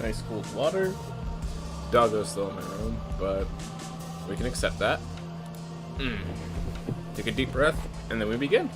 Nice cold water. Doggo's still in my room, but we can accept that. Take a deep breath, and then we begin.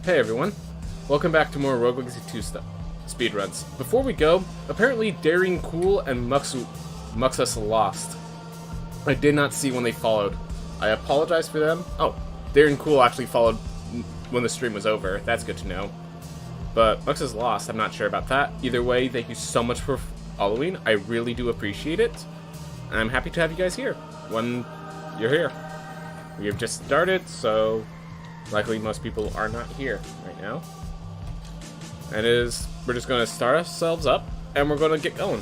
Hey everyone, welcome back to more RL2 Speedruns. Before we go, apparently Daring Cool and Muxus lost. I did not see when they followed. I apologize for them. Oh, Daring Cool actually followed when the stream was over. That's good to know. But Muxus lost, I'm not sure about that. Either way, thank you so much for following. I really do appreciate it. And I'm happy to have you guys here when you're here. We have just started, so likely most people are not here right now. And we're just going to start ourselves up, and we're going to get going.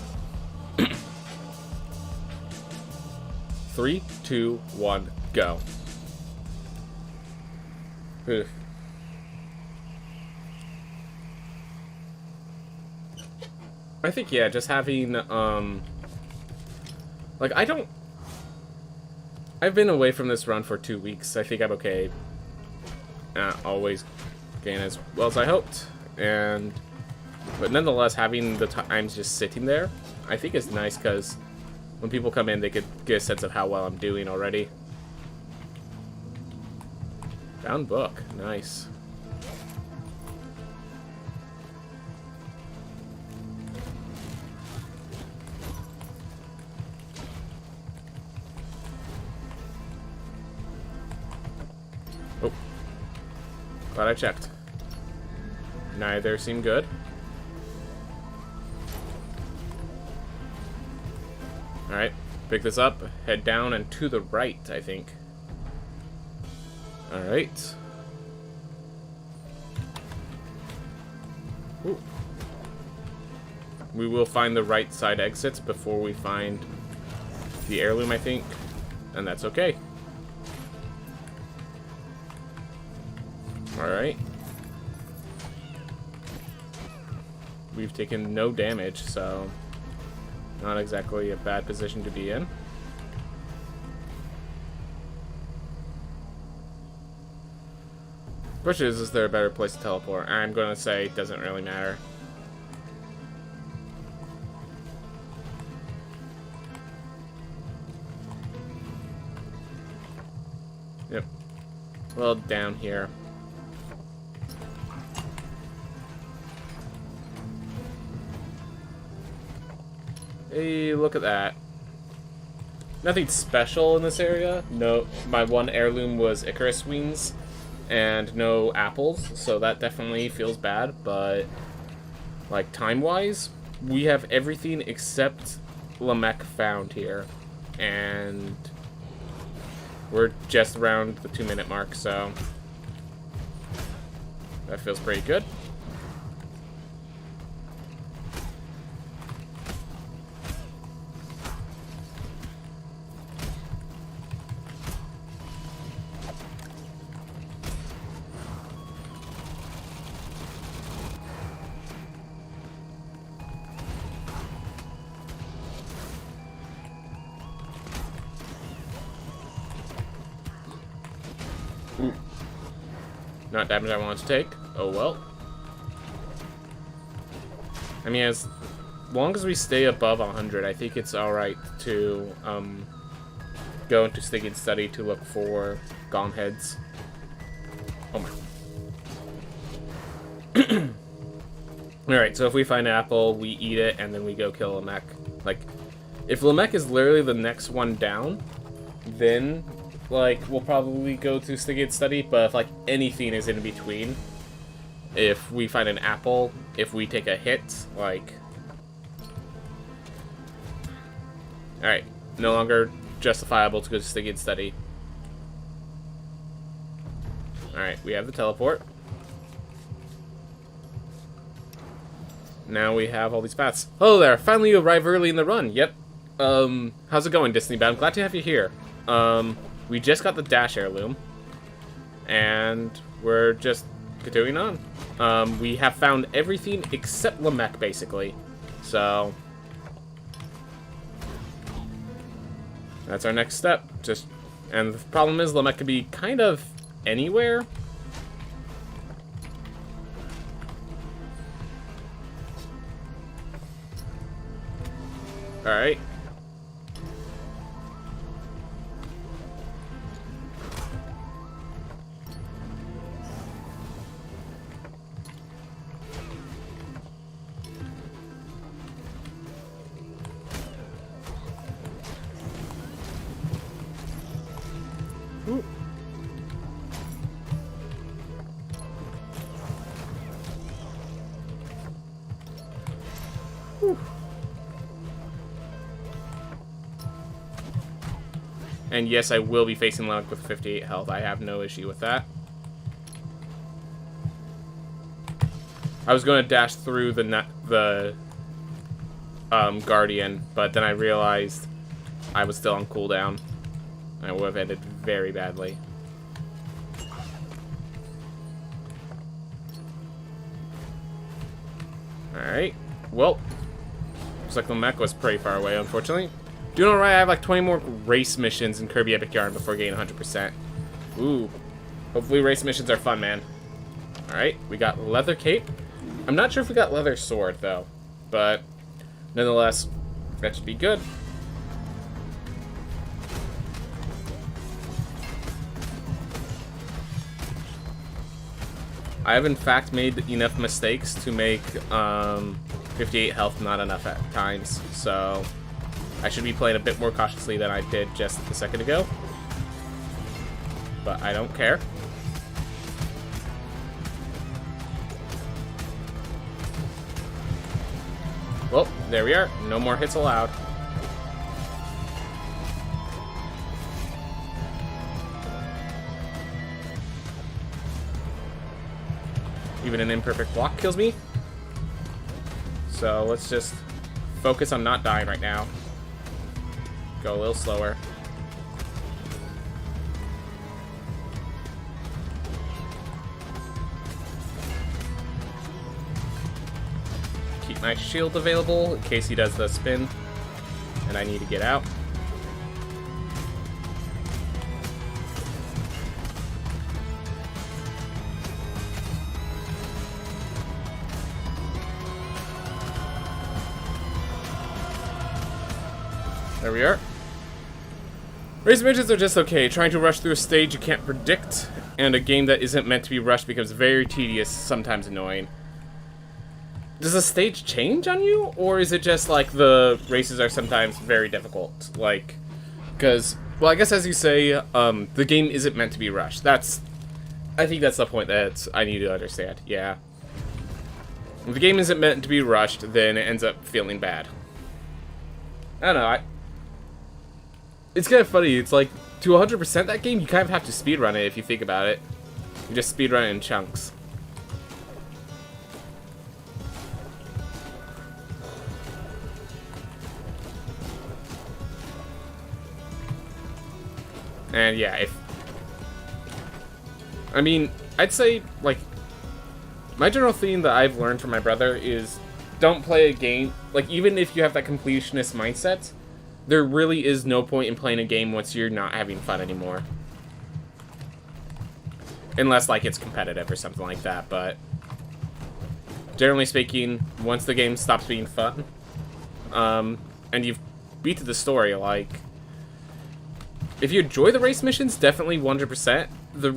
3, 2, 1, go. I think, yeah, just having, like, I've been away from this run for 2 weeks. I think I'm okay. Not always gain as well as I hoped, but nonetheless, having the times just sitting there, I think is nice, because when people come in, they could get a sense of how well I'm doing already. Found book, nice. Oh. Glad I checked. Neither seem good. Alright, pick this up, head down and to the right, I think. Alright. Ooh. We will find the right side exits before we find the heirloom, I think. And that's okay. Alright. We've taken no damage, so not exactly a bad position to be in. Bushes, is there a better place to teleport? I'm gonna say it doesn't really matter. Yep. Well, down here. Hey, look at that. Nothing special in this area. No, my one heirloom was Icarus wings and no apples, so that definitely feels bad, but like time-wise, we have everything except Lamech found here, and we're just around the 2-minute mark, so that feels pretty good. Ooh. Not damage I want to take. Oh well. I mean, as long as we stay above 100, I think it's alright to go into Sneaking Study to look for gone heads. Oh my. Alright, so if we find an apple, we eat it, and then we go kill Lamech. Like, if Lamech is literally the next one down, then like, we'll probably go to Sneaking Study, but if, like, anything is in between, if we find an apple, if we take a hit, like... Alright, no longer justifiable to go to Sneaking Study. Alright, we have the teleport. Now we have all these paths. Hello there, finally you arrive early in the run. Yep. How's it going, Disney Bound? Glad to have you here. We just got the Dash heirloom. And we're just continuing on. We have found everything except Lamech, basically. So that's our next step. And the problem is Lamech could be kind of anywhere. Alright. Ooh. Whew. And yes, I will be facing Lamech with 58 health. I have no issue with that. I was going to dash through the Guardian, but then I realized I was still on cooldown. I would have ended very badly. Alright. Well, looks like the mech was pretty far away, unfortunately. Doing alright, I have like 20 more race missions in Kirby Epic Yarn before getting 100%. Ooh. Hopefully race missions are fun, man. Alright, we got leather cape. I'm not sure if we got leather sword, though. But, nonetheless, that should be good. I have in fact made enough mistakes to make 58 health not enough at times, so I should be playing a bit more cautiously than I did just a second ago. But I don't care. Well, there we are. No more hits allowed. Even an imperfect block kills me. So let's just focus on not dying right now. Go a little slower. Keep my shield available in case he does the spin and I need to get out. There we are. Race missions are just okay. Trying to rush through a stage you can't predict, and a game that isn't meant to be rushed becomes very tedious, sometimes annoying. Does the stage change on you, or is it just like the races are sometimes very difficult? Like, because, well, I guess as you say, the game isn't meant to be rushed. I think that's the point that I need to understand, yeah. If the game isn't meant to be rushed, then it ends up feeling bad. I don't know, it's kind of funny, it's like, to 100% that game, you kind of have to speedrun it if you think about it. You just speedrun it in chunks. And yeah, I mean, I'd say, like, my general theme that I've learned from my brother is don't play a game, like, even if you have that completionist mindset, there really is no point in playing a game once you're not having fun anymore. Unless, like, it's competitive or something like that, but generally speaking, once the game stops being fun, and you've beat the story, like, if you enjoy the race missions, definitely 100%. The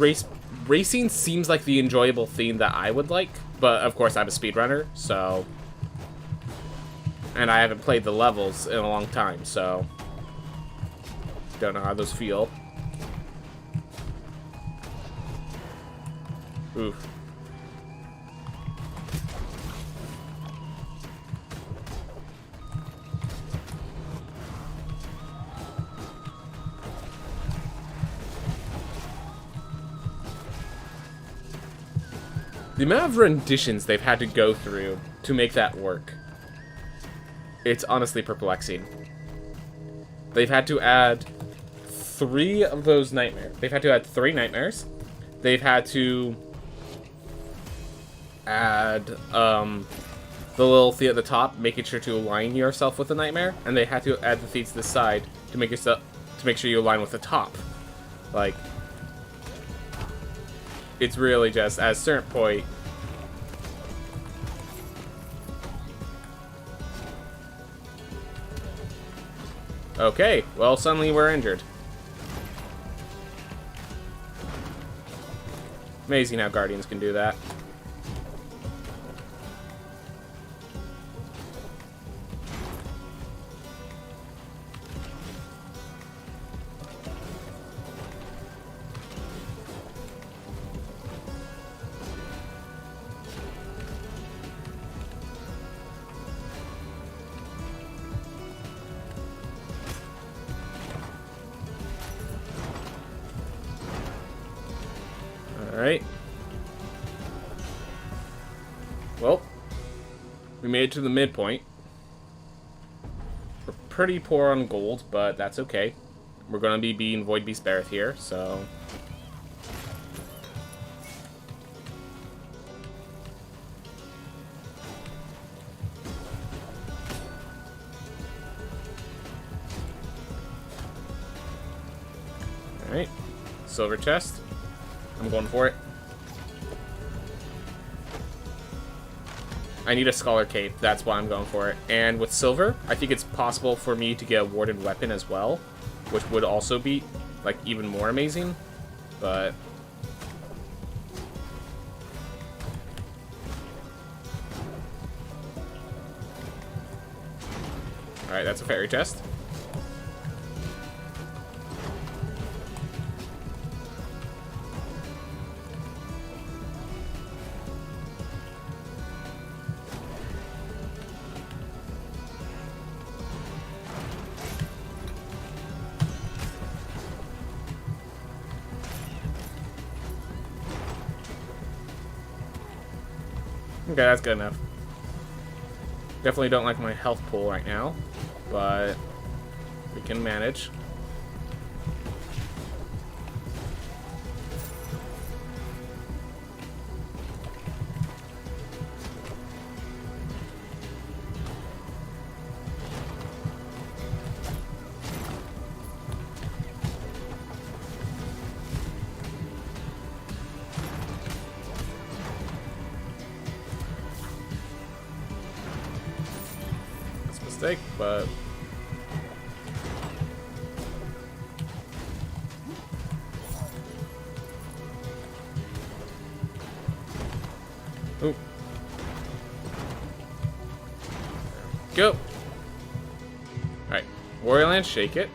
racing seems like the enjoyable theme that I would like, but of course I'm a speedrunner, so... And I haven't played the levels in a long time, so... Don't know how those feel. Oof. The amount of renditions they've had to go through to make that work, it's honestly perplexing. They've had to add 3 of those nightmares. They've had to add 3 nightmares. they've had to add the little thing at the top, making sure to align yourself with the nightmare, and they had to add the thing to the side to make sure you align with the top. Like, it's really just at a certain point. Okay, well, suddenly we're injured. Amazing how Guardians can do that. Alright. Well, we made it to the midpoint. We're pretty poor on gold, but that's okay. We're going to be beating Void Beast Barrett here, so... Alright. Silver chest. I'm going for it. I need a Scholar Cape. That's why I'm going for it. And with silver, I think it's possible for me to get a Warded Weapon as well, which would also be, like, even more amazing. But... Alright, that's a fairy chest. Okay, that's good enough. Definitely don't like my health pool right now, but we can manage. But ooh. Go. Alright. Warrior Land, shake it.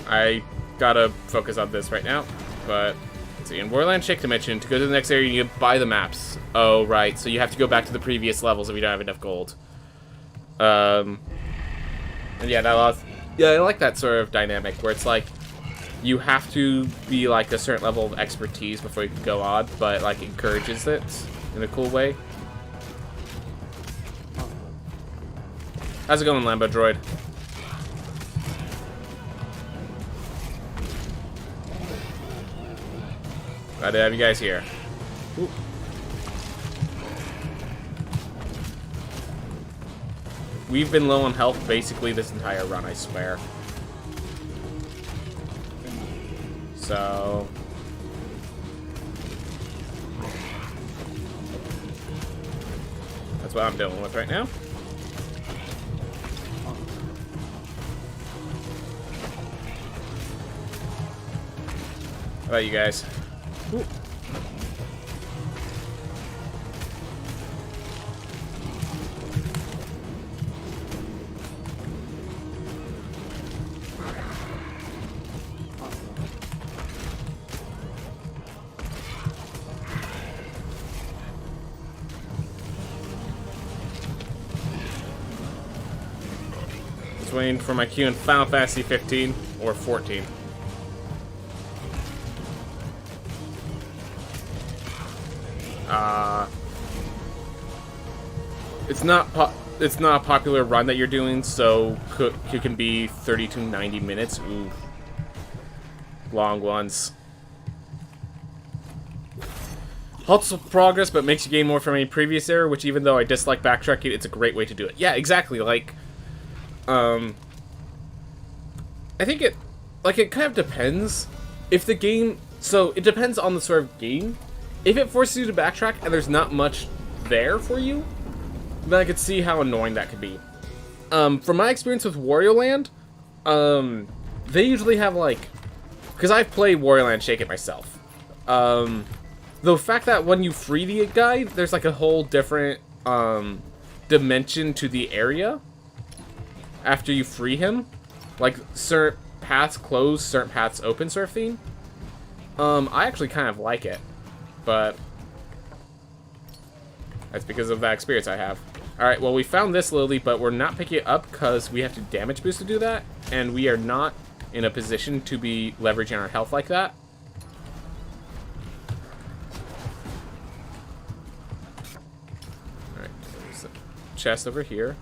I gotta focus on this right now, but let's see. In Warrior Land Shake Dimension, to go to the next area, you need to buy the maps. Oh, right. So you have to go back to the previous levels if you don't have enough gold. And yeah, that allows... Yeah, I like that sort of dynamic where it's like you have to be like a certain level of expertise before you can go on, but like encourages it in a cool way. How's it going, Lambo Droid? Glad to have you guys here. Ooh. We've been low on health basically this entire run, I swear. So... that's what I'm dealing with right now. How about you guys? Ooh. Just waiting for my queue in Final Fantasy 15 or 14. It's not a popular run that you're doing, so it can be 30 to 90 minutes. Ooh. long ones. Halts progress, but makes you gain more from any previous error, which even though I dislike backtracking, it's a great way to do it. Yeah, exactly, like, I think it kind of depends. If the game, so it depends on the sort of game. If it forces you to backtrack and there's not much there for you, then I could see how annoying that could be. From my experience with Wario Land, they usually have, like, because I've played Wario Land Shake It myself. The fact that when you free the guy, there's like a whole different dimension to the area after you free him. Like certain paths close, certain paths open sort of thing. I actually kind of like it, but that's because of that experience I have. Alright, well we found this Lily, but we're not picking it up because we have to damage boost to do that, and we are not in a position to be leveraging our health like that. Chest over here.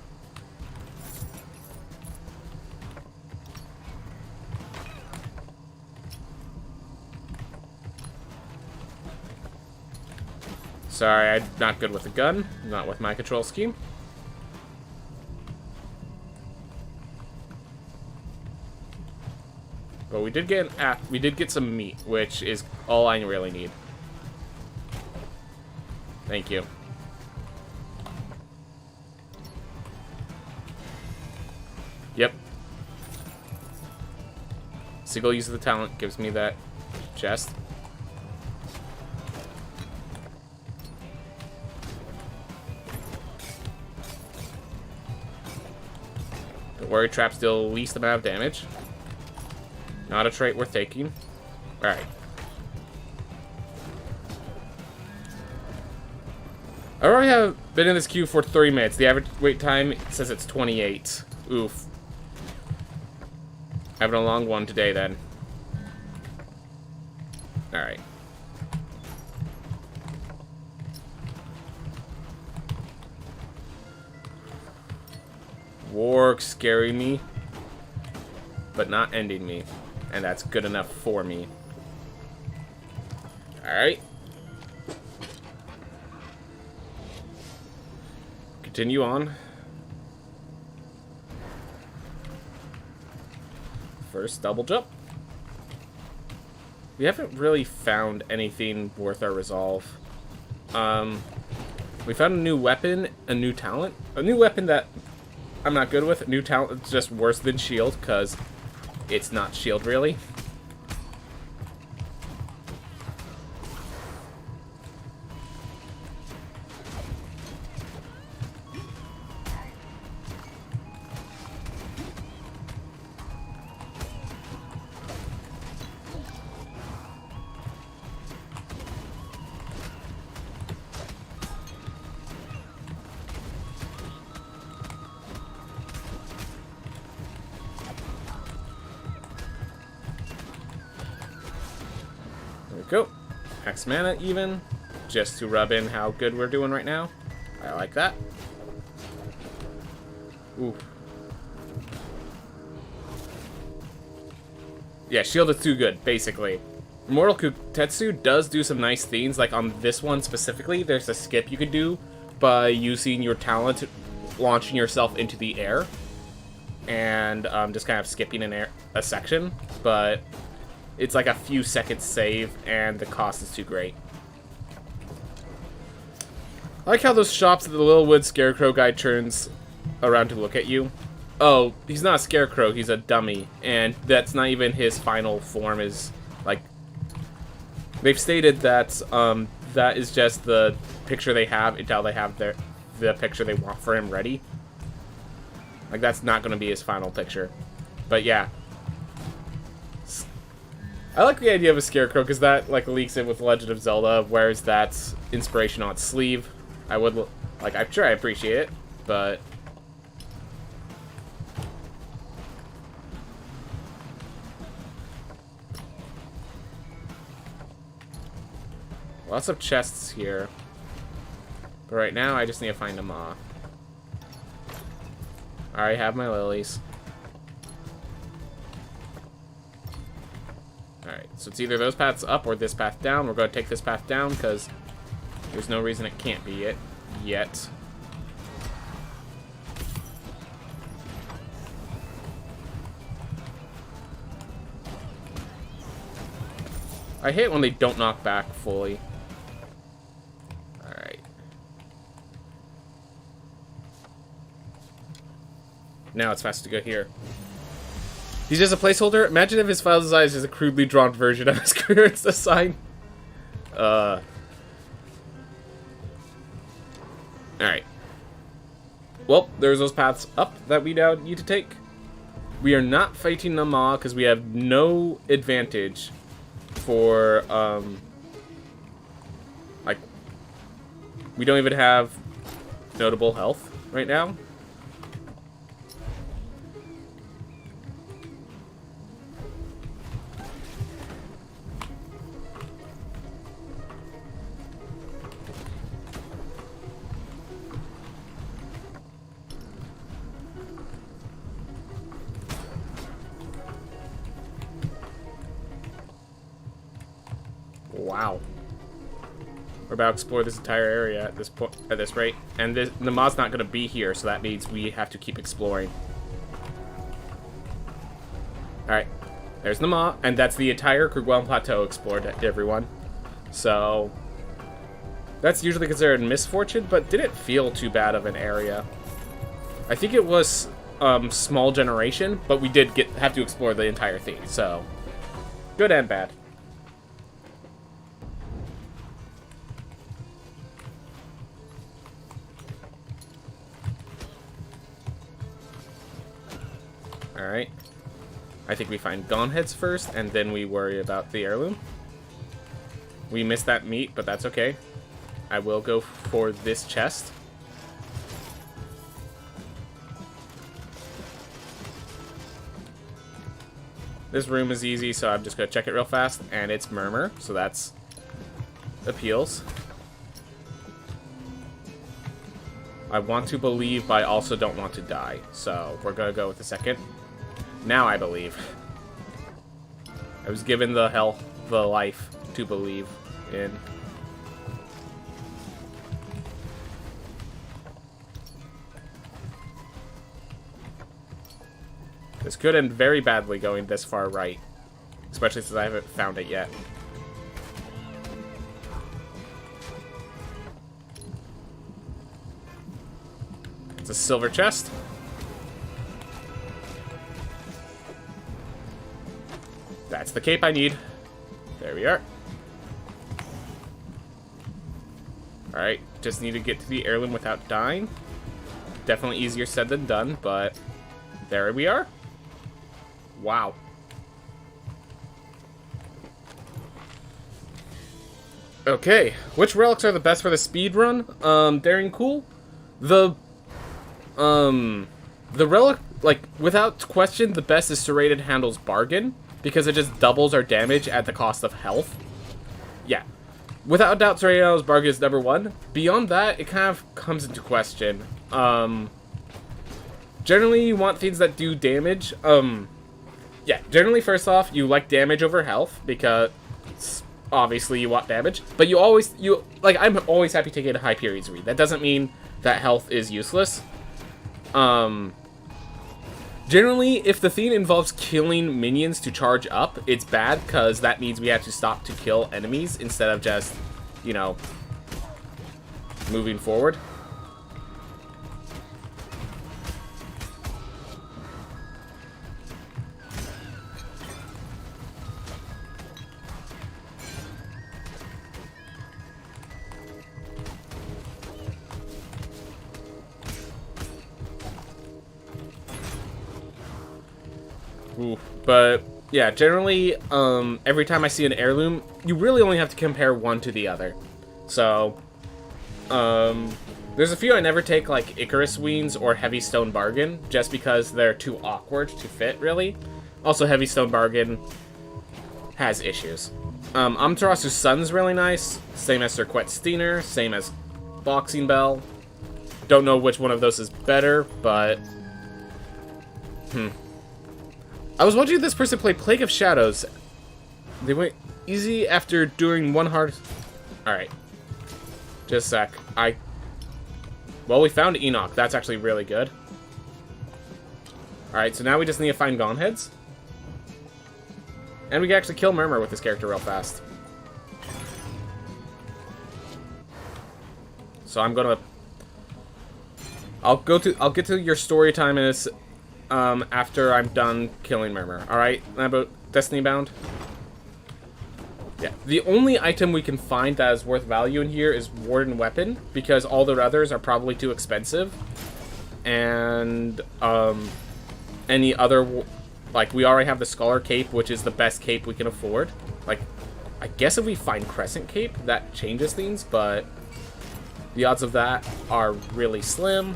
Sorry, I'm not good with a gun. Not with my control scheme. But we did get some meat, which is all I really need. Thank you. Yep. Single use of the talent gives me that chest. Don't worry, traps deal the least amount of damage. Not a trait worth taking. Alright. I already have been in this queue for 30 minutes. The average wait time says it's 28. Oof. Having a long one today, then. Alright. Warg scaring me, but not ending me. And that's good enough for me. Alright. Continue on. First double jump. We haven't really found anything worth our resolve. We found a new weapon, a new talent. A new weapon that I'm not good with. A new talent that's just worse than shield, because it's not shield really. Go. Max mana even, just to rub in how good we're doing right now. I like that. Ooh. Yeah, shield is too good, basically. Immortal Kutetsu does do some nice things, like on this one specifically, there's a skip you could do by using your talent, launching yourself into the air, and just kind of skipping a section, but it's like a few seconds save, and the cost is too great. I like how those shops that the Littlewood Scarecrow guy turns around to look at you. Oh, he's not a scarecrow, he's a dummy, and that's not even his final form. Is like, they've stated that that is just the picture they have until they have the picture they want for him ready. Like, that's not going to be his final picture. But yeah, I like the idea of a scarecrow because that like leaks in with Legend of Zelda, wears that inspiration on its sleeve. I would like, I'm sure I appreciate it, but lots of chests here. But right now, I just need to find a maw. I already have my lilies. Alright, so it's either those paths up or this path down. We're going to take this path down because there's no reason it can't be it yet. I hate when they don't knock back fully. Alright. Now it's fast to go here. He's just a placeholder. Imagine if his file design is a crudely drawn version of his current design. Alright. Well, there's those paths up that we now need to take. We are not fighting Nama because we have no advantage for, like, we don't even have notable health right now. Wow. We're about to explore this entire area at this point, at this rate. And the mod's not going to be here, so that means we have to keep exploring. Alright. There's Nama, and that's the entire Kerguelen Plateau explored, everyone. So, that's usually considered misfortune, but didn't feel too bad of an area. I think it was small generation, but we did have to explore the entire thing, so good and bad. Alright. I think we find Gonheads first, and then we worry about the heirloom. We missed that meat, but that's okay. I will go for this chest. This room is easy, so I'm just going to check it real fast, and it's Murmur, so that's appeals. I want to believe, but I also don't want to die, so we're going to go with the second. Now I believe. I was given the life to believe in. This could end very badly going this far right, especially since I haven't found it yet. It's a silver chest. That's the cape I need. There we are. Alright, just need to get to the heirloom without dying. Definitely easier said than done, but there we are. Wow. Okay, which relics are the best for the speedrun? Daring Cool? The relic, like, without question, the best is Serrated Handle's Bargain, because it just doubles our damage at the cost of health. Yeah. Without doubt, Serrated Handle's Bargain is number one. Beyond that, it kind of comes into question. Generally, you want things that do damage. Yeah, generally, first off, you like damage over health, because obviously you want damage. But I'm always happy taking a Hyperion's Read. That doesn't mean that health is useless. Generally, if the theme involves killing minions to charge up, it's bad, because that means we have to stop to kill enemies instead of just, you know, moving forward. But yeah, generally, every time I see an heirloom, you really only have to compare one to the other. So, there's a few I never take, like Icarus Weens or Heavy Stone Bargain, just because they're too awkward to fit, really. Also, Heavy Stone Bargain has issues. Amaterasu's Sun's really nice, same as Cirquet Steener, same as Boxing Bell. Don't know which one of those is better, but I was watching this person play Plague of Shadows, They went easy after doing one hard... Alright. Just a sec. Well, we found Enoch. That's actually really good. Alright, so now we just need to find Gone Heads. And we can actually kill Murmur with this character real fast. So I'm gonna... I'll get to your story time in this, after I'm done killing Murmur. Alright, about Destiny Bound? Yeah, the only item we can find that is worth value in here is Warden Weapon, because all the others are probably too expensive. And, any other... Like, we already have the Scholar Cape, which is the best cape we can afford. Like, I guess if we find Crescent Cape, that changes things, but... The odds of that are really slim.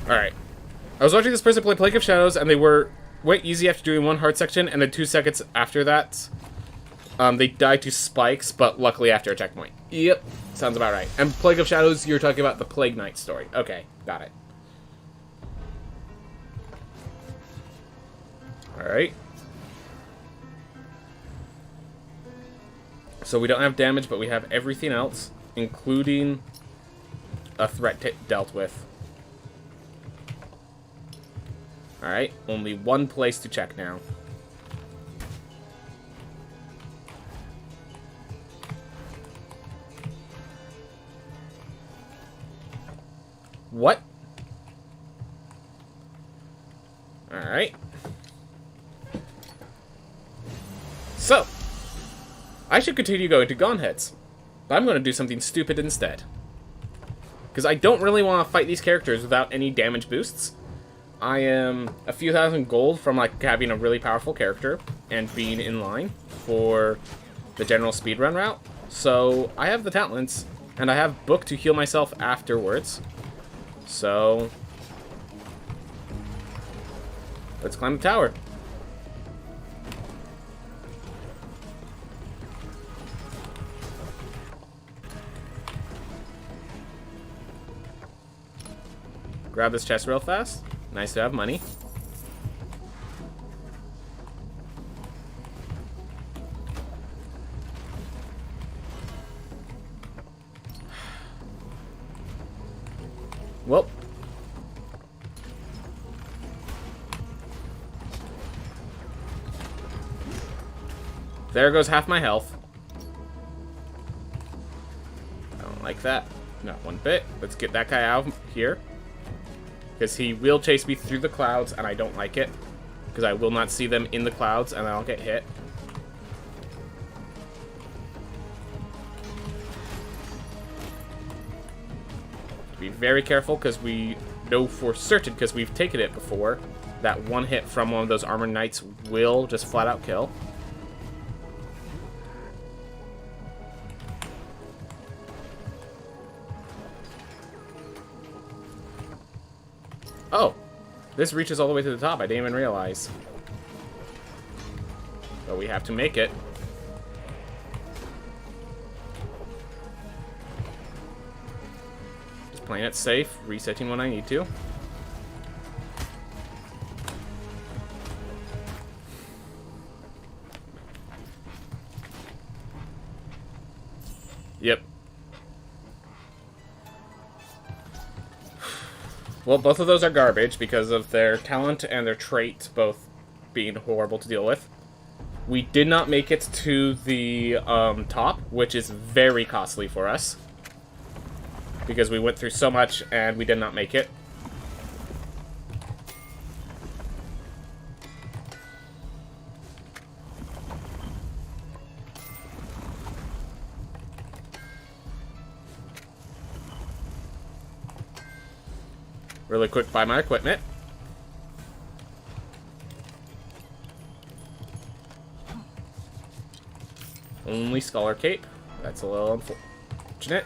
Alright. I was watching this person play Plague of Shadows, and they went easy after doing one hard section, and then 2 seconds after that, they died to spikes, but luckily after a checkpoint. Yep, sounds about right. And Plague of Shadows, you're talking about the Plague Knight story. Okay, got it. Alright. So we don't have damage, but we have everything else, including a threat dealt with. Alright, only one place to check now. What? Alright. So, I should continue going to Gone Heads, but I'm going to do something stupid instead. Because I don't really want to fight these characters without any damage boosts. I am a few thousand gold from like having a really powerful character and being in line for the general speedrun route. So I have the talents, and I have book to heal myself afterwards. So let's climb the tower. Grab this chest real fast. Nice to have money. Well. There goes half my health. I don't like that. Not one bit. Let's get that guy out of here. Because he will chase me through the clouds, and I don't like it. Because I will not see them in the clouds, and I'll get hit. Be very careful, because we know for certain, because we've taken it before, that one hit from one of those armored knights will just flat out kill. Oh, this reaches all the way to the top. I didn't even realize. But we have to make it. Just playing it safe, resetting when I need to. Yep. Well, both of those are garbage because of their talent and their trait both being horrible to deal with. We did not make it to the top, which is very costly for us. Because we went through so much and we did not make it. Really quick, buy my equipment. Only Scholar Cape. That's a little unfortunate.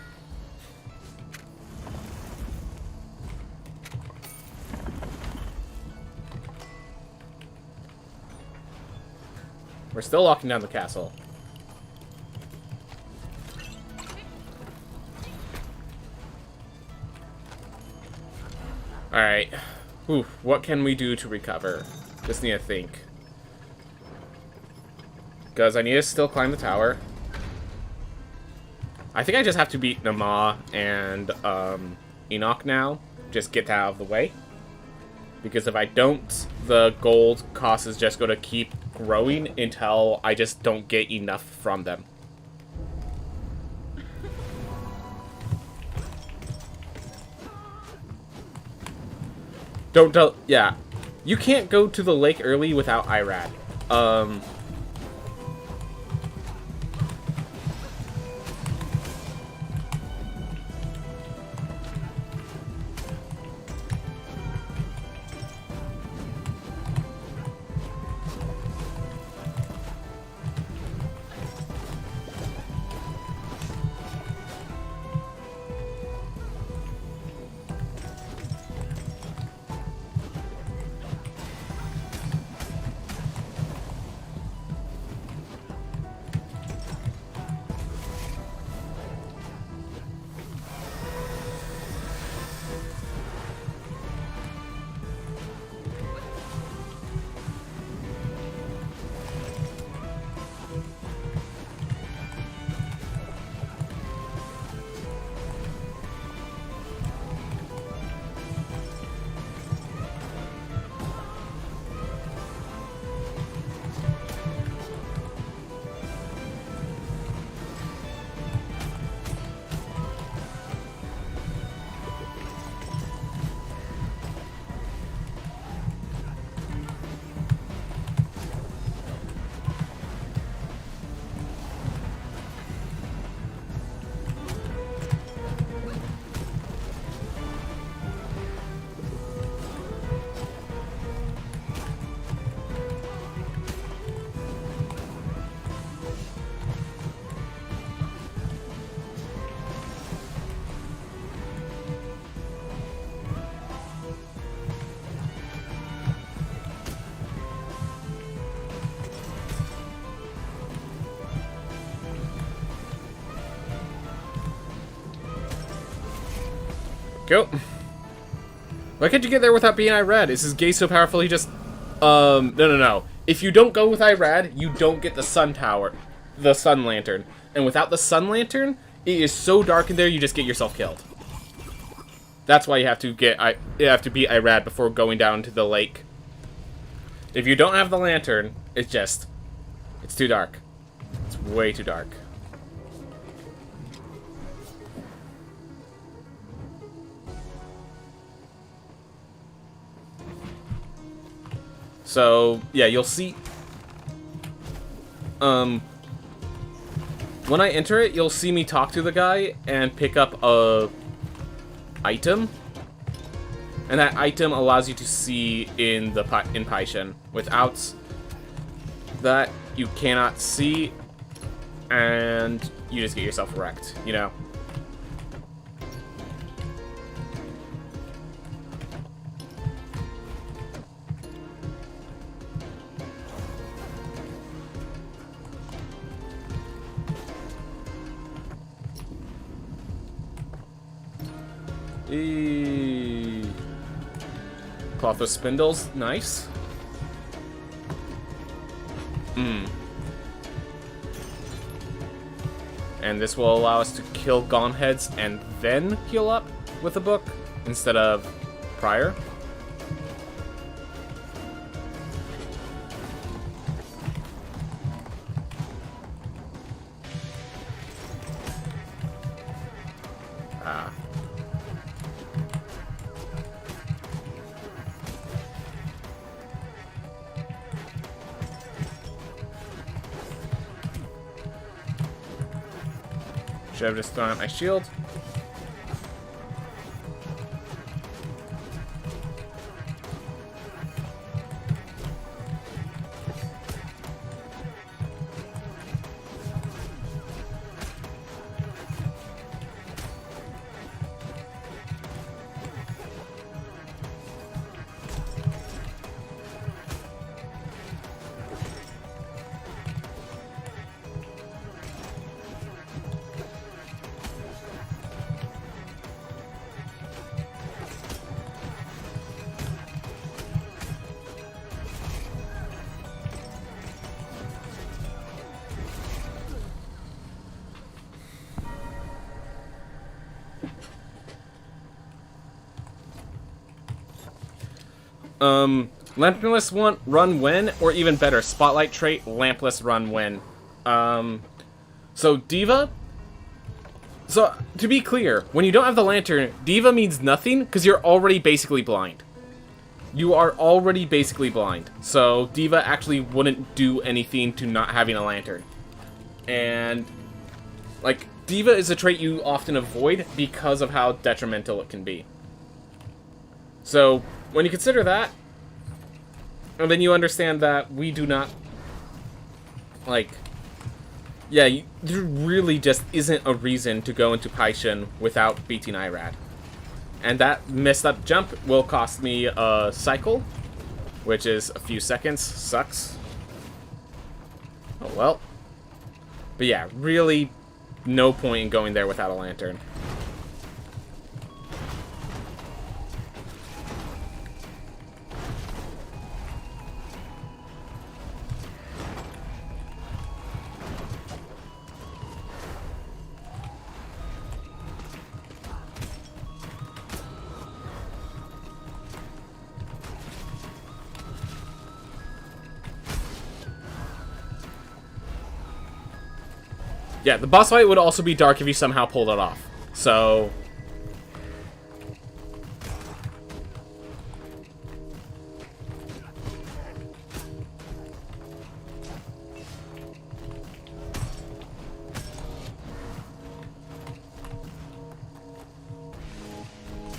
We're still locking down the castle. Alright. What can we do to recover? Just need to think. Because I need to still climb the tower. I think I just have to beat Nama and Enoch now. Just get that out of the way. Because if I don't, the gold cost is just going to keep growing until I just don't get enough from them. Don't tell... Yeah. You can't go to the lake early without Irad. Go. Why can't you get there without being Irad? Is his gaze so powerful he just... No. If you don't go with Irad, you don't get the sun tower. The sun lantern. And without the sun lantern, it is so dark in there you just get yourself killed. That's why you have to beat Irad before going down to the lake. If you don't have the lantern, it's too dark. It's way too dark. So, yeah, you'll see... When I enter it, you'll see me talk to the guy and pick up a item. And that item allows you to see in Paishan. Without that, you cannot see, and you just get yourself wrecked, you know? Cloth with spindles, nice. And this will allow us to kill Gone Heads and then heal up with the book instead of prior. Should have just thrown out my shield. Lampless run when, or even better, spotlight trait, lampless run when. So Diva. So to be clear, when you don't have the lantern, Diva means nothing because you're already basically blind. You are already basically blind. So Diva actually wouldn't do anything to not having a lantern. And like Diva is a trait you often avoid because of how detrimental it can be. So when you consider that, and then you understand that we do not, like, yeah, there really just isn't a reason to go into Paishin without beating Irad. And that messed up jump will cost me a cycle, which is a few seconds. Sucks. Oh well. But yeah, really no point in going there without a lantern. Yeah, the boss fight would also be dark if you somehow pulled it off. So...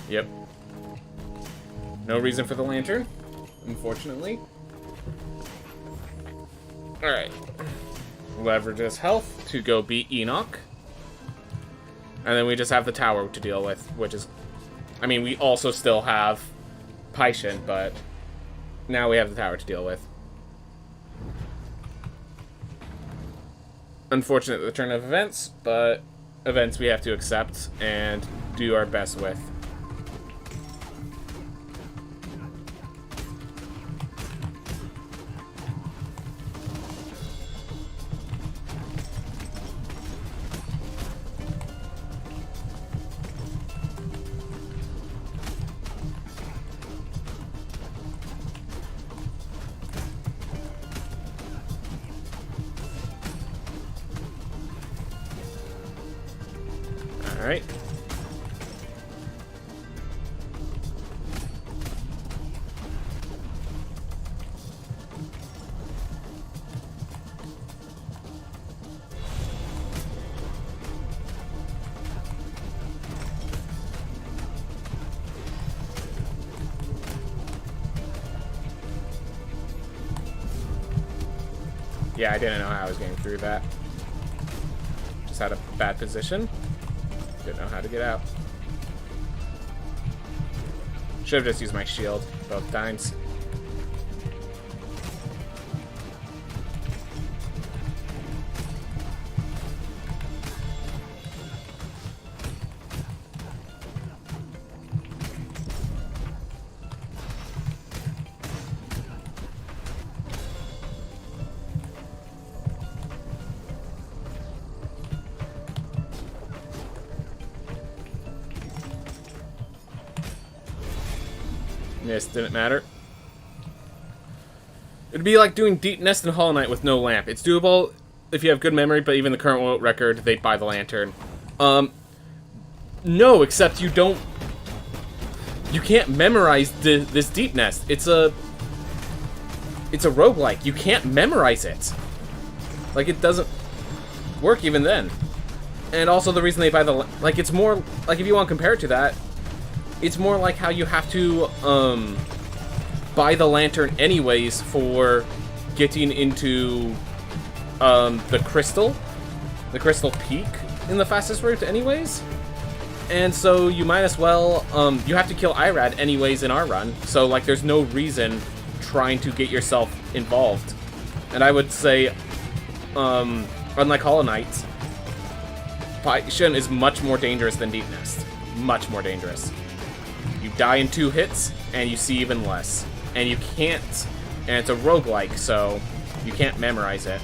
Yep. No reason for the lantern, unfortunately. Alright. Leverage his health to go beat Enoch. And then we just have the tower to deal with, which is... I mean, we also still have Paishin, but now we have the tower to deal with. Unfortunate the turn of events, but events we have to accept and do our best with. Alright. Yeah, I didn't know how I was getting through that. Just had a bad position. Didn't know how to get out. Should have just used my shield both times. This didn't matter. It'd be like doing Deep Nest and Hollow Knight with no lamp. It's doable if you have good memory, but even the current world record, they'd buy the lantern. No, except you don't... You can't memorize this Deep Nest. It's a roguelike. You can't memorize it. Like, it doesn't work even then. And also the reason they buy the... Like, it's more... Like, if you want to compare it to that, it's more like how you have to, buy the lantern anyways for getting into, the Crystal Peak in the fastest route anyways. And so you might as well, you have to kill Irad anyways in our run. So, like, there's no reason trying to get yourself involved. And I would say, unlike Hollow Knight, Paishin is much more dangerous than Deep Nest. Much more dangerous. You die in 2 hits, and you see even less. And you can't... And it's a roguelike, so you can't memorize it.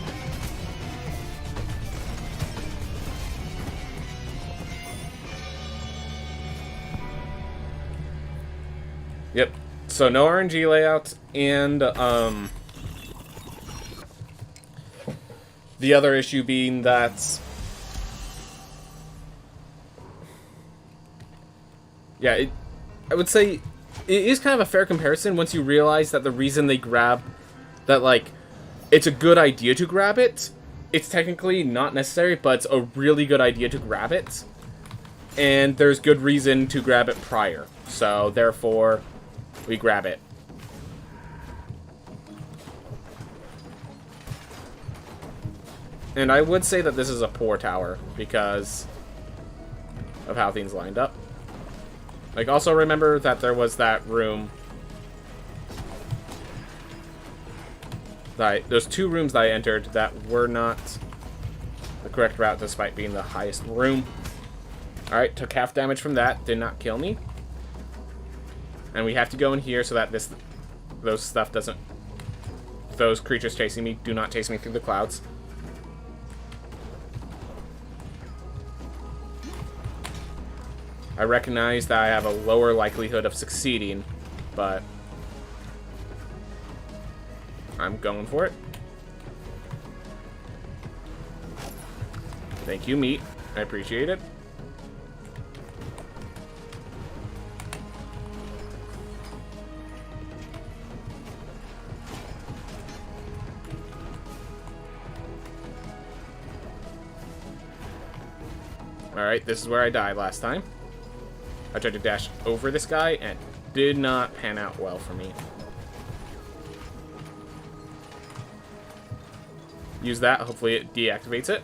Yep. So no RNG layout, and the other issue being that, yeah, I would say it is kind of a fair comparison once you realize that the reason they grab that, like, it's a good idea to grab it. It's technically not necessary, but it's a really good idea to grab it. And there's good reason to grab it prior. So, therefore, we grab it. And I would say that this is a poor tower because of how things lined up. Like, also remember that there was that room. There's 2 rooms that I entered that were not the correct route despite being the highest room. Alright, took half damage from that. Did not kill me. And we have to go in here so that those creatures chasing me do not chase me through the clouds. I recognize that I have a lower likelihood of succeeding, but I'm going for it. Thank you, meat. I appreciate it. Alright, this is where I died last time. I tried to dash over this guy, and it did not pan out well for me. Use that, hopefully it deactivates it.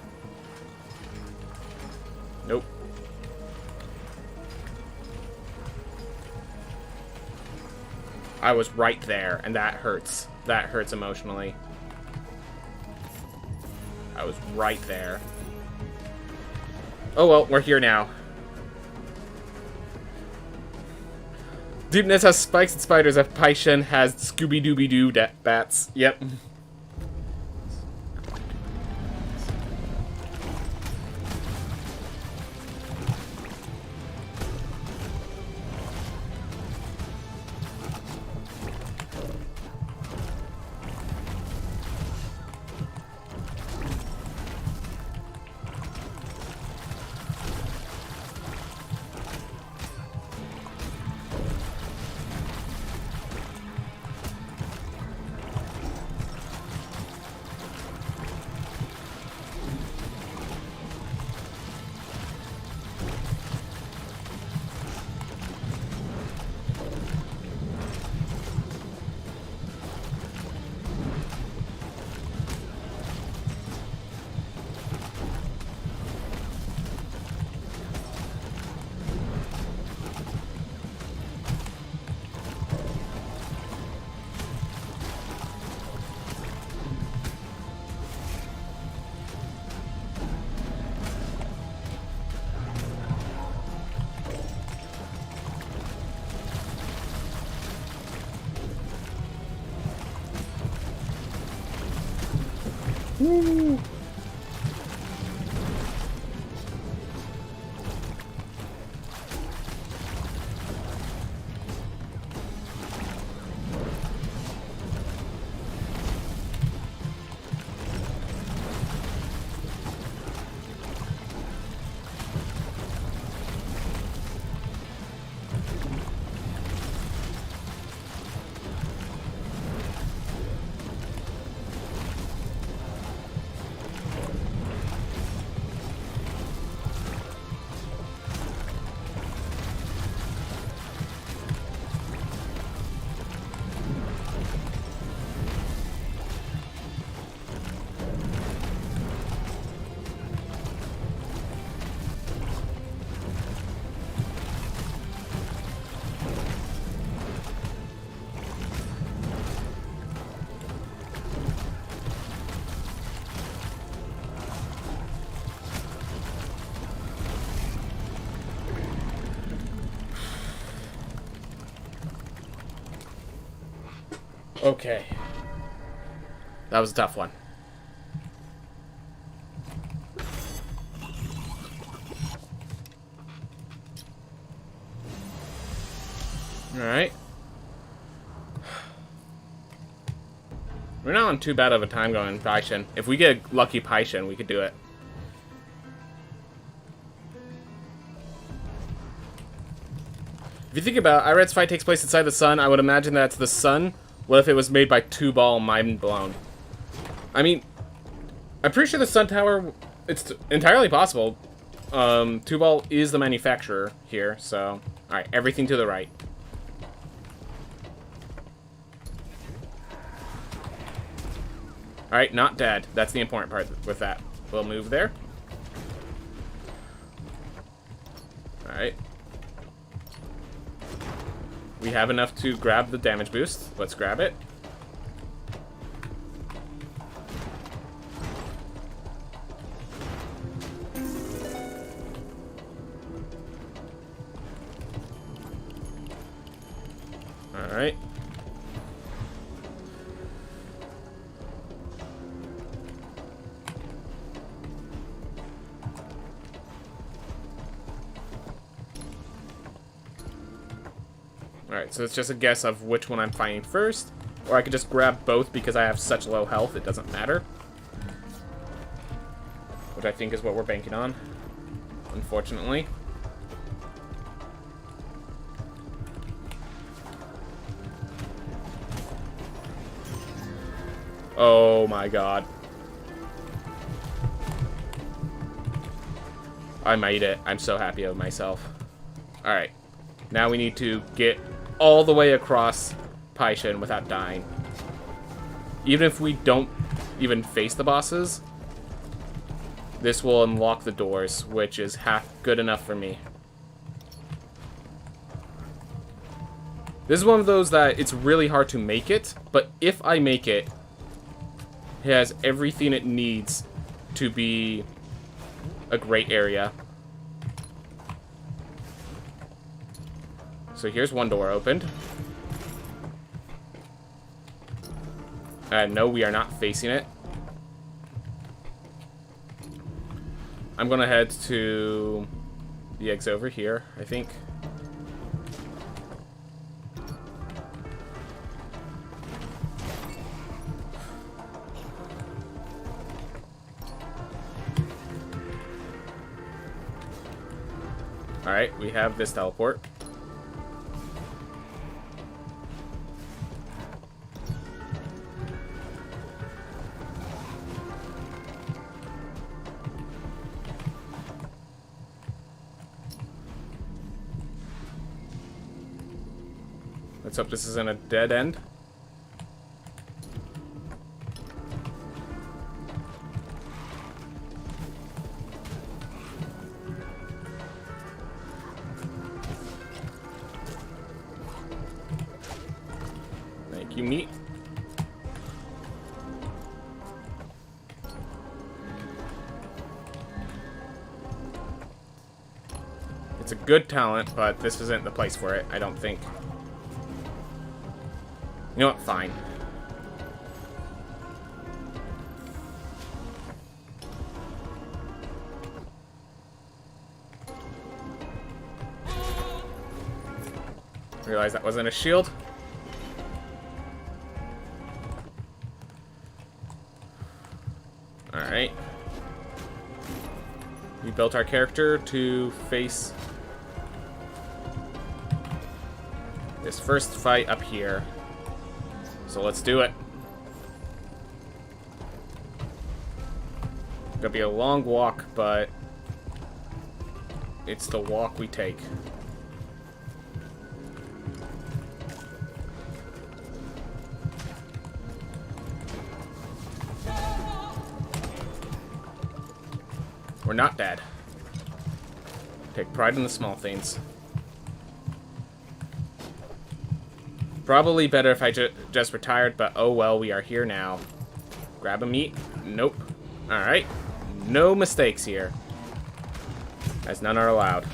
Nope. I was right there, and that hurts. That hurts emotionally. I was right there. Oh well, we're here now. Deepness has spikes and spiders. If Paishen has Scooby-Dooby-Doo bats. Yep. Woo. Okay. That was a tough one. Alright. We're not on too bad of a time going Paishin. If we get a lucky Paishin, we could do it. If you think about it, Ired's fight takes place inside the sun. I would imagine that's the sun. What if it was made by 2-Ball Mind Blown? I mean, I'm pretty sure the Sun Tower, it's entirely possible. 2-Ball is the manufacturer here, so... Alright, everything to the right. Alright, not dead. That's the important part with that. We'll move there. Alright. We have enough to grab the damage boost. Let's grab it. Alright. Alright, so it's just a guess of which one I'm fighting first. Or I could just grab both because I have such low health, it doesn't matter. Which I think is what we're banking on, unfortunately. Oh my god. I made it. I'm so happy with myself. Alright. Now we need to get all the way across Paishin without dying. Even if we don't even face the bosses, this will unlock the doors, which is half good enough for me. This is one of those that it's really hard to make it, but if I make it, it has everything it needs to be a great area. So here's one door opened. No, we are not facing it. I'm gonna head to the eggs over here, I think. Alright, we have this teleport. Let's hope this isn't a dead end. Thank you, meat. It's a good talent, but this isn't the place for it, I don't think. You know what? Fine. Realize that wasn't a shield. Alright. We built our character to face this first fight up here. So let's do it. Gonna be a long walk, but it's the walk we take. We're not dead. Take pride in the small things. Probably better if I just retired, but oh well, we are here now. Grab a meat? Nope. Alright. No mistakes here. As none are allowed.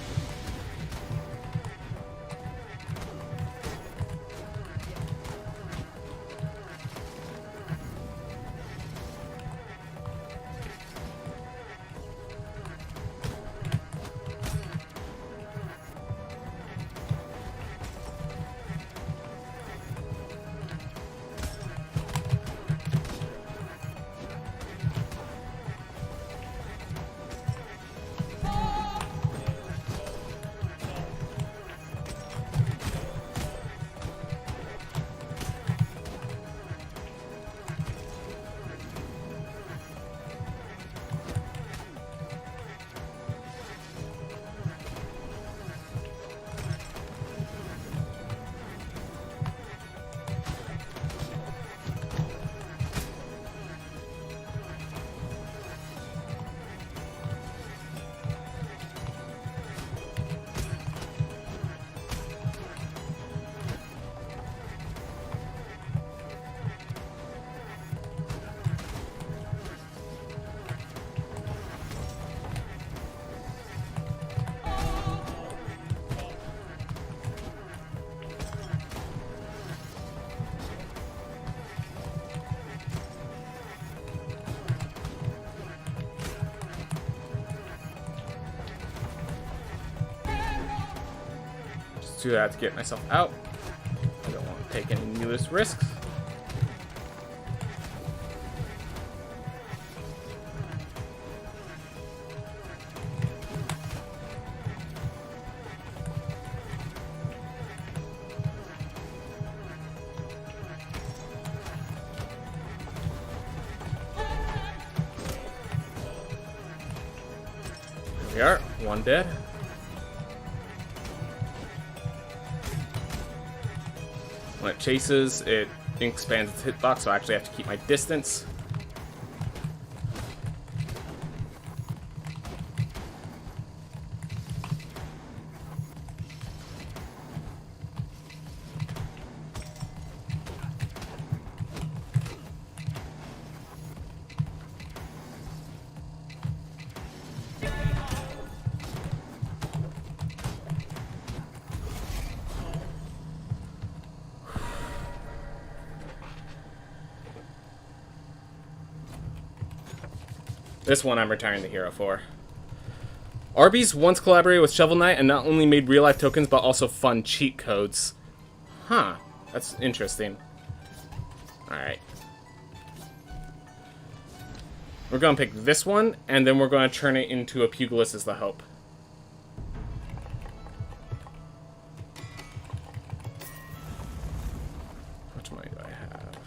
Let's do that to get myself out. I don't want to take any needless risks. There we are, one dead. When it chases, it expands its hitbox, so I actually have to keep my distance. This one I'm retiring the hero for. Arby's once collaborated with Shovel Knight and not only made real-life tokens, but also fun cheat codes. Huh. That's interesting. Alright. We're going to pick this one, and then we're going to turn it into a Pugilist as the hope. How much money do I have?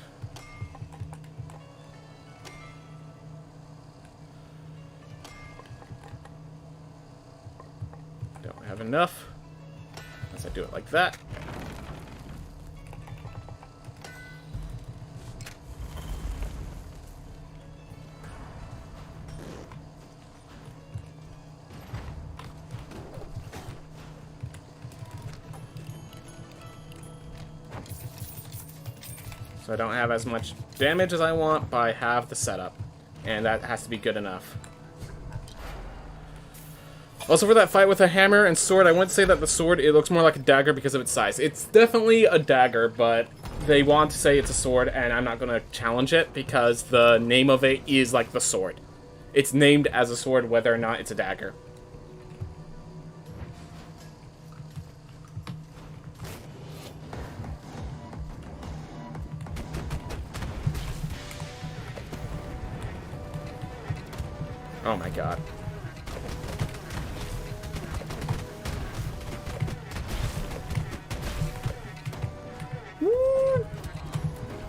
Don't have enough. Unless I do it like that. So I don't have as much damage as I want, but I have the setup. And that has to be good enough. Also, for that fight with a hammer and sword, I wouldn't say that the sword, it looks more like a dagger because of its size. It's definitely a dagger, but they want to say it's a sword, and I'm not going to challenge it because the name of it is like the sword. It's named as a sword whether or not it's a dagger. Oh my god.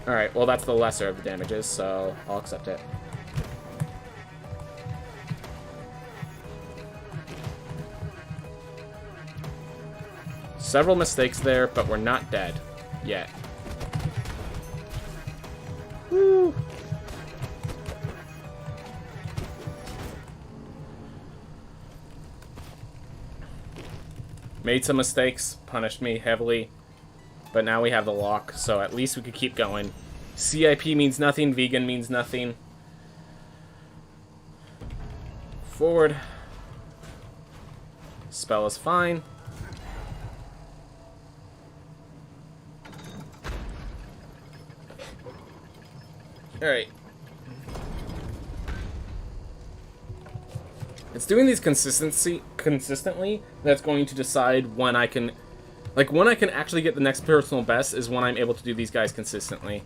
Alright, well that's the lesser of the damages, so I'll accept it. Several mistakes there, but we're not dead yet. Woo! Made some mistakes, punished me heavily, but now we have the lock, so at least we could keep going. CIP means nothing, vegan means nothing. Forward. Spell is fine. Alright. It's doing these consistently that's going to decide when I can... Like, when I can actually get the next personal best is when I'm able to do these guys consistently.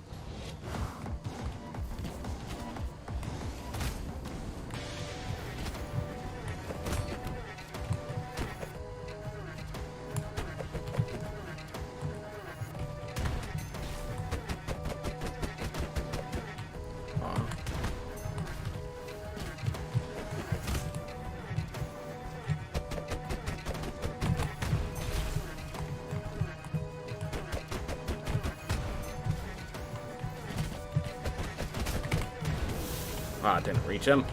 Ah, didn't reach him.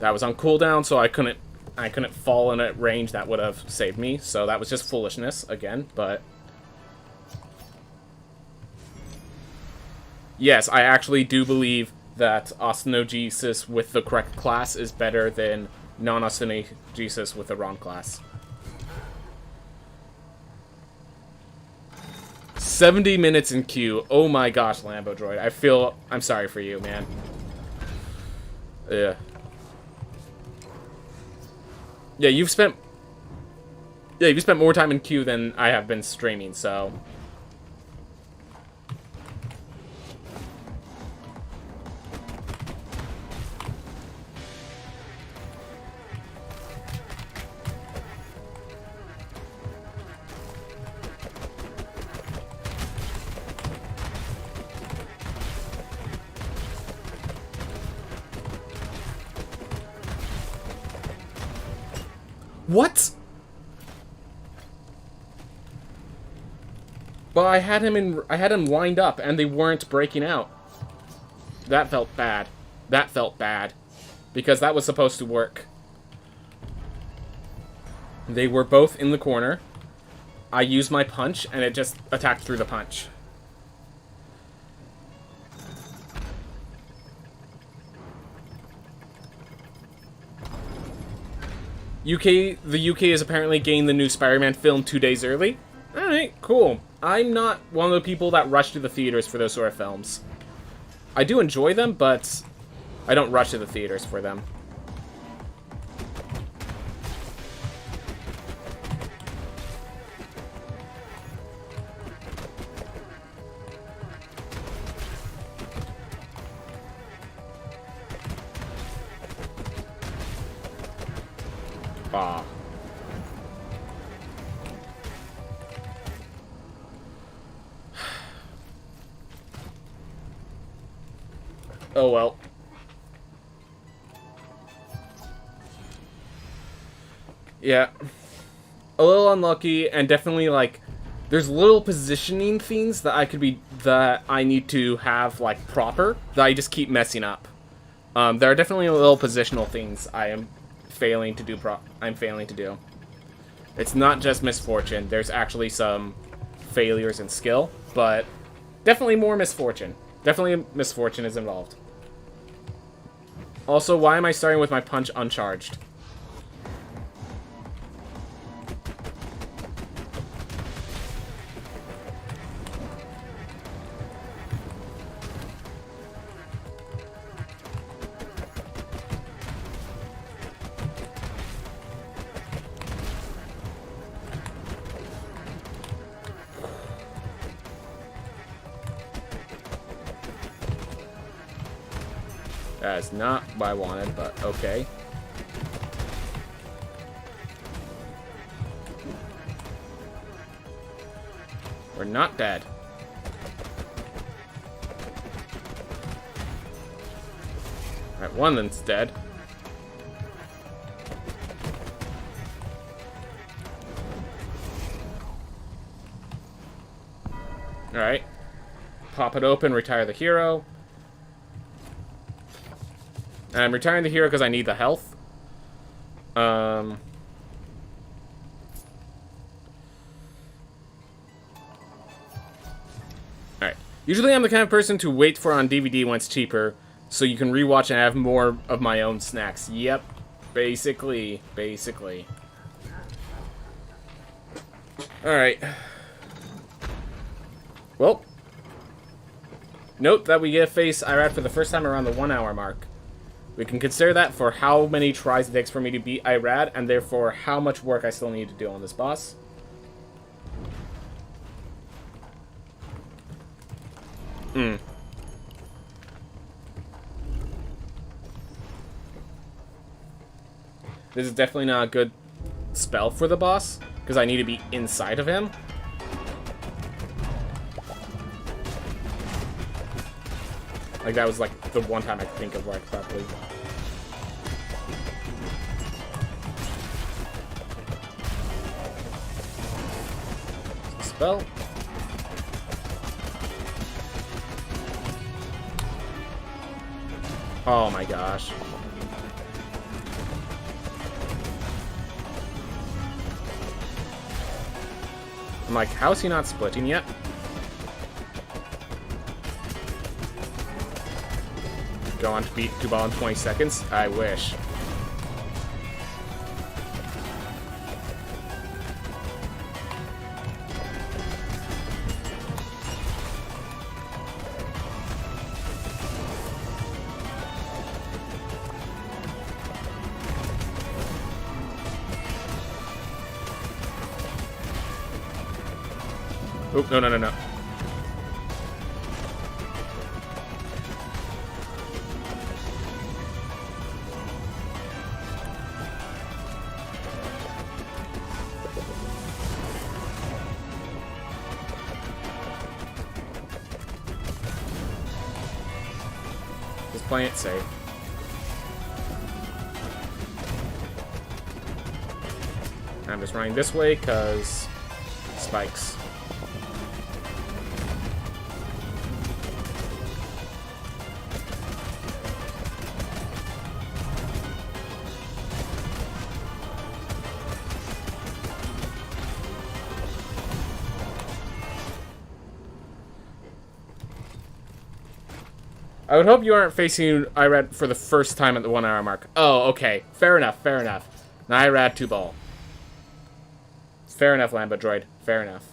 That was on cooldown, so I couldn't fall in a range that would have saved me. So that was just foolishness again, but yes, I actually do believe that Ostenogesis with the correct class is better than non-Ostenogesis with the wrong class. 70 minutes in queue. Oh my gosh, Lambo Droid. I'm sorry for you, man. Yeah. Yeah, you've spent... Yeah, you spent more time in queue than I have been streaming, so... What? Well, I had him lined up, and they weren't breaking out. That felt bad. That felt bad. Because that was supposed to work. They were both in the corner. I used my punch, and it just attacked through the punch. The UK has apparently gained the new Spider-Man film 2 days early. Alright, cool. I'm not one of the people that rush to the theaters for those sort of films. I do enjoy them, but I don't rush to the theaters for them. Ah. Oh well. Yeah. A little unlucky, and definitely, like, there's little positioning things that I need to have, like, proper, that I just keep messing up. There are definitely little positional things I am failing to do. It's not just misfortune. There's actually some failures in skill, but definitely more misfortune. Definitely misfortune is involved. Also, why am I starting with my punch uncharged? That is not what I wanted, but okay. We're not dead. Alright, one of them's dead. Alright. Pop it open, retire the hero. And I'm retiring the hero because I need the health. Alright. Usually I'm the kind of person to wait for it on DVD when it's cheaper, so you can rewatch and have more of my own snacks. Yep. Basically. Alright. Well. Note that we get face Irad for the first time around the 1 hour mark. We can consider that for how many tries it takes for me to beat Irad, and therefore how much work I still need to do on this boss. This is definitely not a good spell for the boss, because I need to be inside of him. Like, that was, like, the one time I could think of, like, properly. Spell. Oh my gosh. I'm like, how is he not splitting yet? Go on to beat Dubal in 20 seconds? I wish. Oh, no, no, no, no. Just playing it safe. I'm just running this way, because spikes. I would hope you aren't facing IRAD for the first time at the 1 hour mark. Oh, okay. Fair enough, fair enough. Now IRAD 2 ball. Fair enough, Lambda Droid. Fair enough.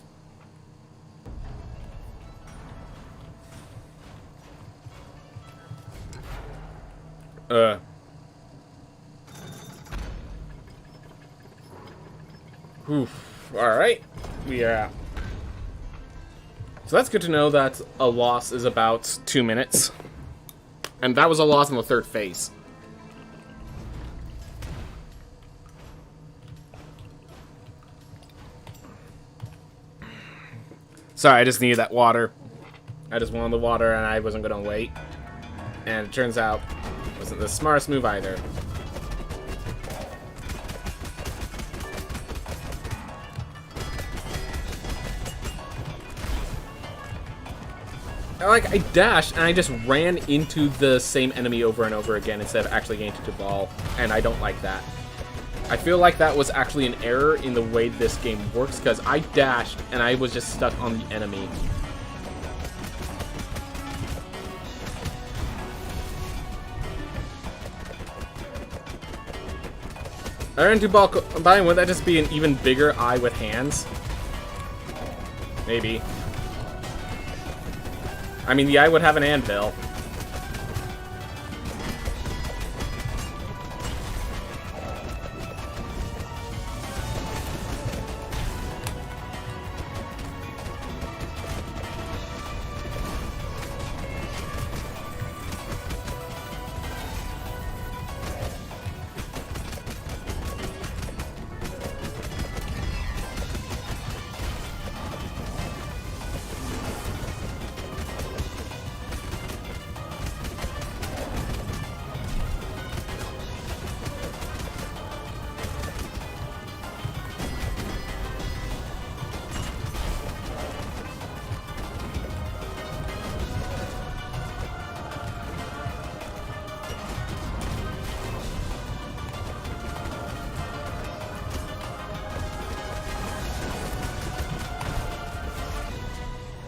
Oof. Alright. We are out. So that's good to know that a loss is about 2 minutes. And that was a loss in the 3rd phase. Sorry, I just needed that water. I just wanted the water and I wasn't going to wait. And it turns out, it wasn't the smartest move either. Like, I dashed, and I just ran into the same enemy over and over again instead of actually getting to the ball, and I don't like that. I feel like that was actually an error in the way this game works, because I dashed, and I was just stuck on the enemy. RL2 ball combined, would that just be an even bigger eye with hands? Maybe. I mean, the eye would have an anvil.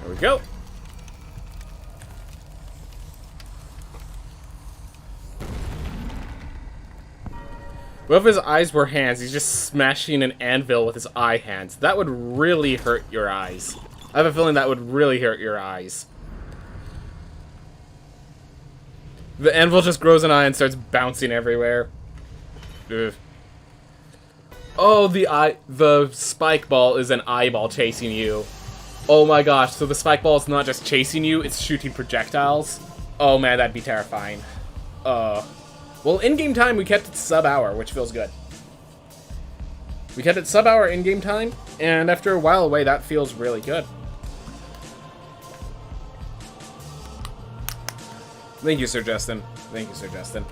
There we go. What if his eyes were hands? He's just smashing an anvil with his eye hands. That would really hurt your eyes. I have a feeling that would really hurt your eyes. The anvil just grows an eye and starts bouncing everywhere. Ugh. Oh, the spike ball is an eyeball chasing you. Oh my gosh, so the spike ball is not just chasing you, it's shooting projectiles? Oh man, that'd be terrifying. Well, in-game time, we kept it sub-hour, which feels good. We kept it sub-hour in-game time, and after a while away, that feels really good. Thank you, Sir Justin. Thank you, Sir Justin.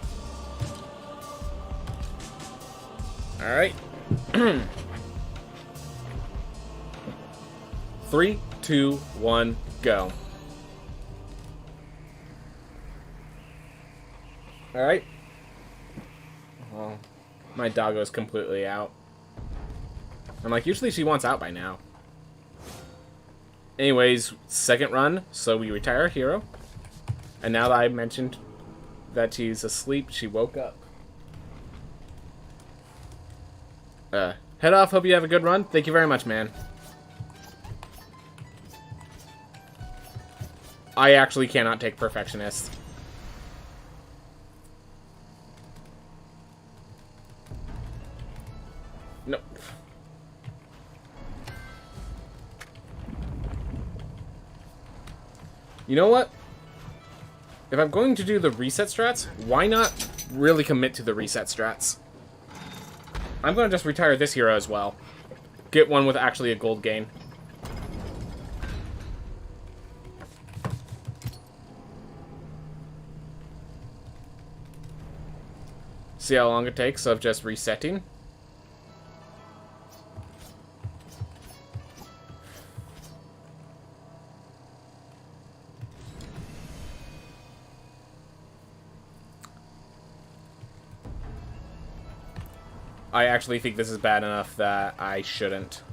Alright. 3, 2, 1, go. Alright. Well, my doggo's completely out. I'm like, usually she wants out by now. Anyways, second run, so we retire our hero. And now that I mentioned that she's asleep, she woke up. Head off, hope you have a good run. Thank you very much, man. I actually cannot take Perfectionist. No. You know what? If I'm going to do the reset strats, why not really commit to the reset strats? I'm going to just retire this hero as well. Get one with actually a gold gain. See how long it takes of just resetting. I actually think this is bad enough that I shouldn't.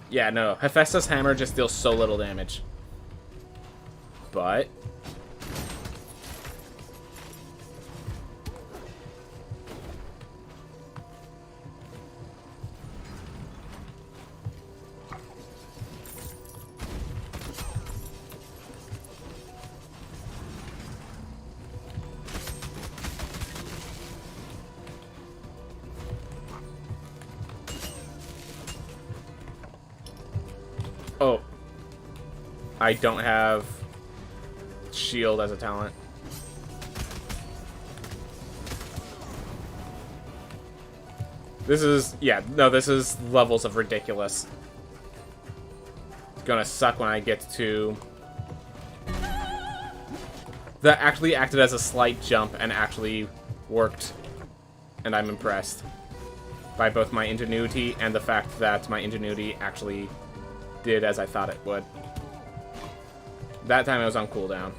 Yeah, no. Hephaestus Hammer just deals so little damage. But... oh. I don't have shield as a talent. This is, yeah, no, this is levels of ridiculous. It's gonna suck when I get to... That actually acted as a slight jump and actually worked. And I'm impressed by both my ingenuity and the fact that my ingenuity actually did as I thought it would. That time I was on cooldown.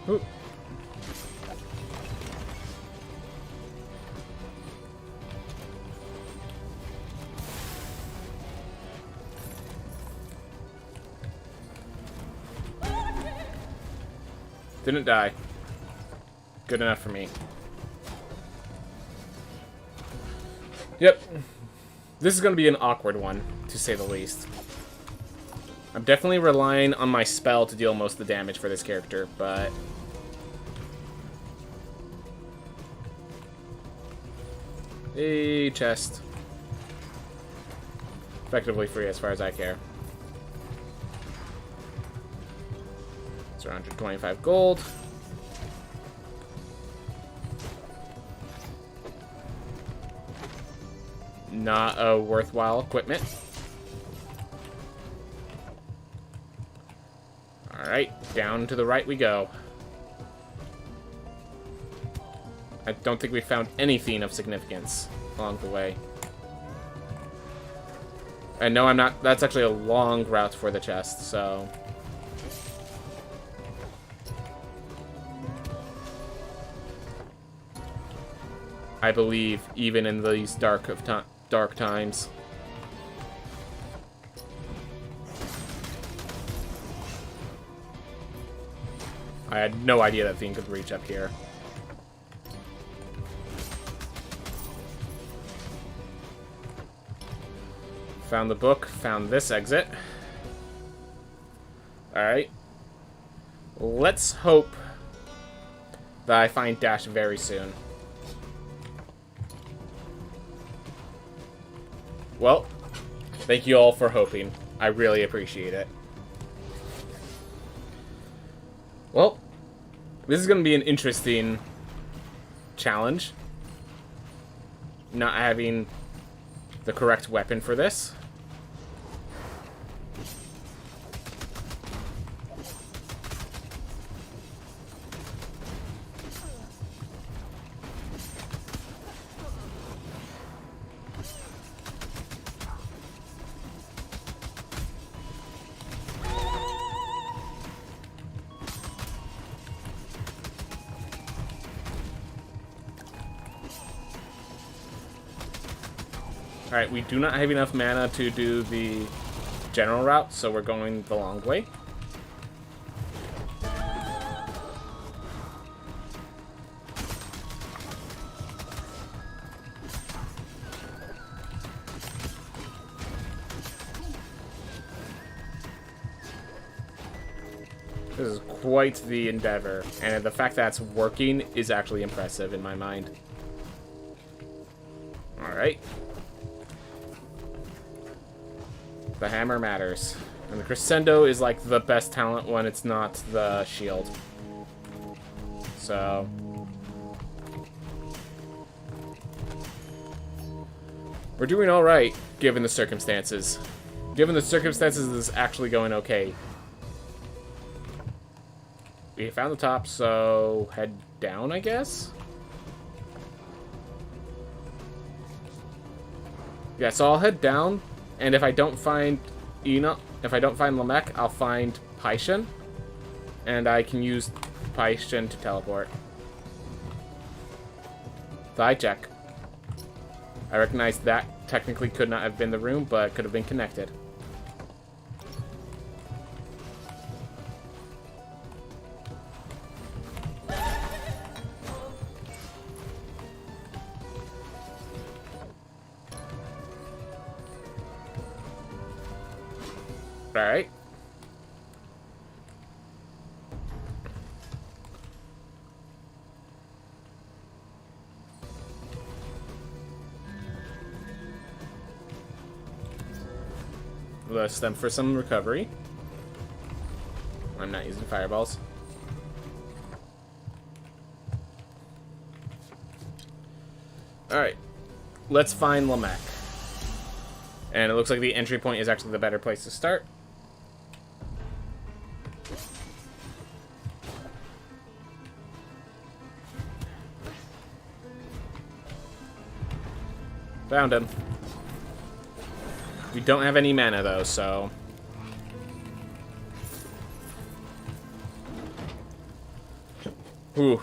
Ooh. Didn't die. Good enough for me. Yep. This is going to be an awkward one, to say the least. I'm definitely relying on my spell to deal most of the damage for this character, but... A chest. Effectively free as far as I care. It's 125 gold. Not a worthwhile equipment. Alright, down to the right we go. I don't think we found anything of significance along the way. And no, I'm not... That's actually a long route for the chest, so... I believe, even in these dark times. I had no idea that thing could reach up here. Found the book, found this exit. Alright. Let's hope that I find Dash very soon. Well, thank you all for hoping. I really appreciate it. Well, this is going to be an interesting challenge. Not having the correct weapon for this. Alright, we do not have enough mana to do the general route, so we're going the long way. This is quite the endeavor, and the fact that it's working is actually impressive in my mind. Alright. The hammer matters. And the crescendo is like the best talent when it's not the shield. So... we're doing alright, given the circumstances. Given the circumstances, this is actually going okay. We found the top, so head down, I guess? Yeah, so I'll head down, and if I don't find if I don't find Lamech, I'll find Paishan, and I can use Paishan to teleport. The eye check. I recognize that technically could not have been the room, but could have been connected. Alright. Let's them for some recovery. I'm not using fireballs. Alright. Let's find Lamech. And it looks like the entry point is actually the better place to start. Found him. We don't have any mana, though, so... Ooh.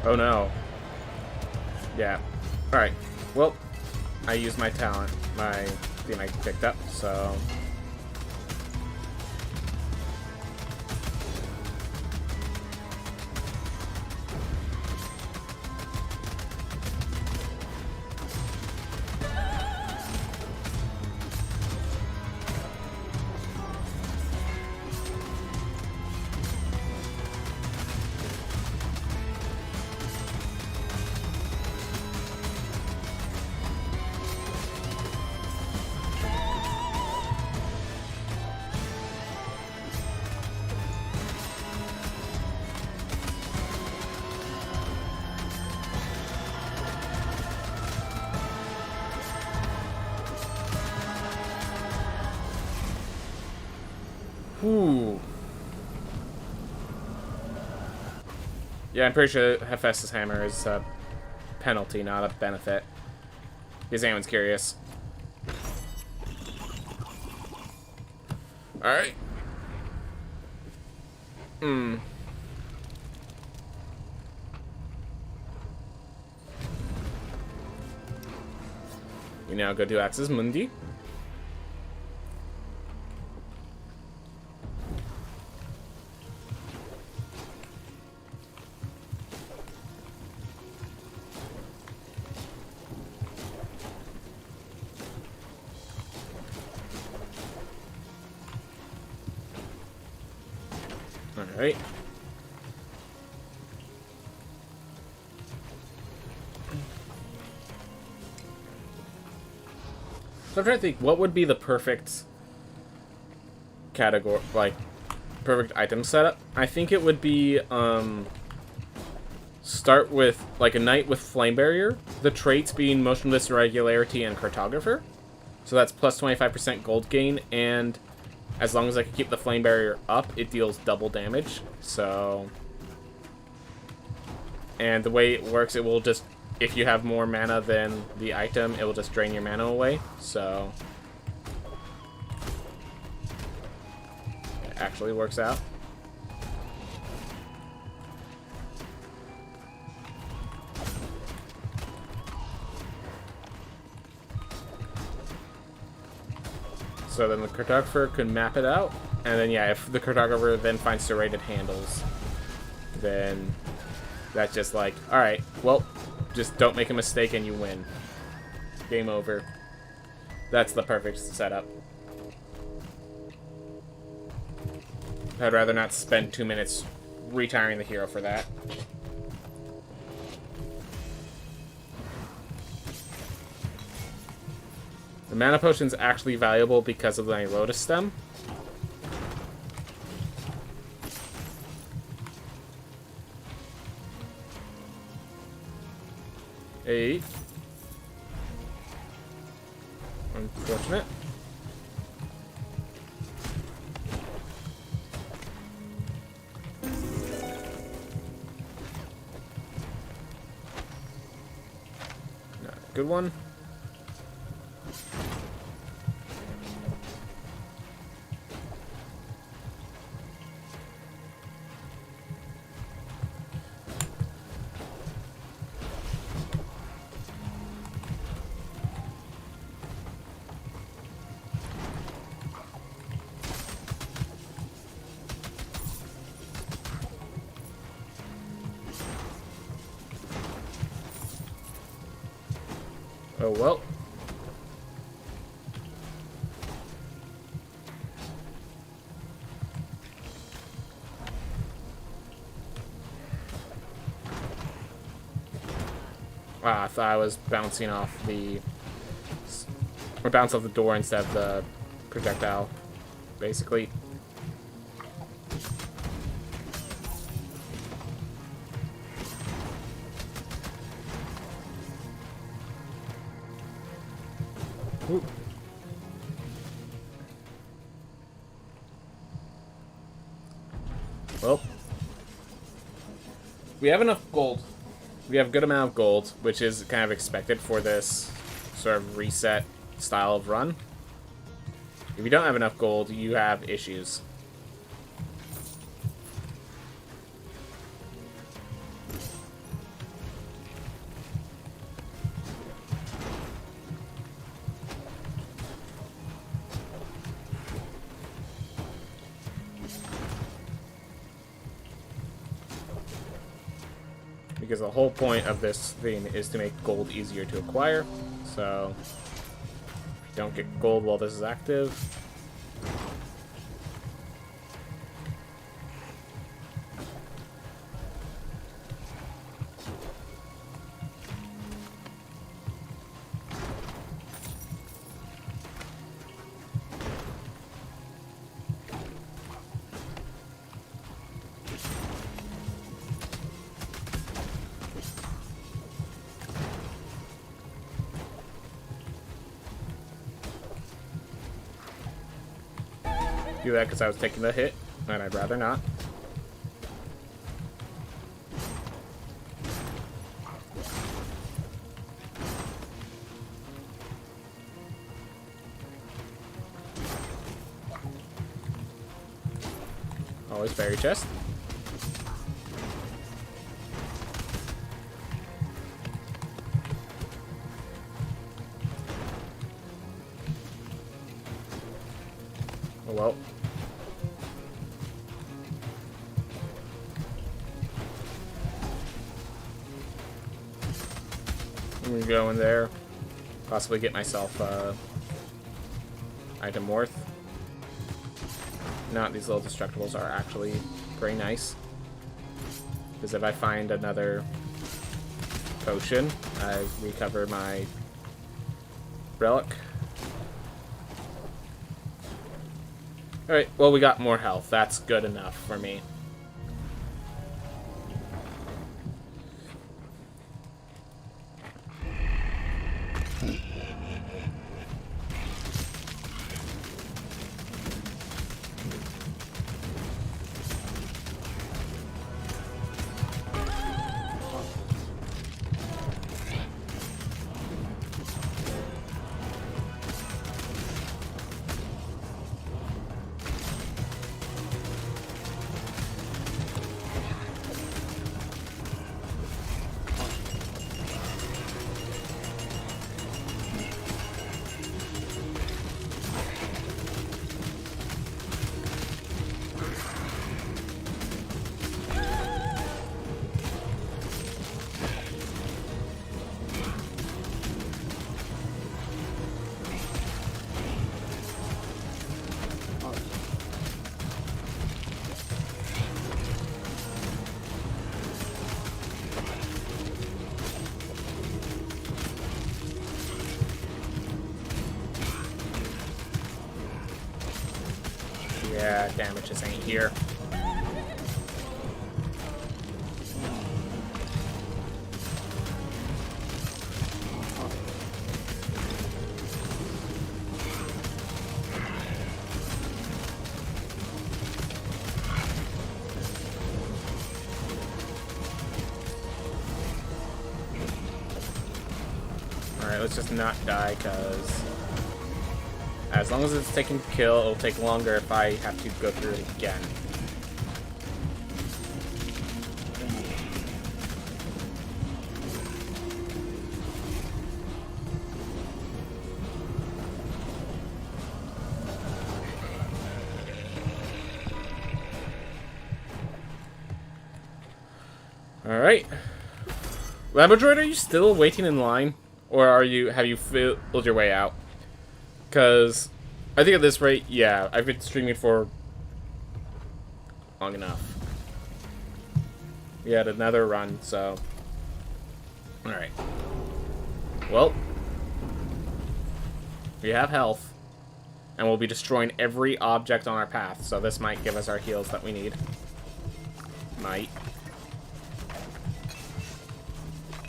Oh no. Yeah. Alright. Well, I used my talent. My thing I picked up, so... Ooh. Yeah, I'm pretty sure Hephaestus Hammer is a penalty, not a benefit. Because anyone's curious. Alright. You now go to Axis Mundi. Alright. So I'm trying to think, what would be the perfect category, like, perfect item setup? I think it would be, start with, like, a knight with flame barrier, the traits being motionless, regularity, and cartographer. So that's plus 25% gold gain, and as long as I can keep the flame barrier up, it deals double damage. So, and the way it works, it will just, if you have more mana than the item, it will just drain your mana away. So it actually works out. So then the cartographer can map it out, and then yeah, if the cartographer then finds serrated handles, then that's just like, alright, well, just don't make a mistake and you win. Game over. That's the perfect setup. I'd rather not spend 2 minutes retiring the hero for that. The mana potion's actually valuable because of the Lotus Stem. Eight. Unfortunate. Not a good one. Oh well. Ah, I thought I was bouncing off the... or bounce off the door instead of the projectile, basically. Ooh. Well, we have enough gold. We have a good amount of gold, which is kind of expected for this sort of reset style of run. If you don't have enough gold, you have issues. Because the whole point of this thing is to make gold easier to acquire. So, don't get gold while this is active. Do that because I was taking the hit, and I'd rather not. Always fairy chest. Oh well. I'm gonna go in there, possibly get myself item worth. Not these little destructibles are actually pretty nice, because if I find another potion, I recover my relic. Alright, well, we got more health. That's good enough for me. Yeah, damage just ain't here. Alright, let's just not die, because as long as it's taking to kill, it'll take longer if I have to go through it again. Alright. Labradroid, are you still waiting in line? Or have you filled your way out? Because I think at this rate, yeah, I've been streaming for long enough. We had another run, so... Alright. Well, we have health. And we'll be destroying every object on our path, so this might give us our heals that we need. Might.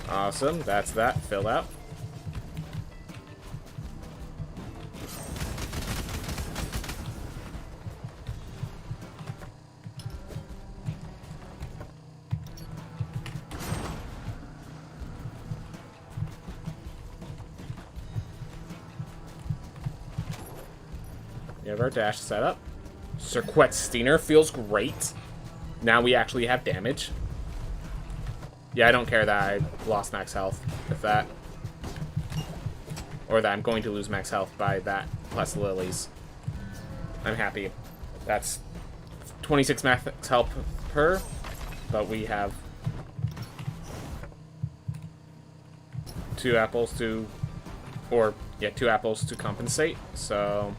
Awesome, that's that. Filled out. We have our dash set up. Circuit Steiner feels great. Now we actually have damage. Yeah, I don't care that I lost max health with that. Or that I'm going to lose max health by that plus lilies. I'm happy. That's 26 max health per, but we have 2 apples to, or yeah, 2 apples to compensate, so...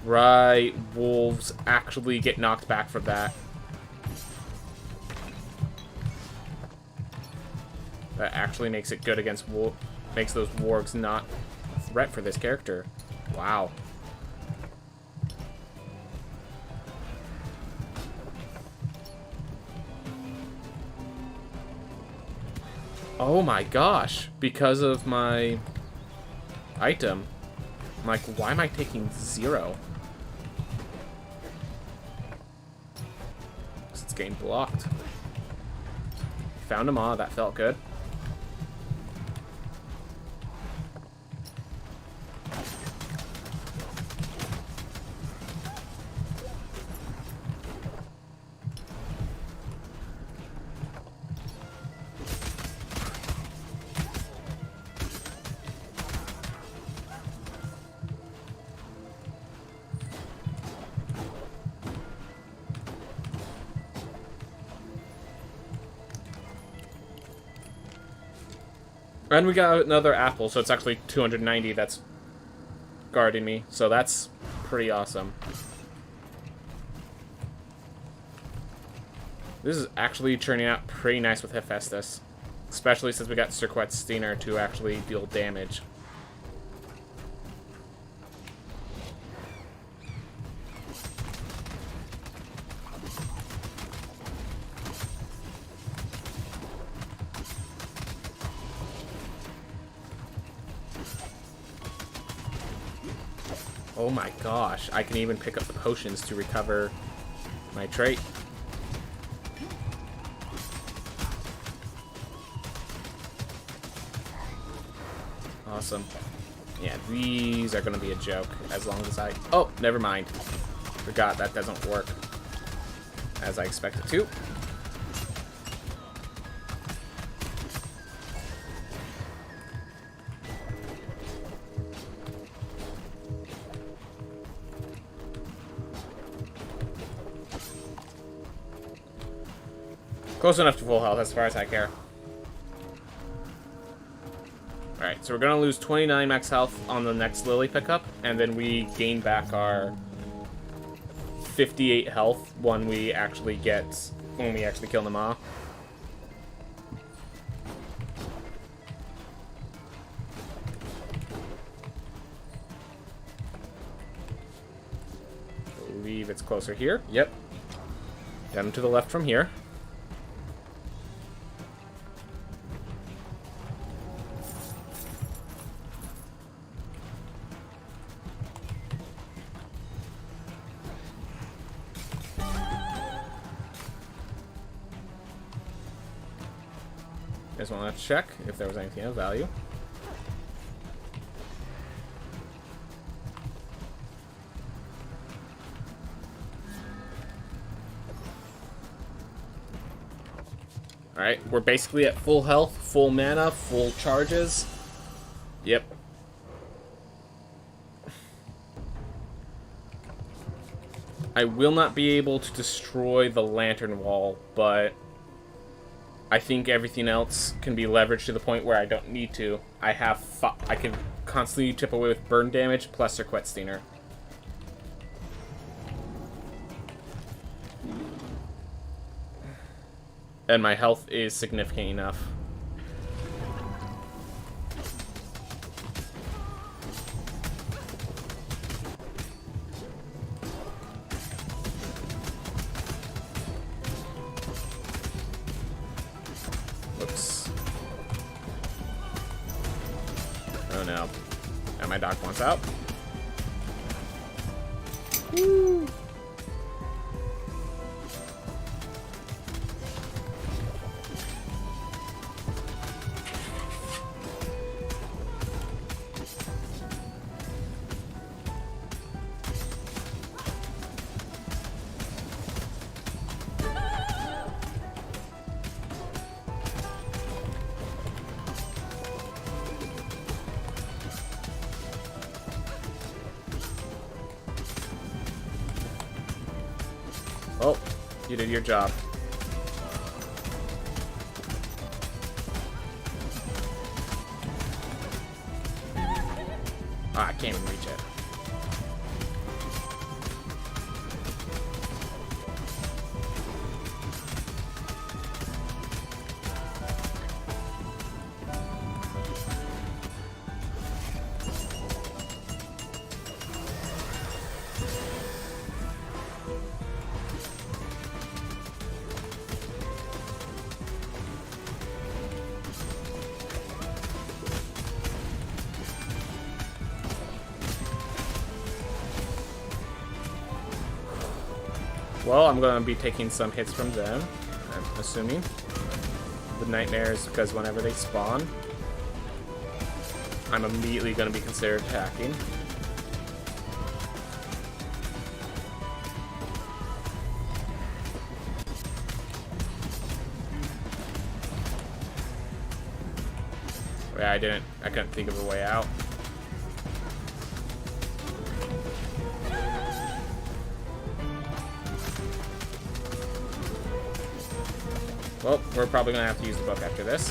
Right, wolves actually get knocked back from that. That actually makes it good against makes those wargs not a threat for this character. Wow. Oh my gosh, because of my item. I'm like, why am I taking 0? It's getting blocked. Found them all, that felt good. And we got another apple, so it's actually 290 that's guarding me. So that's pretty awesome. This is actually turning out pretty nice with Hephaestus. Especially since we got Circuit Steiner to actually deal damage. Oh my gosh, I can even pick up the potions to recover my trait. Awesome. Yeah, these are going to be a joke as long as I... Oh, never mind. Forgot that doesn't work as I expect it to. Close enough to full health as far as I care. Alright, so we're going to lose 29 max health on the next Lily pickup, and then we gain back our 58 health when we actually kill them all. believe it's closer here. Yep. Down to the left from here. Just want to check if there was anything of value. Alright, we're basically at full health, full mana, full charges. Yep. I will not be able to destroy the lantern wall, but I think everything else can be leveraged to the point where I don't need to. I can constantly chip away with burn damage plus Circuit Stinger. And my health is significant enough. Whoops. Oh no. And my doc wants out. Woo! Oh, you did your job. Ah, I can't even reach it. Well, I'm going to be taking some hits from them, I'm assuming. The nightmares, because whenever they spawn, I'm immediately going to be considered attacking. Yeah, I couldn't think of a way out. Well, we're probably going to have to use the book after this.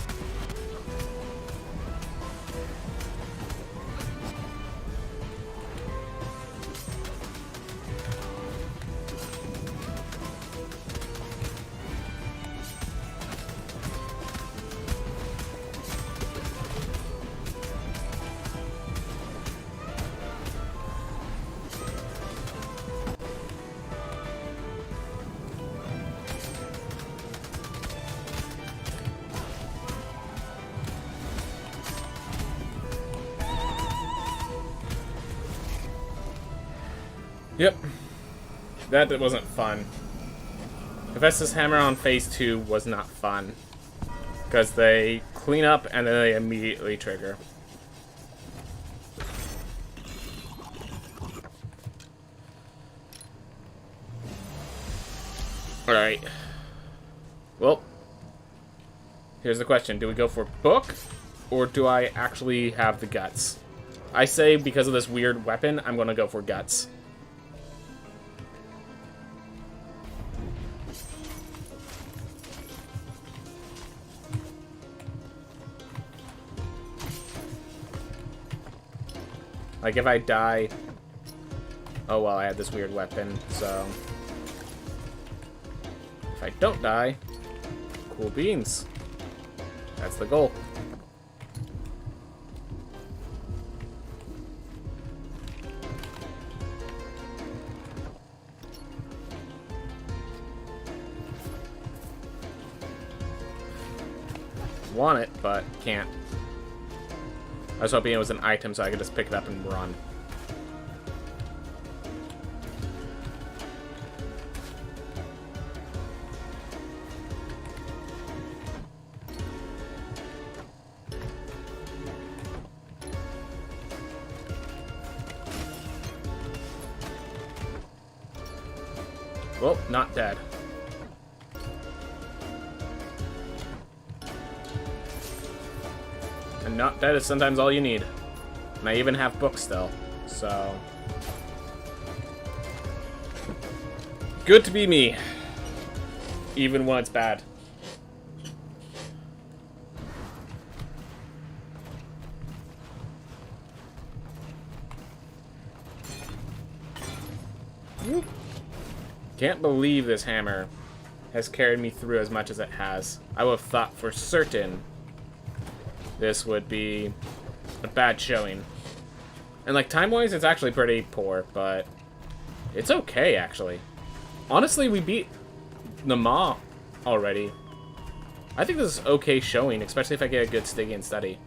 Yep. That wasn't fun. Hephaestus Hammer on Phase 2 was not fun. Because they clean up and then they immediately trigger. Alright. Well, here's the question. Do we go for book? Or do I actually have the guts? I say because of this weird weapon, I'm going to go for guts. Like, if I die... Oh, well, I had this weird weapon, so... If I don't die... Cool beans. That's the goal. want it, but can't. I was hoping it was an item so I could just pick it up and run. Well, not dead. And not dead is sometimes all you need. And I even have books still, so... Good to be me. Even when it's bad. Whoop. Can't believe this hammer has carried me through as much as it has. I would have thought for certain this would be a bad showing. And like time-wise, it's actually pretty poor, but it's okay actually. Honestly, we beat Nama already. I think this is okay showing, especially if I get a good sticky and steady.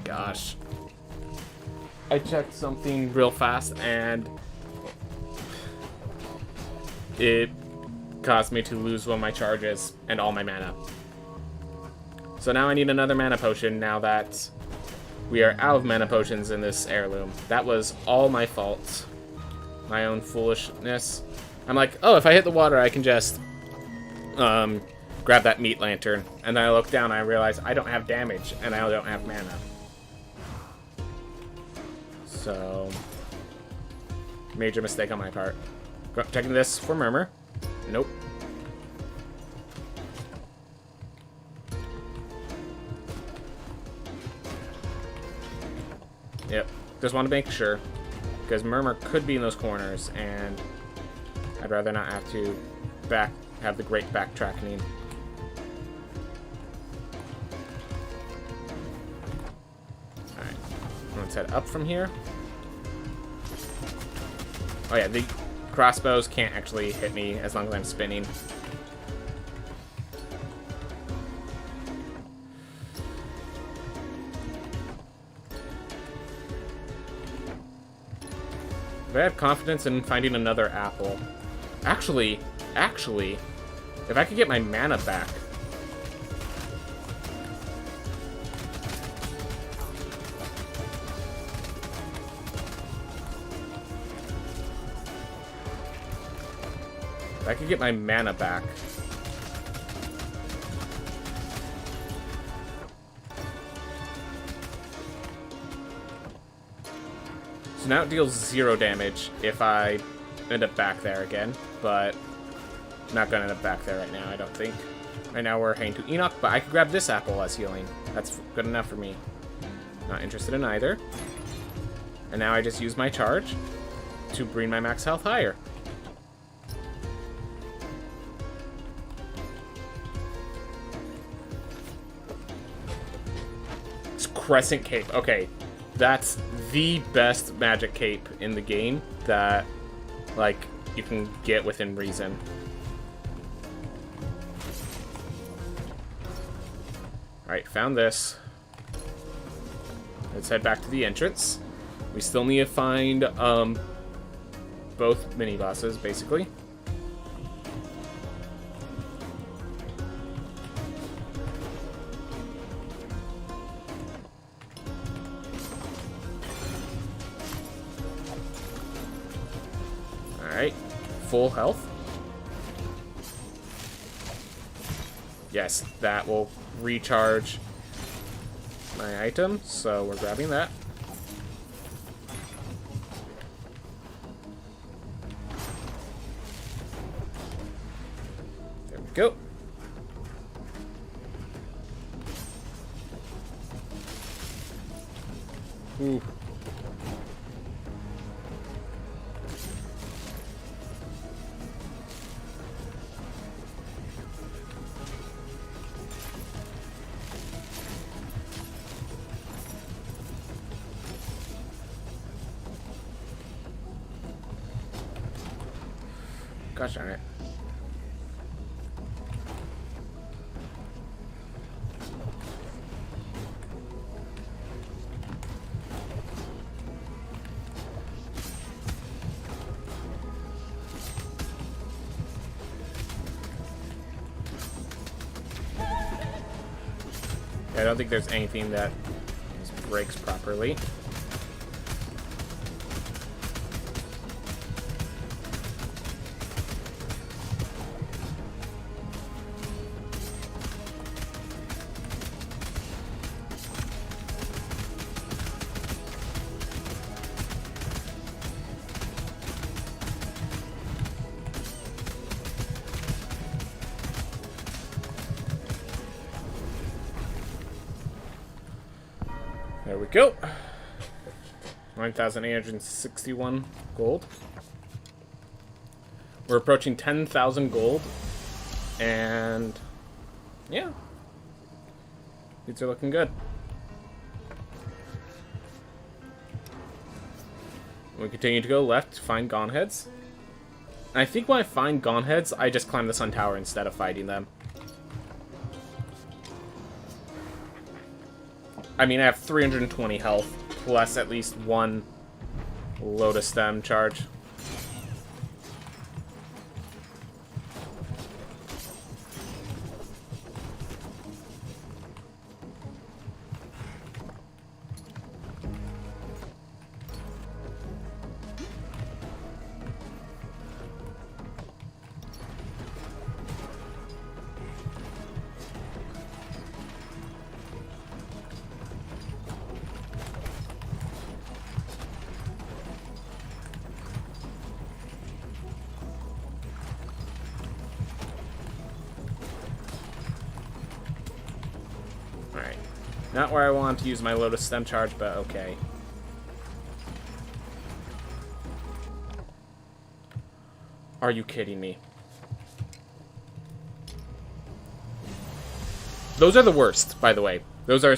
Gosh. I checked something real fast and it caused me to lose one of my charges and all my mana. So now I need another mana potion now that we are out of mana potions in this heirloom. That was all my fault. My own foolishness. I'm like, oh, if I hit the water, I can just grab that meat lantern. And then I look down and I realize I don't have damage and I don't have mana. So, major mistake on my part. Checking this for Murmur. Nope. Yep. Just want to make sure. Because Murmur could be in those corners, and I'd rather not have to have the great backtracking. Alright. Let's head up from here. Oh yeah, the crossbows can't actually hit me as long as I'm spinning. If I have confidence in finding another apple. Actually, if I could get my mana back. If I could get my mana back. So now it deals 0 damage if I end up back there again, but I'm not gonna end up back there right now, I don't think. Right now we're heading to Enoch, but I could grab this apple as healing. That's good enough for me. Not interested in either. And now I just use my charge to bring my max health higher. Crescent Cape. Okay, that's the best magic cape in the game that, like, you can get within reason. Alright, found this. Let's head back to the entrance. We still need to find, both mini-bosses, basically. Alright, full health. Yes, that will recharge my item, so we're grabbing that. There we go. Ooh. Gosh darn it. I don't think there's anything that breaks properly. There we go. 9,861 gold. We're approaching 10,000 gold. And yeah. These are looking good. We continue to go left to find Gonheads. And I think when I find Gonheads, I just climb the Sun Tower instead of fighting them. I mean, I have 320 health, plus at least one Lotus Stem charge. Not where I want to use my Lotus Stem charge, but okay. Are you kidding me? Those are the worst, by the way. Those are,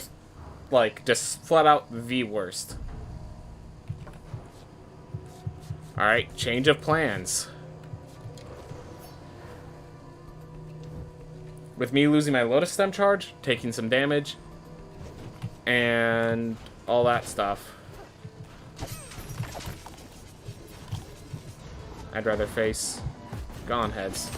like, just flat out the worst. Alright, change of plans. With me losing my Lotus Stem charge, taking some damage, and all that stuff, I'd rather face Gonheads.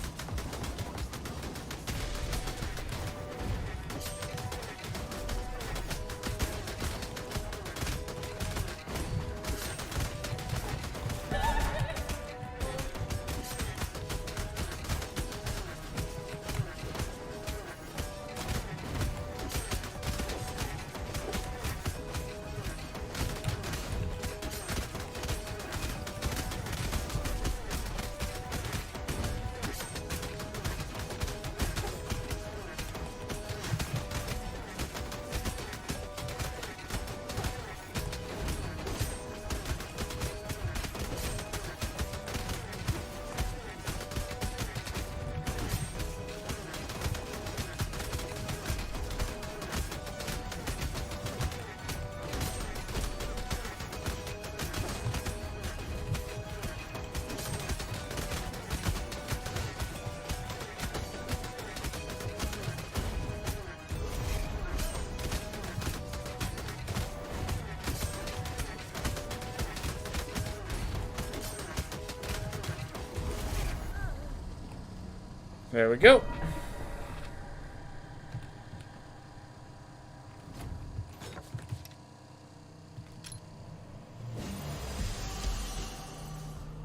There we go.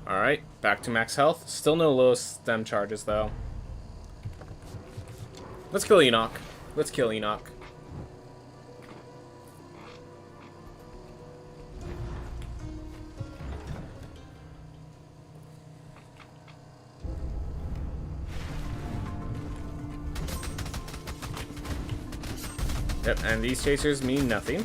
Alright, back to max health. Still no low stem charges, though. Let's kill Enoch. Let's kill Enoch. Yep, and these chasers mean nothing.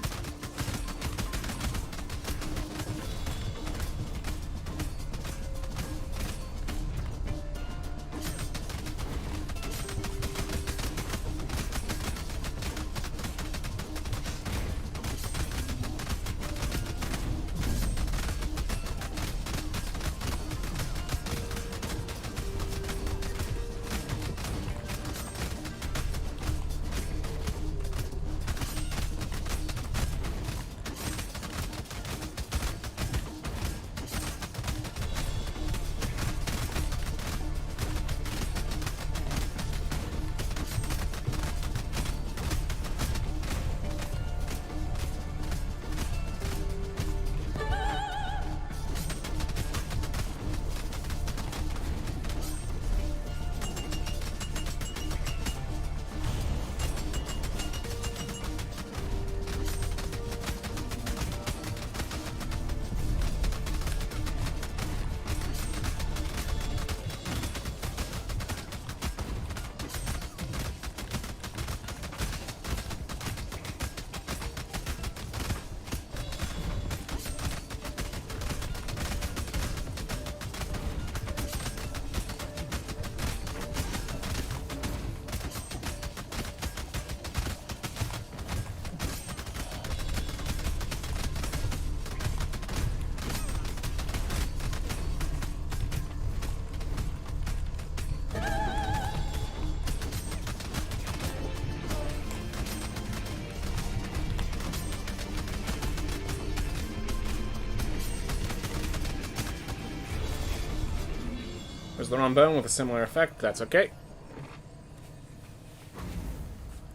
There's the wrong bone with a similar effect. That's okay.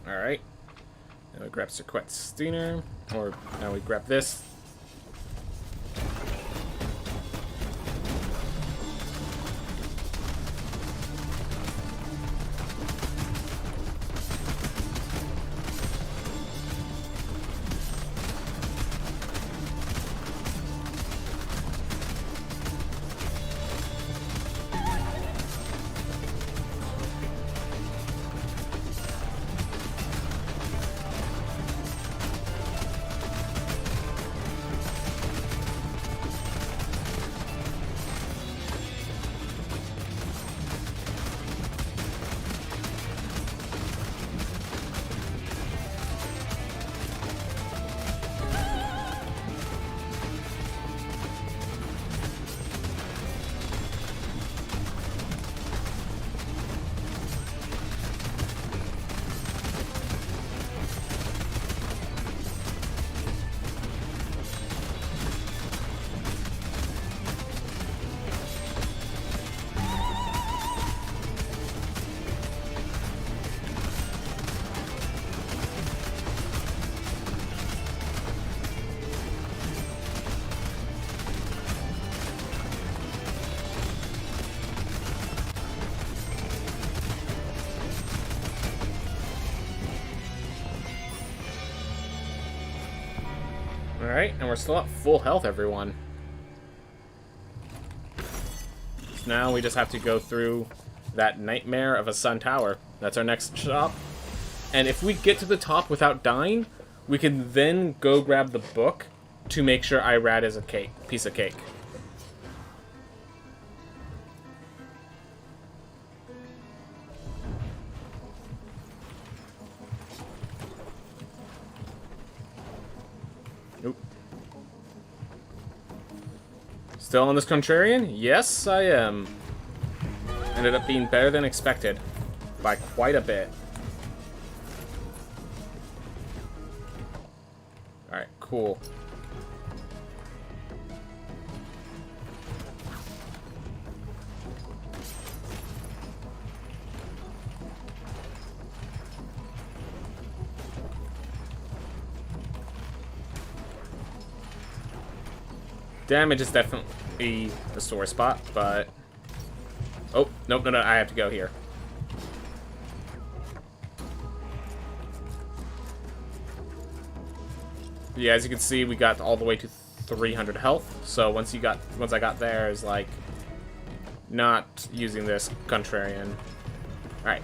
Alright. Now we grab Circuit Steiner. Or now we grab this. Alright, and we're still at full health, everyone. So now we just have to go through that nightmare of a sun tower. That's our next stop. And if we get to the top without dying, we can then go grab the book to make sure Irad is a piece of cake. Nope. Still on this Contrarian? Yes, I am. Ended up being better than expected. By quite a bit. Alright, cool. Damage is definitely the sore spot, but... Oh, nope, no, I have to go here. Yeah, as you can see, we got all the way to 300 health. So once I got there, is like not using this Contrarian. All right.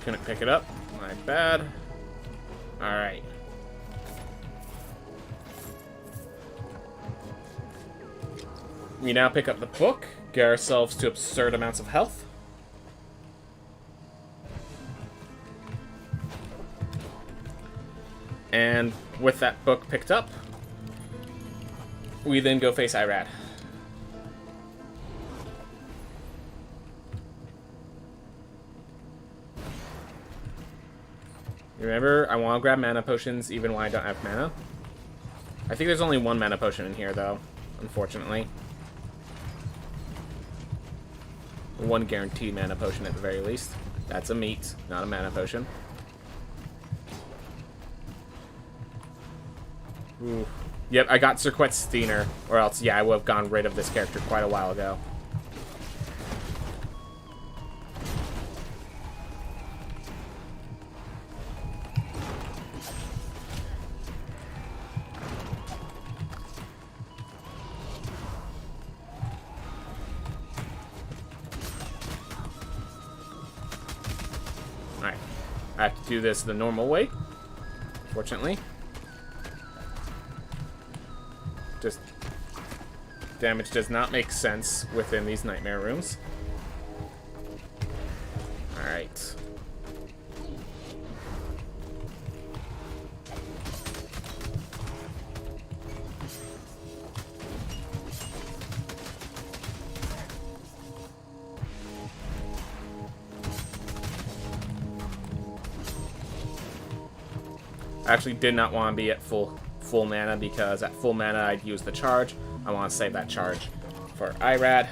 Couldn't pick it up. My bad. Alright. We now pick up the book, get ourselves to absurd amounts of health. And with that book picked up, we then go face Irad. Remember, I want to grab mana potions even when I don't have mana. I think there's only one mana potion in here, though, unfortunately. One guaranteed mana potion at the very least. That's a meat, not a mana potion. Ooh. Yep, I got Cirquet's Steiner, or else, yeah, I would have gone rid of this character quite a while ago. Alright, I have to do this the normal way, fortunately. Just damage does not make sense within these nightmare rooms. Alright. I actually did not want to be at full mana, because at full mana I'd use the charge. I want to save that charge for Irad.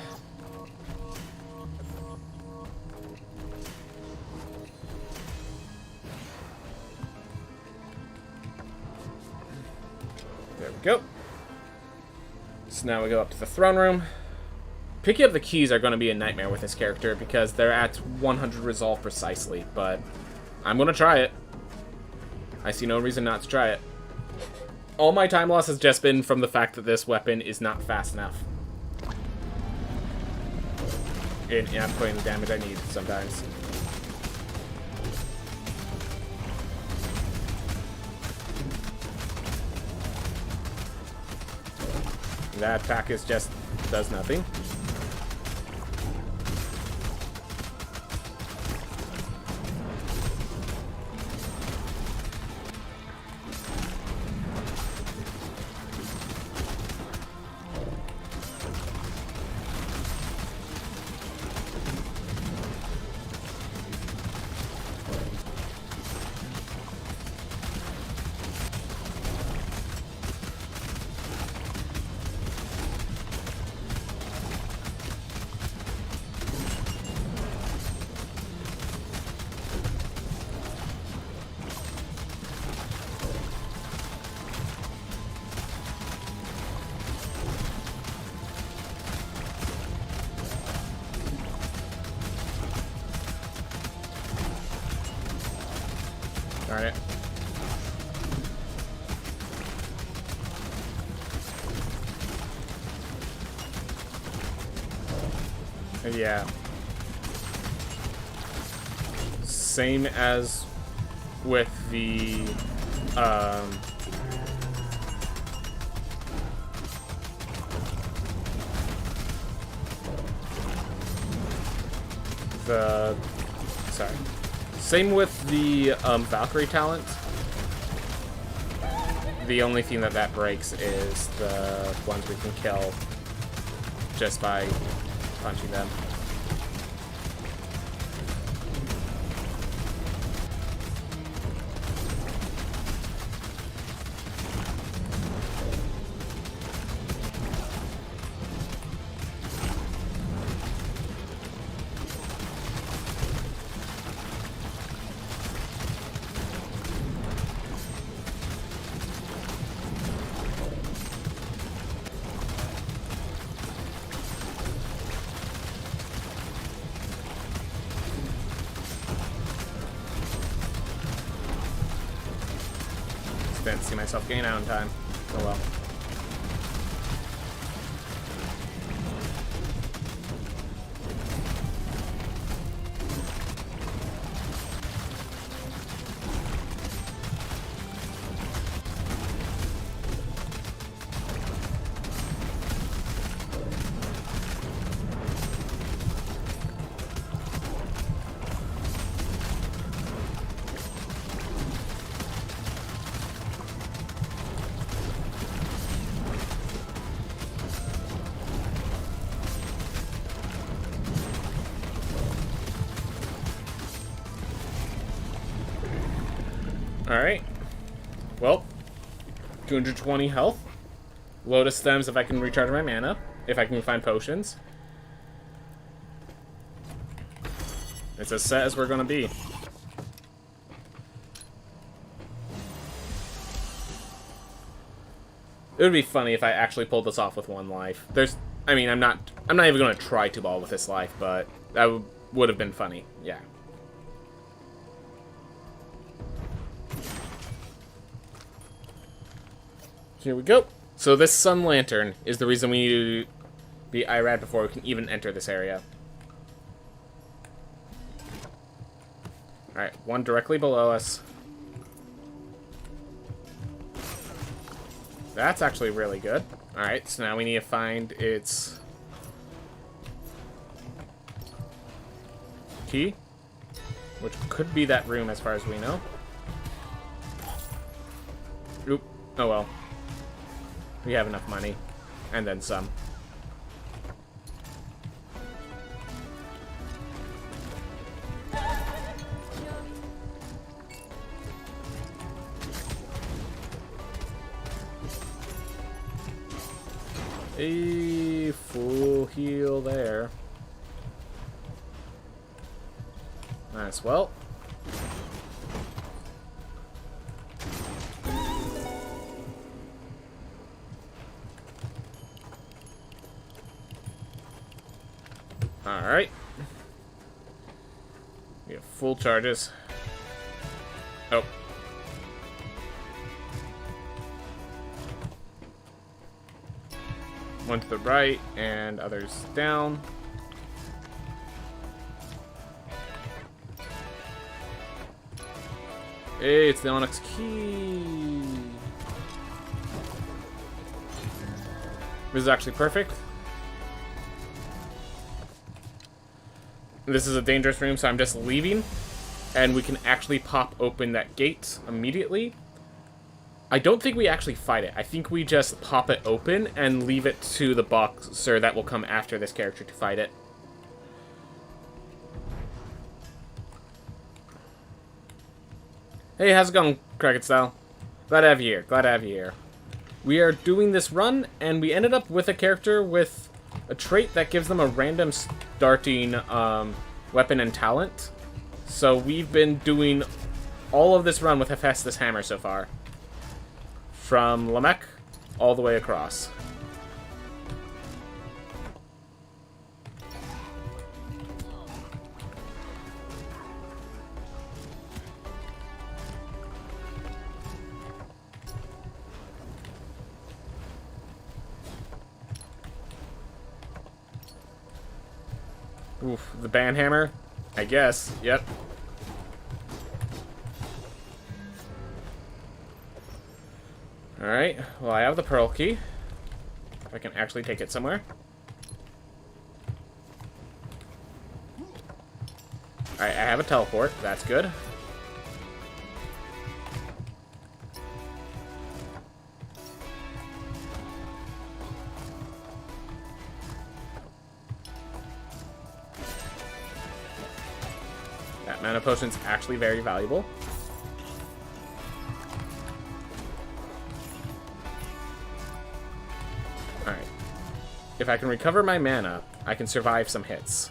There we go. So now we go up to the throne room. Picking up the keys are going to be a nightmare with this character because they're at 100 resolve precisely, but I'm going to try it. I see no reason not to try it. All my time loss has just been from the fact that this weapon is not fast enough in putting the damage I need sometimes. That attack is just does nothing. Darn it. Yeah. Same as with the sorry. Same with the Valkyrie talent. The only thing that breaks is the ones we can kill just by punching them. Didn't see myself getting out in time. Oh well. Alright. Well, 220 health. Lotus stems if I can recharge my mana. If I can find potions. It's as set as we're gonna be. It would be funny if I actually pulled this off with 1 life. I mean, I'm not even gonna try to ball with this life, but that would have been funny. Yeah. Here we go. So this sun lantern is the reason we need to be IRAD before we can even enter this area. Alright, one directly below us. That's actually really good. Alright, so now we need to find its key, which could be that room as far as we know. Oop. Oh well. We have enough money. And then some. A full heal there. Nice. Well. Alright. We have full charges. Oh. One to the right, and others down. Hey, it's the Onyx Key. This is actually perfect. This is a dangerous room, so I'm just leaving. And we can actually pop open that gate immediately. I don't think we actually fight it. I think we just pop it open and leave it to the boxer that will come after this character to fight it. Hey, how's it going, Cricket Style? Glad to have you here. Glad to have you here. We are doing this run, and we ended up with a character with a trait that gives them a random starting weapon and talent. So we've been doing all of this run with Hephaestus Hammer so far. From Lamech all the way across. Oof, the banhammer? I guess, yep. Alright, well I have the pearl key. If I can actually take it somewhere. Alright, I have a teleport, that's good. That mana potion's actually very valuable. Alright. If I can recover my mana, I can survive some hits.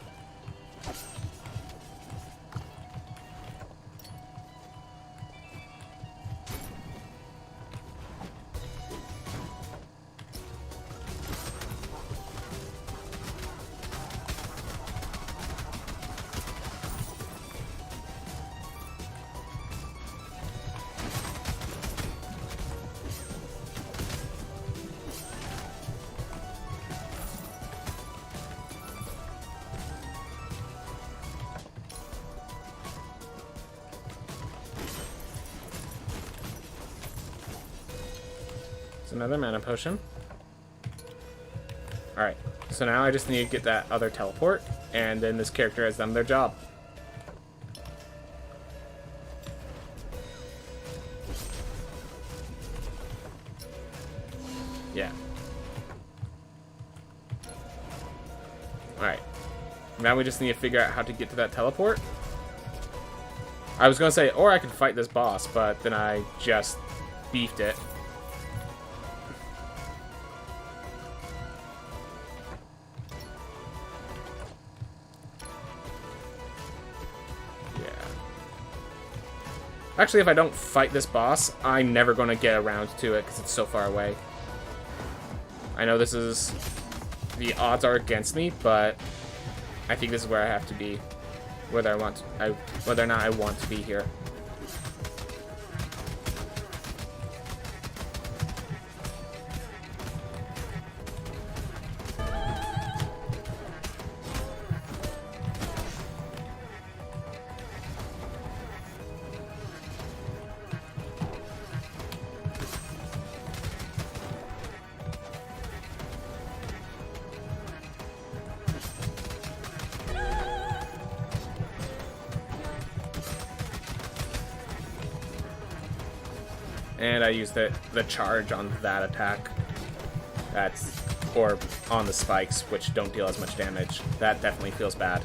Another mana potion. Alright, so now I just need to get that other teleport, and then this character has done their job. Yeah. Alright. Now we just need to figure out how to get to that teleport. I was gonna say, or I could fight this boss, but then I just beefed it. Yeah. Actually, if I don't fight this boss, I'm never gonna get around to it because it's so far away. I know this is... the odds are against me, but I think this is where I have to be. Whether or not I want to be here. And I used the charge on that attack. Or on the spikes, which don't deal as much damage. That definitely feels bad.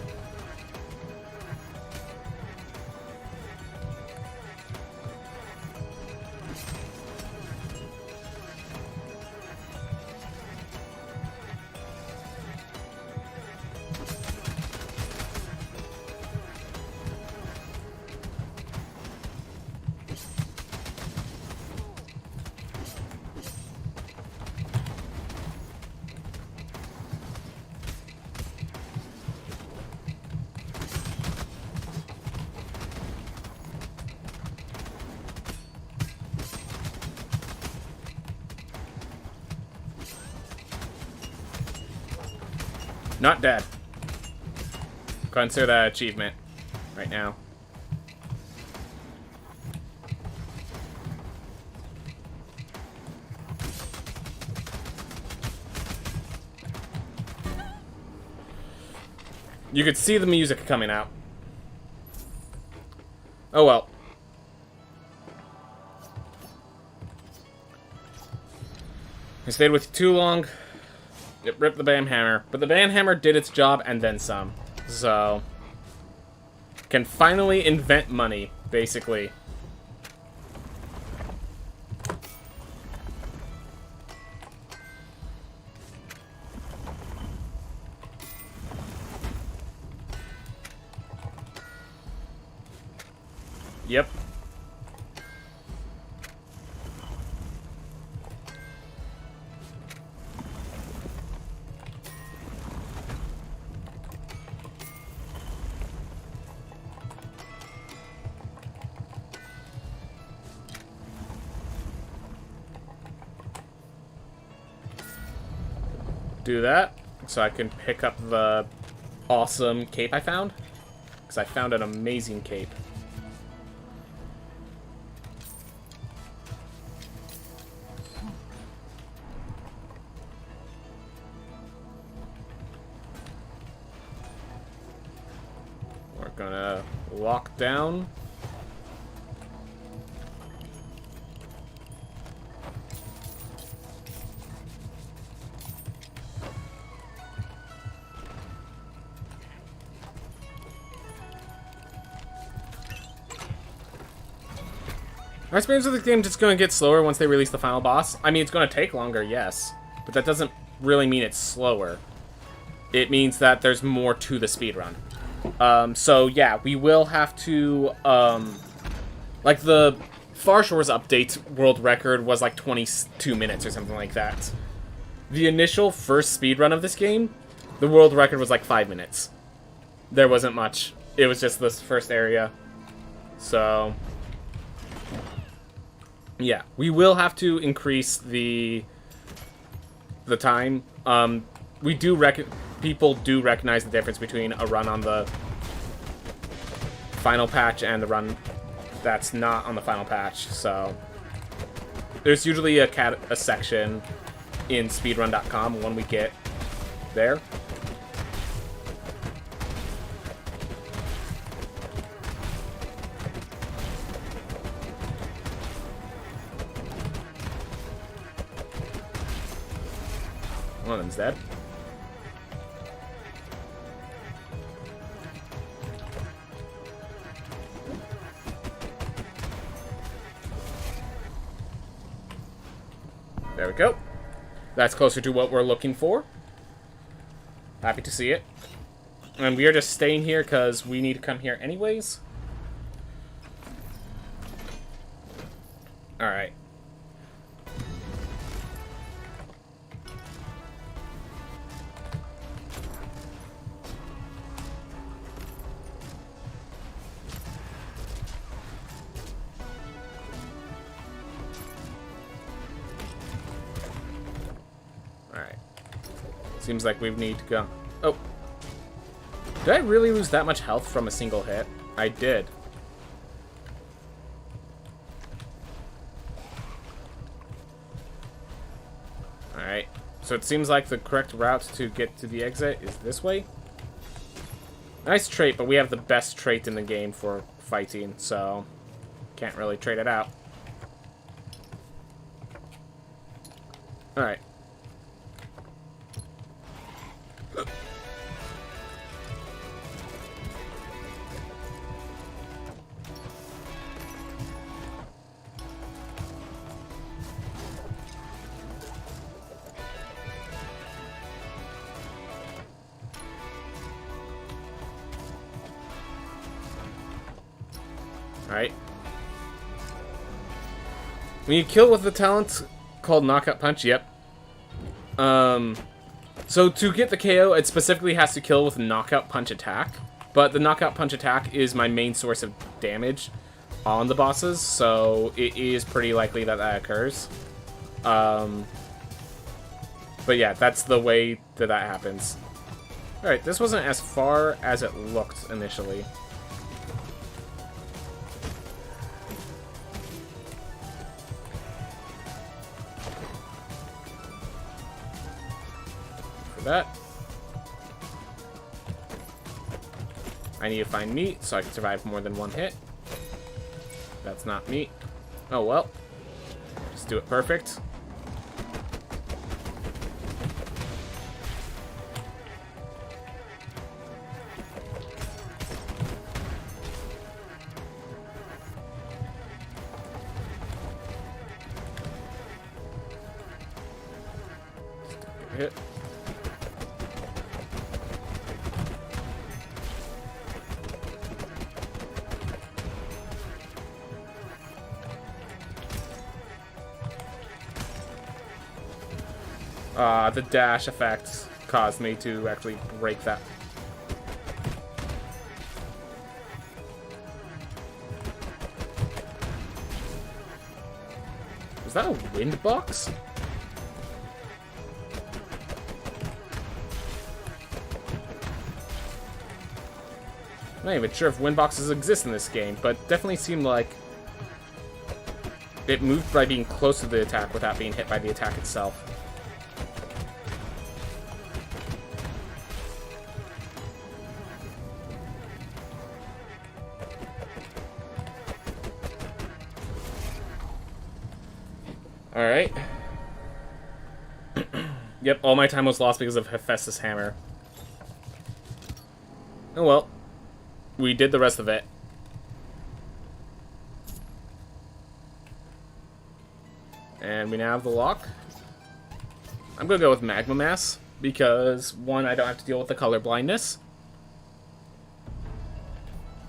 Not dead. Consider that achievement right now. You could see the music coming out. Oh well. I stayed with you too long. It ripped the bam hammer, but the bam hammer did its job and then some. So, can finally invent money, basically. Yep. Do that so I can pick up the awesome cape I found, because I found an amazing cape. We're gonna lock down. My experience with the game is just going to get slower once they release the final boss. I mean, it's going to take longer, yes. But that doesn't really mean it's slower. It means that there's more to the speedrun. So, yeah, we will have to... like, the Far Shores update world record was like 22 minutes or something like that. The initial first speedrun of this game, the world record was like 5 minutes. There wasn't much. It was just this first area. So... yeah, we will have to increase the time. People do recognize the difference between a run on the final patch and the run that's not on the final patch. So there's usually a section in speedrun.com when we get there. One of them's dead. That's closer to what we're looking for. Happy to see it. And we are just staying here because we need to come here anyways. Alright. Alright. Seems like we need to go. Oh. Did I really lose that much health from a single hit? I did. Alright. So it seems like the correct route to get to the exit is this way. Nice trait, but we have the best trait in the game for fighting, so can't really trade it out. Alright. Alright. When you kill with the talent called Knockout Punch, yep. So to get the KO, it specifically has to kill with a Knockout Punch attack. But the Knockout Punch attack is my main source of damage on the bosses, so it is pretty likely that that occurs. But yeah, that's the way that that happens. Alright, this wasn't as far as it looked initially. That. I need to find meat so I can survive more than one hit. That's not meat. Oh well. Just do it perfect. Hit. The dash effect caused me to actually break that. Was that a wind box? I'm not even sure if wind boxes exist in this game, but definitely seemed like it moved by being close to the attack without being hit by the attack itself. Alright. Yep, all my time was lost because of Hephaestus' hammer. Oh well. We did the rest of it. And we now have the lock. I'm gonna go with Magma Mass, because one, I don't have to deal with the color blindness.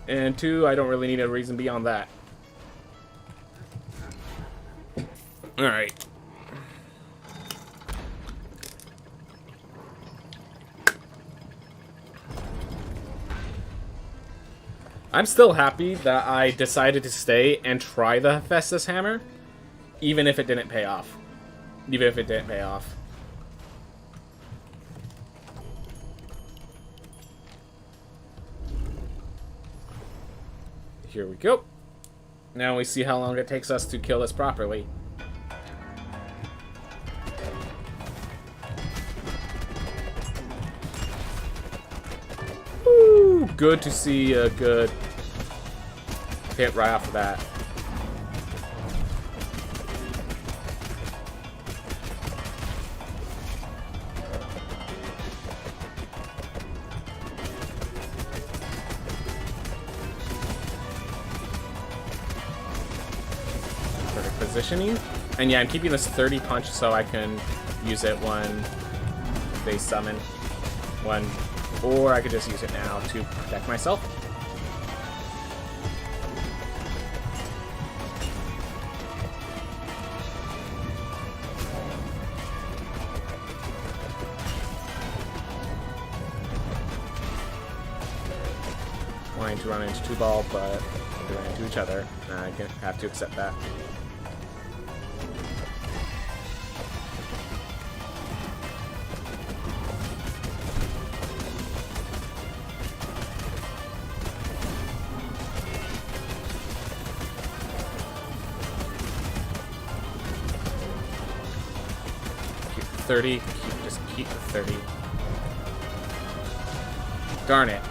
And two, I don't really need a reason beyond that. Alright. I'm still happy that I decided to stay and try the Hephaestus hammer, even if it didn't pay off. Even if it didn't pay off. Here we go. Now we see how long it takes us to kill this properly. Woo! Good to see a good hit right off the bat. Perfect positioning. And yeah, I'm keeping this 30 punch so I can use it when they summon one, or I could just use it now to protect myself. Wanting to run into 2-ball, but they ran into each other, and I have to accept that. Keep the 30, just keep the 30. Darn it.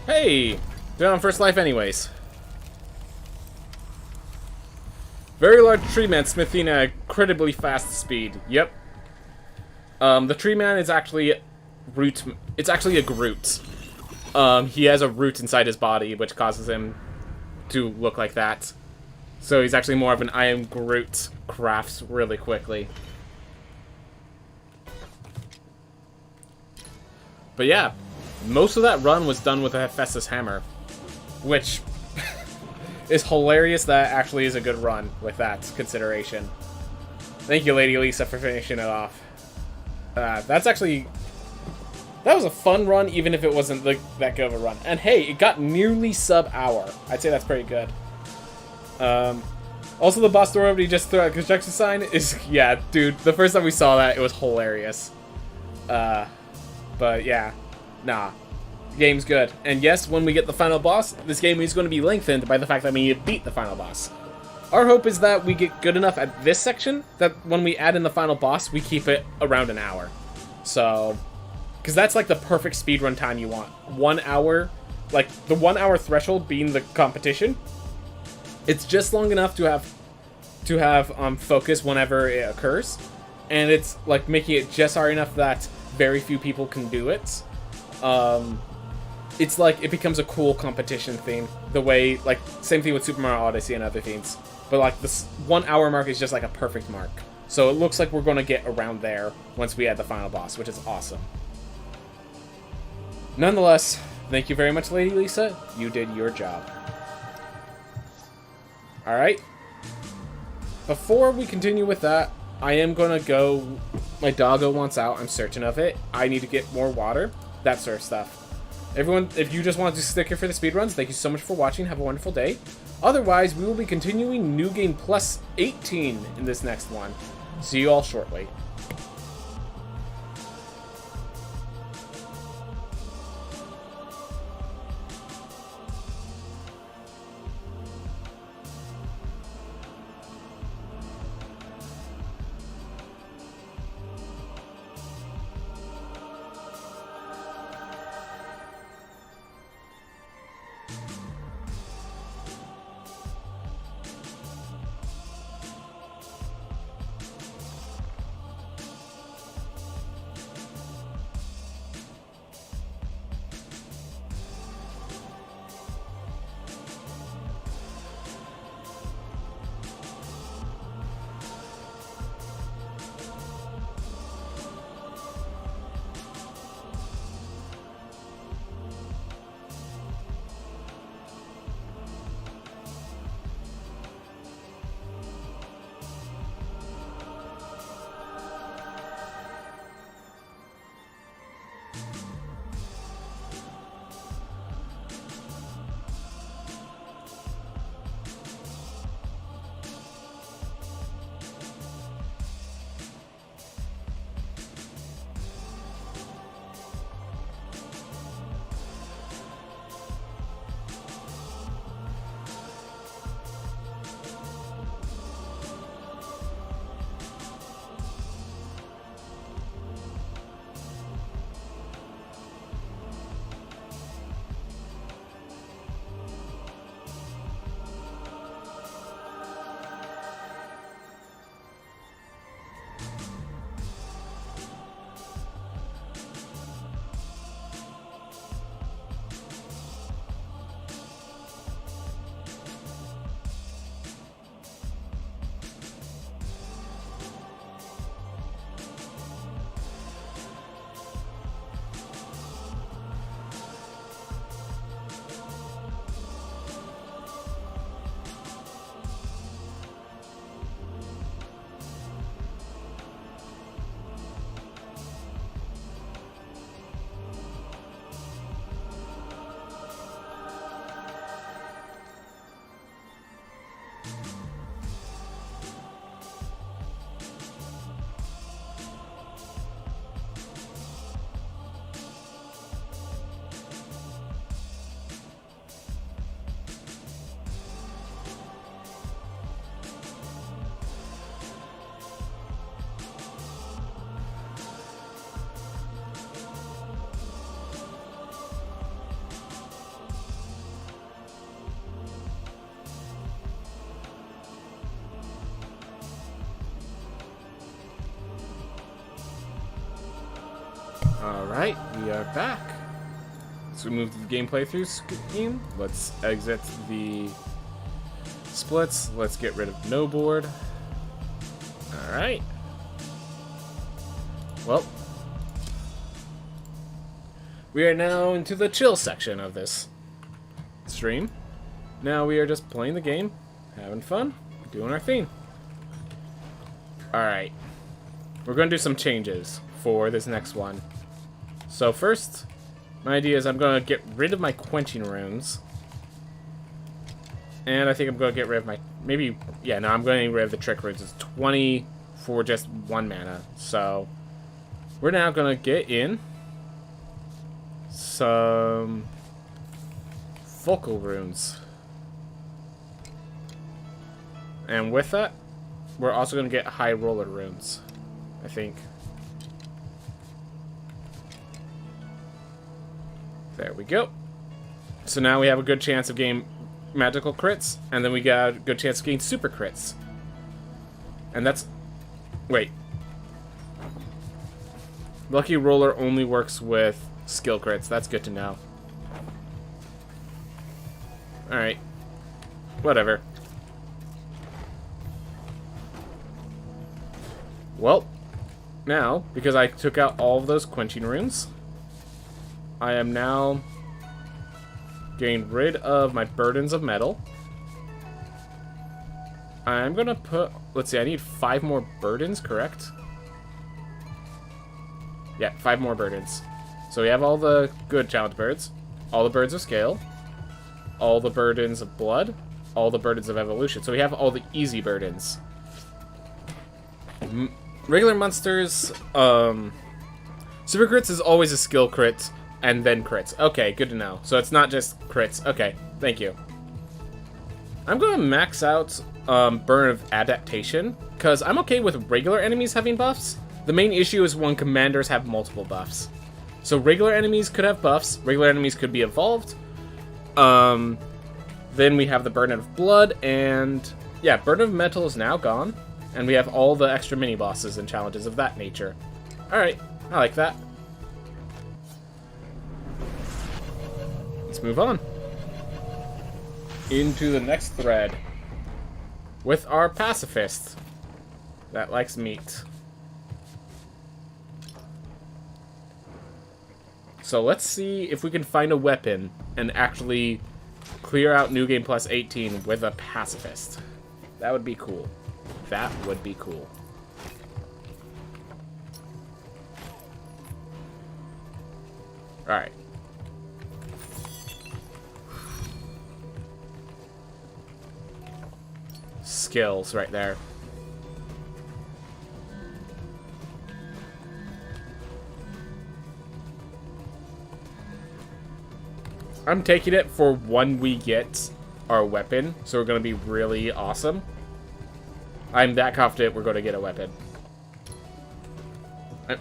Hey! They're on first life anyways. Very large tree man smithing at incredibly fast speed. Yep. The tree man is actually root. It's actually a Groot. He has a root inside his body, which causes him to look like that. So he's actually more of an I am Groot, crafts really quickly. But yeah. Most of that run was done with a Hephaestus hammer, which is hilarious that actually is a good run with that consideration. Thank you, Lady Lisa, for finishing it off. That was a fun run, even if it wasn't that good of a run. And hey, it got nearly sub-hour. I'd say that's pretty good. Also, the boss door opening just threw out a construction sign is, yeah, dude, the first time we saw that, it was hilarious. But yeah. Nah, the game's good. And yes, when we get the final boss, this game is going to be lengthened by the fact that we need to beat the final boss. Our hope is that we get good enough at this section that when we add in the final boss, we keep it around an hour. So, because that's like the perfect speedrun time you want. 1 hour, like the 1 hour threshold being the competition. It's just long enough to have focus whenever it occurs. And it's like making it just hard enough that very few people can do it. It's like, it becomes a cool competition theme. The way, like, same thing with Super Mario Odyssey and other things. But, like, this 1 hour mark is just, like, a perfect mark. So it looks like we're going to get around there once we add the final boss, which is awesome. Nonetheless, thank you very much, Lady Lisa. You did your job. Alright. Before we continue with that, I am going to go... My doggo wants out. I'm certain of it. I need to get more water. That sort of stuff. Everyone, if you just want to stick here for the speedruns, thank you so much for watching. Have a wonderful day. Otherwise, we will be continuing New Game Plus 18 in this next one. See you all shortly. Alright, we are back. So we move to the gameplay through screen. Let's exit the splits. Let's get rid of no board. Alright. Well, we are now into the chill section of this stream. Now we are just playing the game, having fun, doing our thing. Alright. We're going to do some changes for this next one. So first, my idea is I'm going to get rid of my quenching runes. And I think I'm going to get rid of my... Maybe... Yeah, no, I'm going to get rid of the trick runes. It's 20 for just 1 mana. So, we're now going to get in some focal runes. And with that, we're also going to get high roller runes, I think. There we go. So now we have a good chance of getting magical crits, and then we got a good chance of getting super crits. And that's... Wait. Lucky Roller only works with skill crits. That's good to know. Alright. Whatever. Well, now, because I took out all of those quenching runes, I am now getting rid of my burdens of metal. I'm gonna put... Let's see, I need 5 more burdens, correct? Yeah, 5 more burdens. So we have all the good challenge birds, all the birds of scale, all the burdens of blood, all the burdens of evolution. So we have all the easy burdens. Regular monsters, super crits is always a skill crit, and then crits. Okay, good to know. So it's not just crits. Okay, thank you. I'm going to max out Burn of Adaptation, because I'm okay with regular enemies having buffs. The main issue is when commanders have multiple buffs. So regular enemies could have buffs, regular enemies could be evolved. Then we have the Burn of Blood, and yeah, Burn of Metal is now gone. And we have all the extra mini-bosses and challenges of that nature. Alright, I like that. Let's move on. Into the next thread. With our pacifist. That likes meat. So let's see if we can find a weapon and actually clear out New Game Plus 18 with a pacifist. That would be cool. That would be cool. Alright. Skills right there. I'm taking it for when we get our weapon, so we're going to be really awesome. I'm that confident we're going to get a weapon.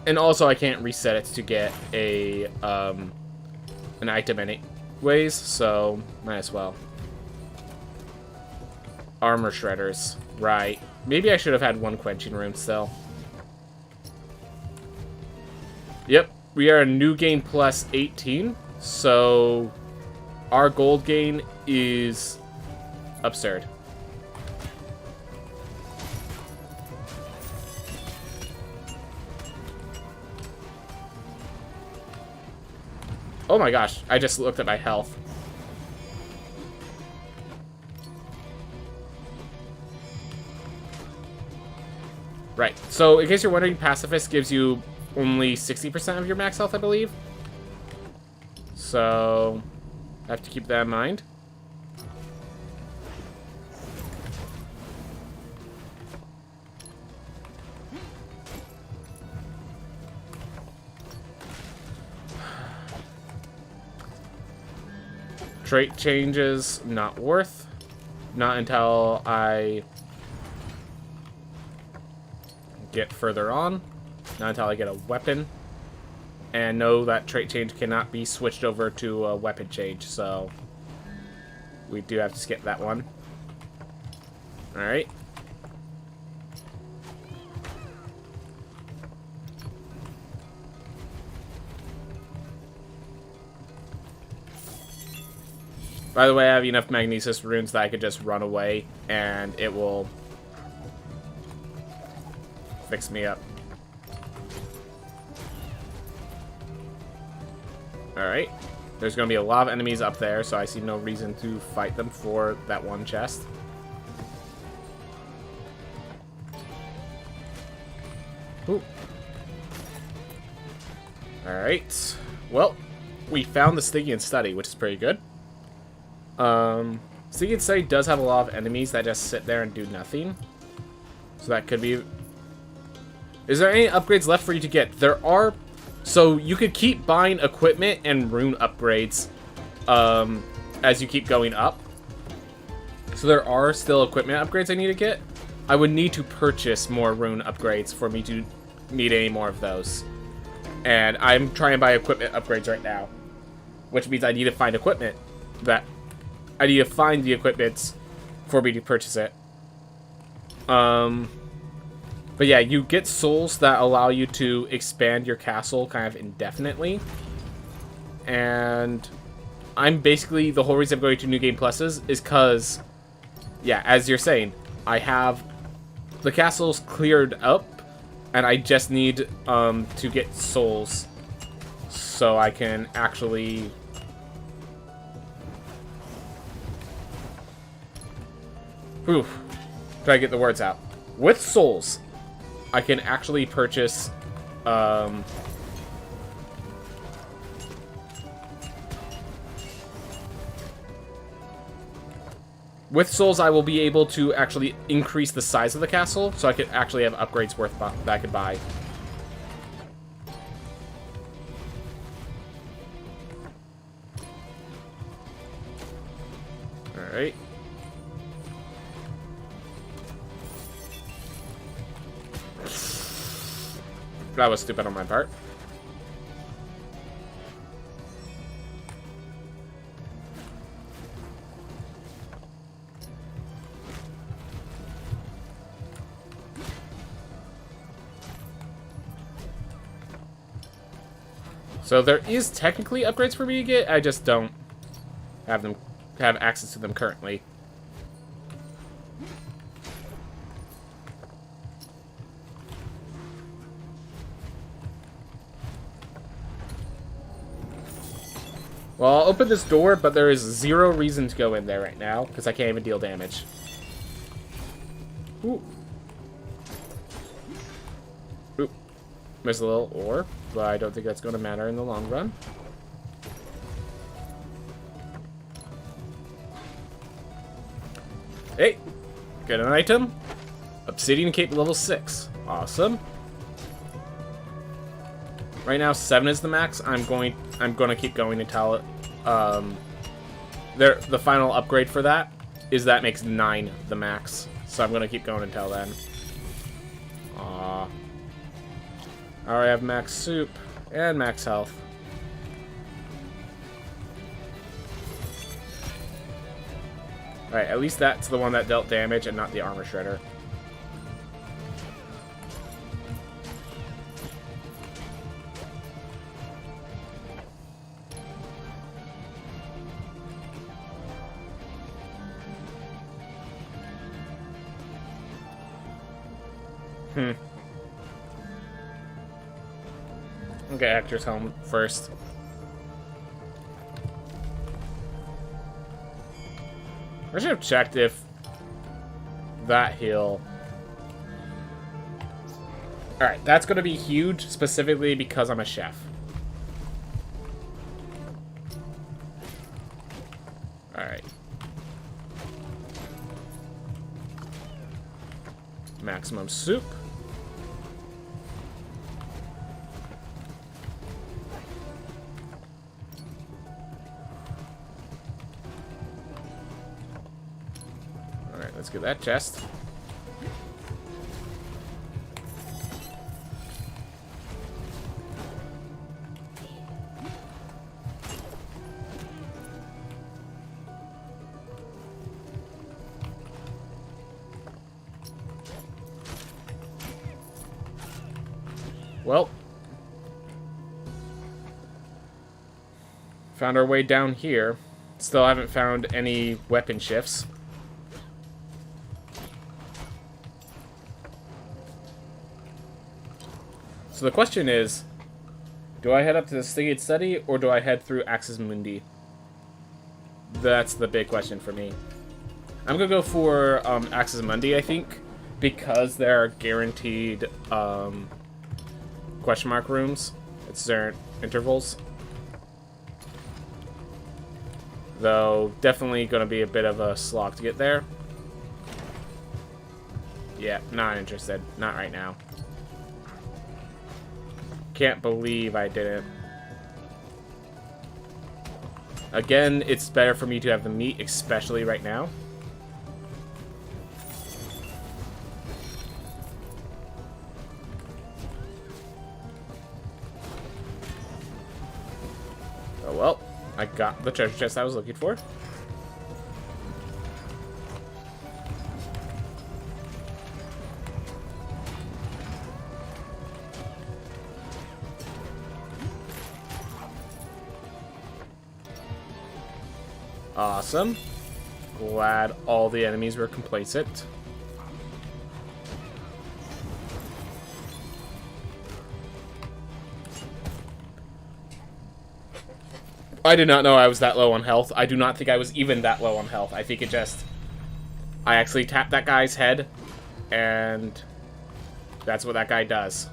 And also, I can't reset it to get a an item anyways, so might as well. Armor shredders. Right. Maybe I should have had 1 quenching rune still. Yep. We are New Game Plus 18, so our gold gain is absurd. Oh my gosh, I just looked at my health. Right, so in case you're wondering, Pacifist gives you only 60% of your max health, I believe. So, I have to keep that in mind. Trait changes, not worth. Not until I get further on. Not until I get a weapon. And know that trait change cannot be switched over to a weapon change, so we do have to skip that one. Alright. By the way, I have enough magnesis runes that I could just run away and it will fix me up. Alright. There's going to be a lot of enemies up there, so I see no reason to fight them for that one chest. Ooh. Alright. Well, we found the Stygian Study, which is pretty good. Stygian Study does have a lot of enemies that just sit there and do nothing. So that could be... Is there any upgrades left for you to get? There are... So you could keep buying equipment and rune upgrades as you keep going up. So there are still equipment upgrades I need to get. I would need to purchase more rune upgrades for me to need any more of those. And I'm trying to buy equipment upgrades right now. Which means I need to find equipment that... I need to find the equipment for me to purchase it. But yeah, you get souls that allow you to expand your castle kind of indefinitely. And I'm basically, the whole reason I'm going to New Game Pluses is because, yeah, as you're saying, I have the castles cleared up, and I just need to get souls so I can actually... Whew. Try to get the words out. With souls, I can actually purchase, with souls, I will be able to actually increase the size of the castle, so I could actually have upgrades worth that I could buy. Alright. That was stupid on my part. So there is technically upgrades for me to get, I just don't have access to them currently. Well, I'll open this door, but there is zero reason to go in there right now, because I can't even deal damage. Ooh. Ooh. There's a little ore, but I don't think that's going to matter in the long run. Hey! Get an item. Obsidian Cape level 6. Awesome. Right now, 7 is the max. I'm going to keep going until it, the final upgrade for that is that makes 9 the max. So I'm going to keep going until then. Aww. I already have max soup and max health. Alright, at least that's the one that dealt damage and not the armor shredder. Okay, Hector's home first. I should have checked if that hill... Alright, that's going to be huge, specifically because I'm a chef. Alright. Maximum soup. Alright, let's get that chest. Well, found our way down here. Still haven't found any weapon shifts. So the question is, do I head up to the Stingate Study, or do I head through Axis Mundi? That's the big question for me. I'm gonna go for Axis Mundi, I think, because there are guaranteed question mark rooms at certain intervals. Though, definitely gonna be a bit of a slog to get there. Yeah, not interested. Not right now. Can't believe I didn't. Again, it's better for me to have the meat, especially right now. Oh well, I got the treasure chest I was looking for. Awesome. Glad all the enemies were complacent. I did not know I was that low on health. I do not think I was even that low on health. I think it just... I actually tapped that guy's head, and that's what that guy does.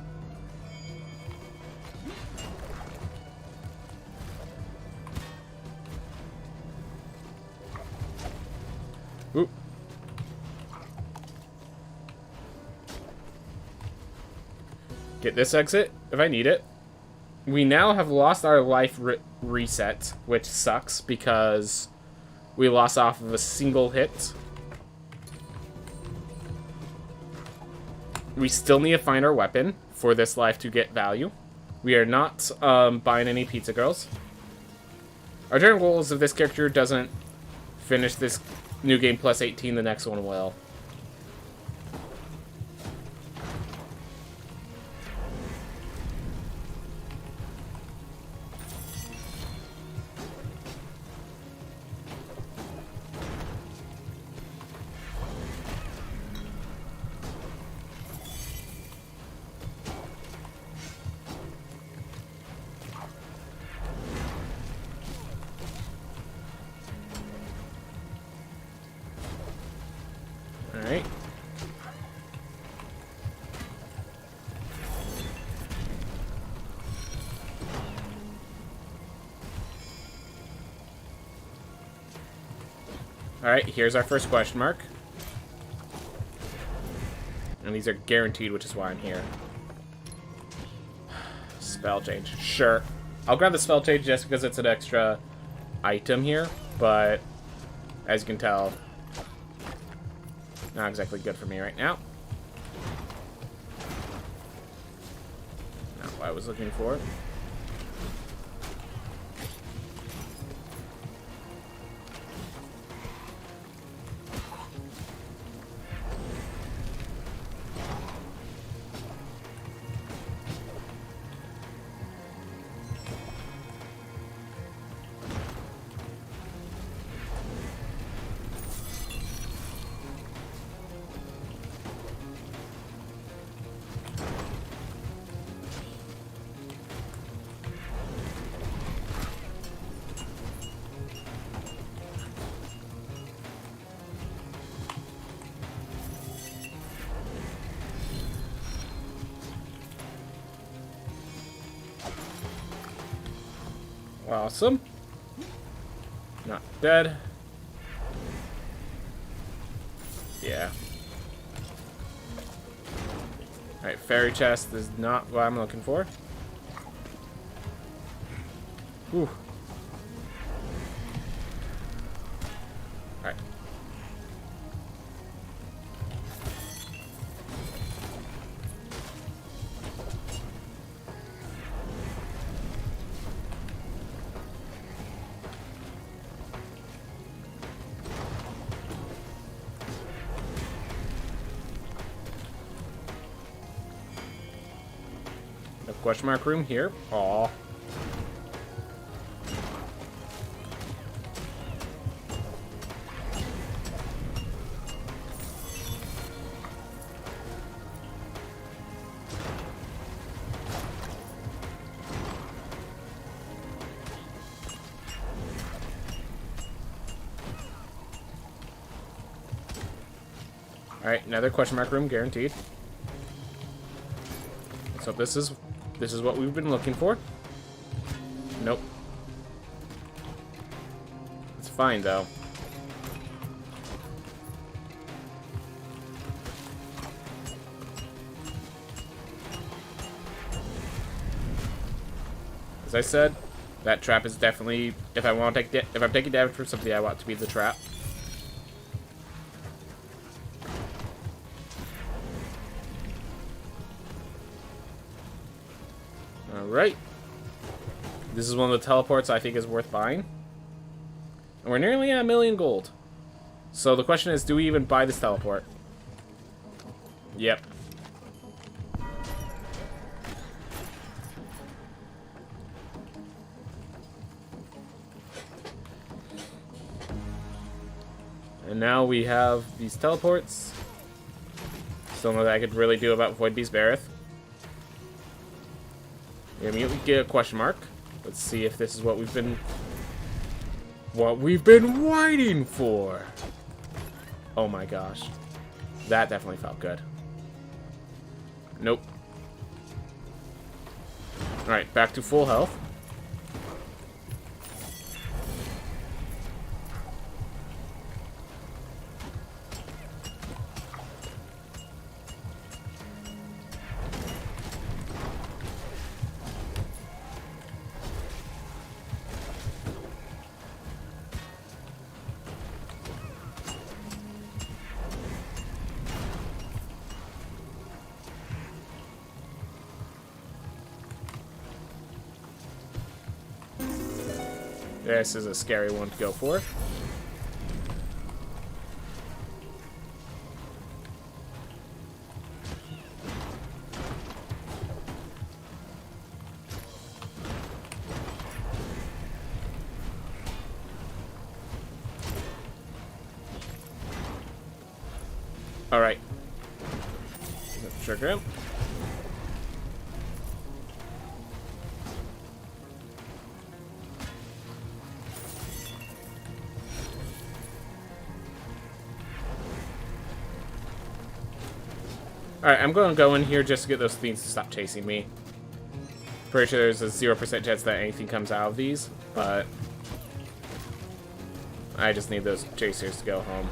Oop. Get this exit if I need it. We now have lost our life reset, which sucks because we lost off of a single hit. We still need to find our weapon for this life to get value. We are not buying any pizza girls. Our general goal is if this character doesn't finish this new game plus 18, the next one will. Alright. Alright, here's our first question mark. And these are guaranteed, which is why I'm here. Spell change. Sure. I'll grab the spell change just because it's an extra item here, but as you can tell, not exactly good for me right now. Not what I was looking for. Awesome. Not dead. Yeah. Alright, fairy chest is not what I'm looking for. Whew. Alright. No question mark room here. Aw. Alright, another question mark room, guaranteed. So this is what we've been looking for. Nope. It's fine, though. As I said, that trap is definitely, if I'm taking damage from something, I want it to be the trap. Alright. This is one of the teleports I think is worth buying. And we're nearly at 1,000,000 gold. So the question is, do we even buy this teleport? Yep. And now we have these teleports. Still know that I could really do about Void Beast Bareth. We immediately get a question mark. Let's see if this is what we've been waiting for. Oh my gosh. That definitely felt good. Nope. Alright, back to full health. This is a scary one to go for. All right. Trigger him. Alright, I'm going to go in here just to get those things to stop chasing me. Pretty sure there's a 0% chance that anything comes out of these, but I just need those chasers to go home.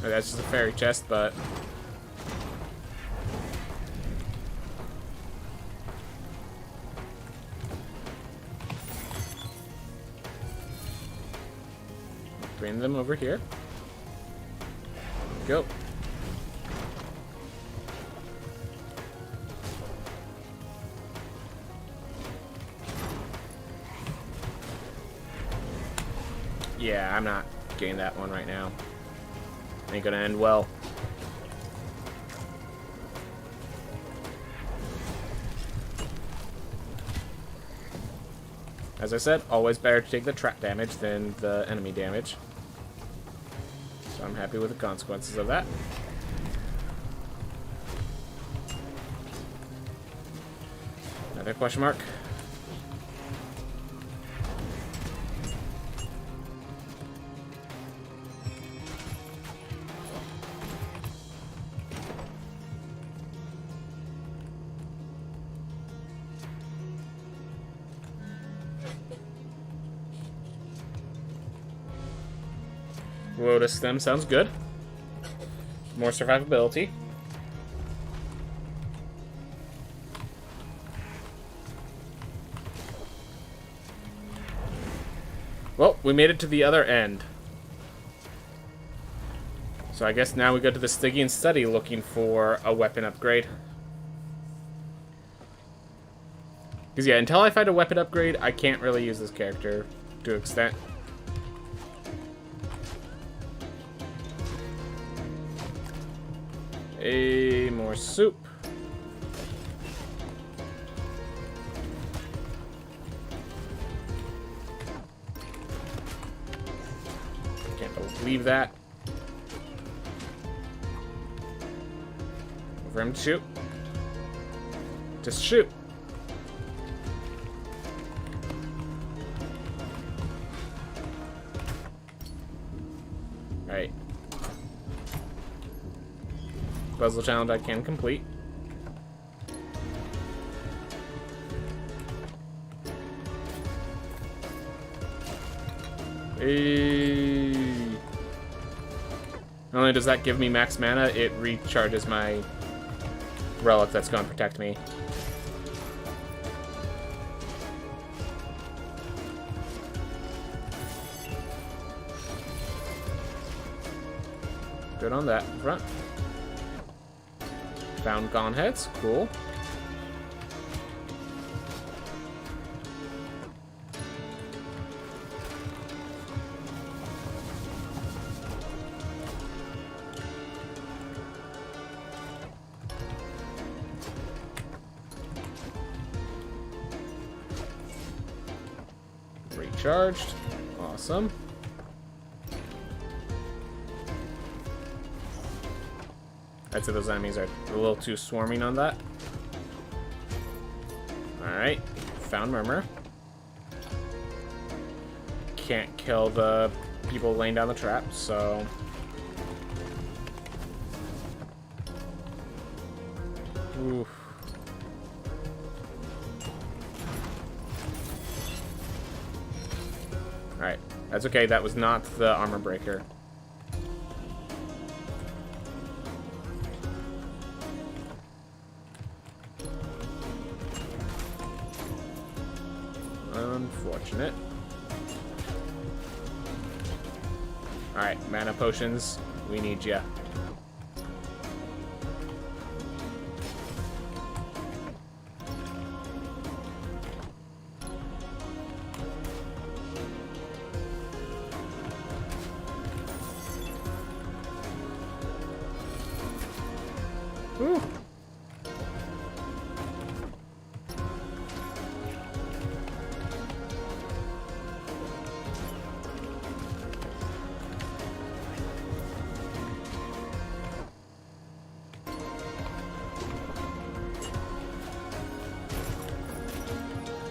That's just a fairy chest, but bring them over here. Go. Yeah, I'm not getting that one right now. Ain't gonna end well. As I said, always better to take the trap damage than the enemy damage. So I'm happy with the consequences of that. Another question mark. Lotus Stem sounds good. More survivability. Well, we made it to the other end. So I guess now we go to the Stygian Study looking for a weapon upgrade. Because, yeah, until I find a weapon upgrade, I can't really use this character to an extent. More soup. Can't believe that. For him to shoot. Just shoot. Alright. Puzzle challenge I can complete. Not only does that give me max mana, it recharges my relic that's going to protect me. Good on that front. Found gone heads, cool. Recharged. Awesome. I'd say those enemies are a little too swarming on that. Alright. Found Murmur. Can't kill the people laying down the trap, so... Oof. Alright. That's okay, that was not the armor breaker. Unfortunate. Alright, mana potions. We need ya. Whew.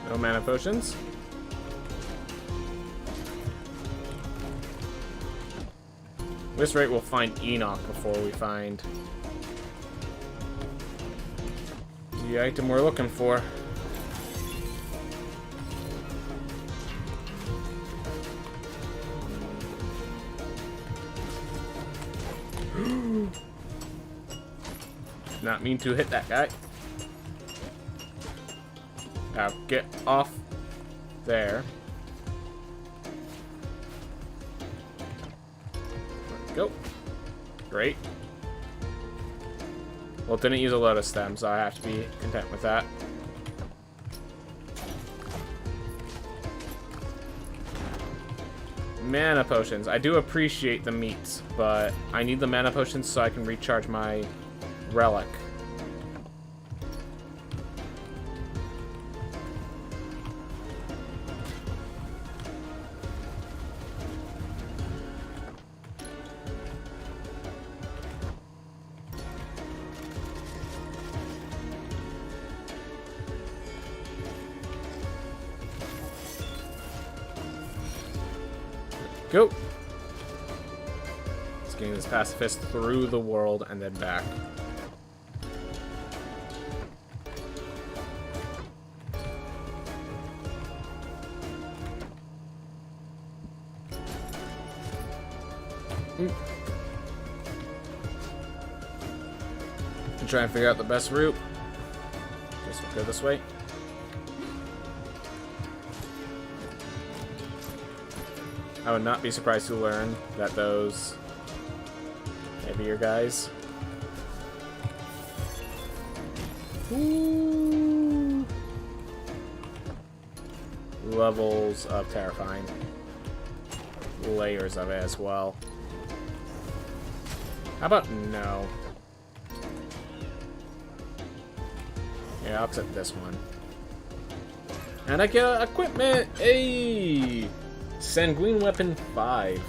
No mana potions. At this rate, we'll find Enoch before we find the item we're looking for. Not mean to hit that guy. Now get off there. Go. Great. Well, it didn't use a lotus stem, so I have to be content with that. Mana potions. I do appreciate the meats, but I need the mana potions so I can recharge my relic. Go! Let's get this pacifist through the world and then back. Try and figure out the best route. Guess we'll go this way. I would not be surprised to learn that those heavier guys. Ooh. levels of terrifying. Layers of it as well. How about no? Yeah, I'll accept this one. And I get equipment! Hey! Sanguine Weapon 5.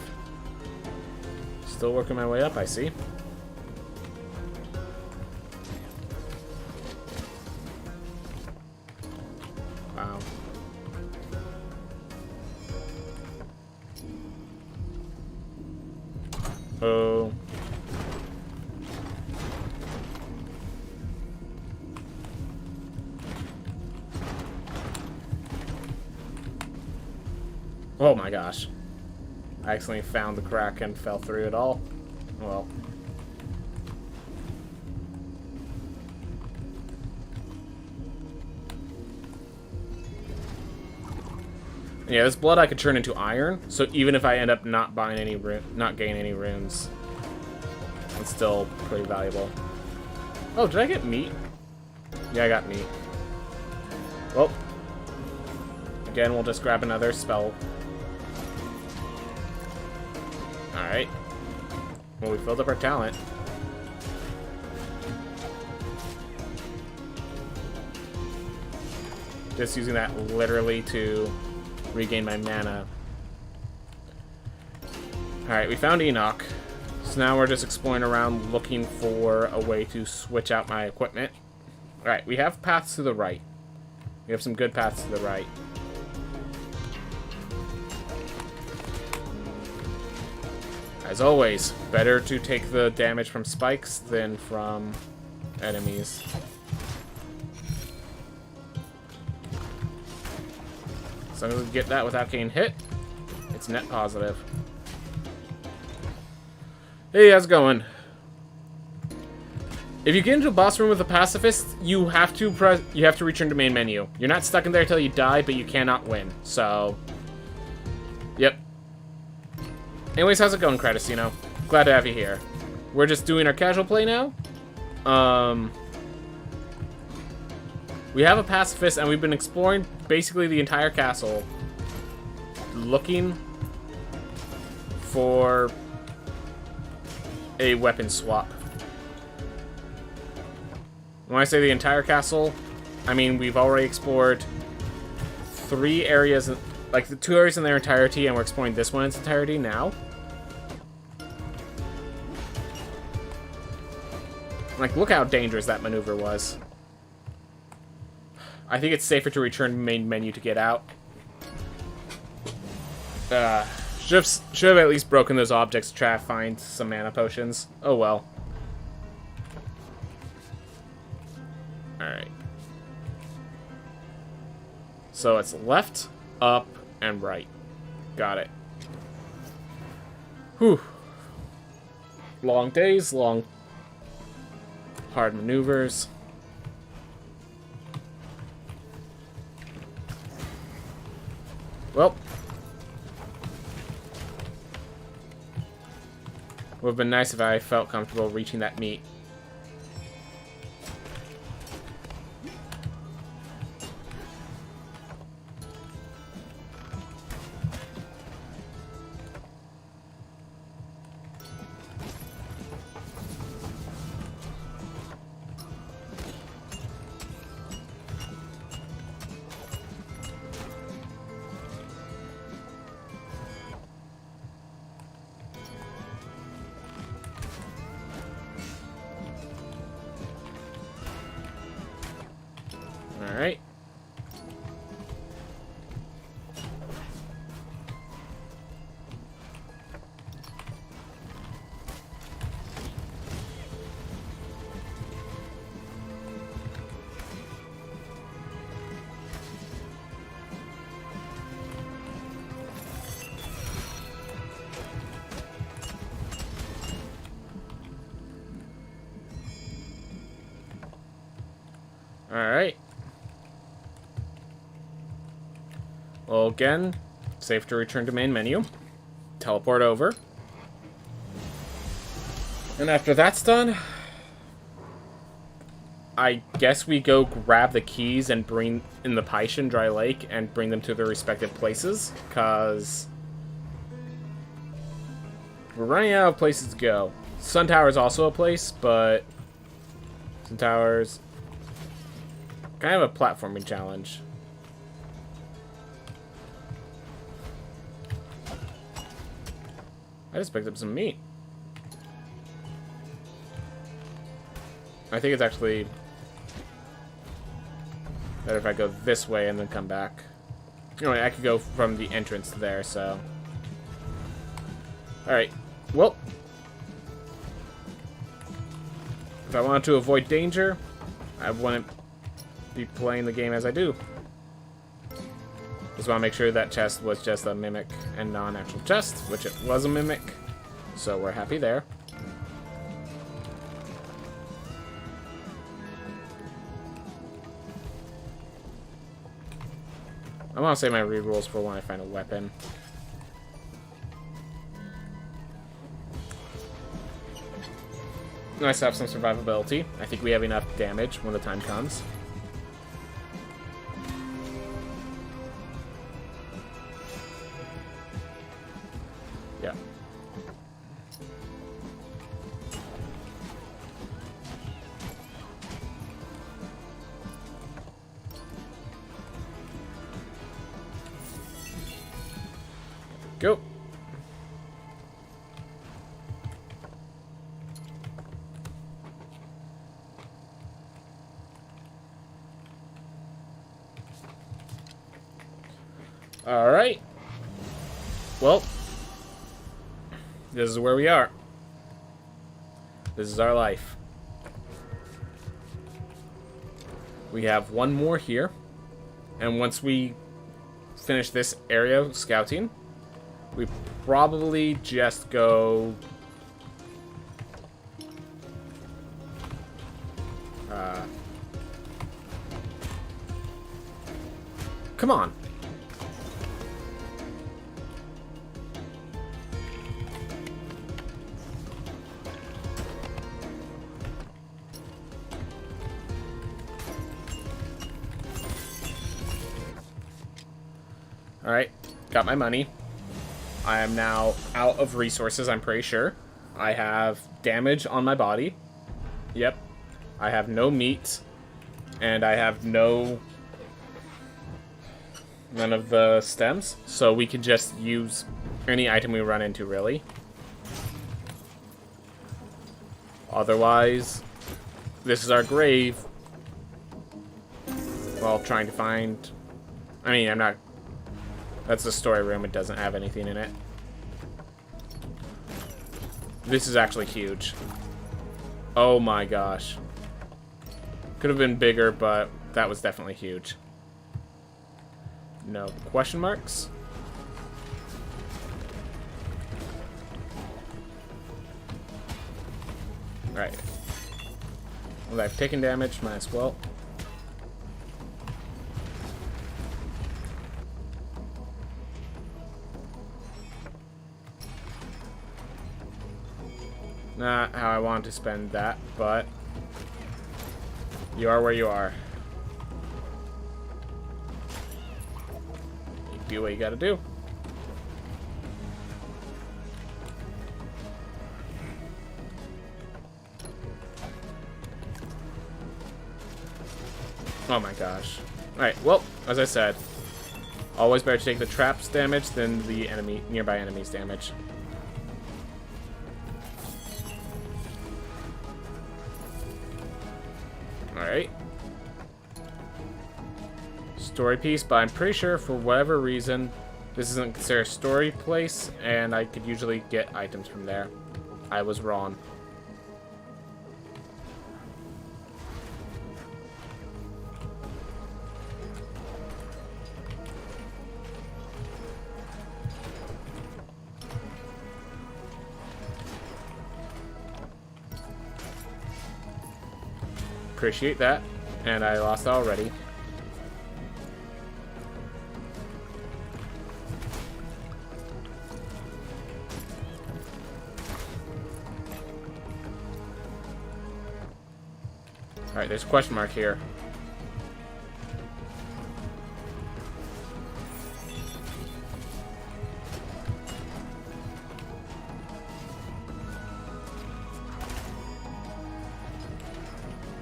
Still working my way up, I see. Wow. Oh. Oh my gosh. I accidentally found the crack and fell through it all. Well. Yeah, this blood I could turn into iron, so even if I end up not buying any not gaining any runes, it's still pretty valuable. Oh, did I get meat? Yeah, I got meat. Well, again, we'll just grab another spell. Alright. Well, we filled up our talent. Just using that literally to regain my mana. Alright, we found Enoch. So now we're just exploring around looking for a way to switch out my equipment. Alright, we have paths to the right. We have some good paths to the right. As always, better to take the damage from spikes than from enemies. As long as we get that without getting hit, it's net positive. Hey, how's it going? If you get into a boss room with a pacifist, you have to return to main menu. You're not stuck in there until you die, but you cannot win. So, yep. Anyways, how's it going, Cretacino? Glad to have you here. We're just doing our casual play now. We have a pacifist, and we've been exploring basically the entire castle, looking for a weapon swap. When I say the entire castle, I mean we've already explored 3 areas, like the 2 areas in their entirety, and we're exploring this one in its entirety now. Like, look how dangerous that maneuver was. I think it's safer to return main menu to get out. Should have at least broken those objects to try to find some mana potions. Oh well. Alright. So it's left, up, and right. Got it. Whew. Long days, long, hard maneuvers. Well, would have been nice if I felt comfortable reaching that meat. Alright. Alright. Well, again, safe to return to main menu. Teleport over. And after that's done, I guess we go grab the keys and bring in the Paishan Dry Lake and bring them to their respective places, because we're running out of places to go. Sun Tower is also a place, but Sun Tower's kind of a platforming challenge. I just picked up some meat. I think it's actually better if I go this way and then come back. Anyway, I could go from the entrance there, so. Alright, well. If I wanted to avoid danger, I wouldn't be playing the game as I do. Just want to make sure that chest was just a mimic and non-actual chest, which it was a mimic, so we're happy there. I want to save my rerolls for when I find a weapon. Nice to have some survivability. I think we have enough damage when the time comes. Yeah. Go. All right. Well, this is where we are. This is our life. We have one more here, and once we finish this area scouting, we probably just go come on. All right, got my money. I am now out of resources, I'm pretty sure. I have damage on my body. Yep. I have no meat. And I have none of the stems. So we can just use any item we run into, really. Otherwise, this is our grave. While trying to find... I mean, I'm not... That's the story room. It doesn't have anything in it. This is actually huge. Oh my gosh. Could have been bigger, but that was definitely huge. No question marks. Alright. Well, I've taken damage, might as well. Not how I want to spend that, but you are where you are. You do what you gotta do. Oh my gosh. Alright, well, as I said, always better to take the traps damage than the nearby enemies damage. Alright. Story piece, but I'm pretty sure for whatever reason this isn't considered a story place, and I could usually get items from there. I was wrong. Appreciate that, and I lost already. Alright, there's a question mark here.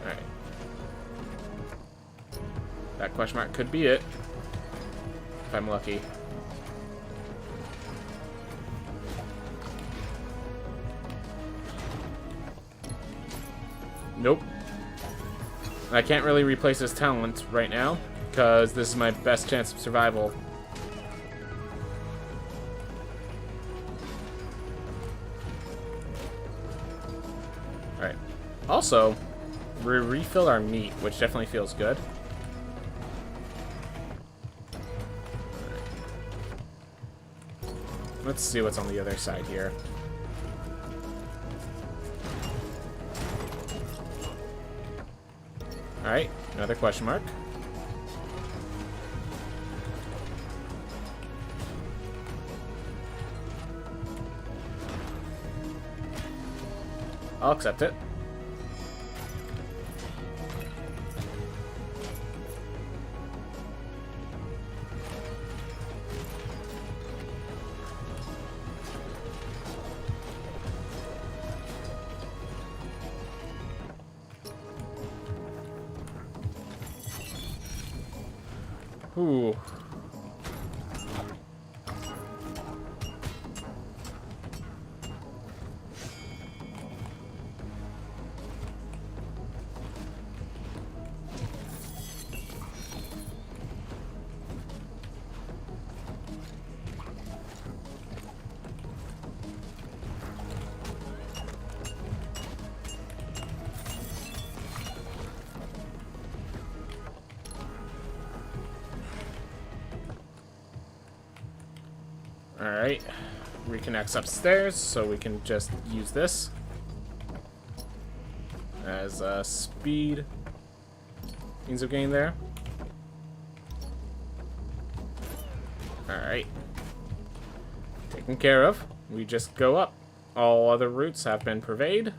Alright. That question mark could be it. If I'm lucky. Nope. I can't really replace his talent right now, because this is my best chance of survival. Alright. Also, we refilled our meat, which definitely feels good. Let's see what's on the other side here. Alright, another question mark. I'll accept it. Ooh. Alright, reconnects upstairs, so we can just use this as speed means of gain there. Alright, taken care of. We just go up. All other routes have been perused,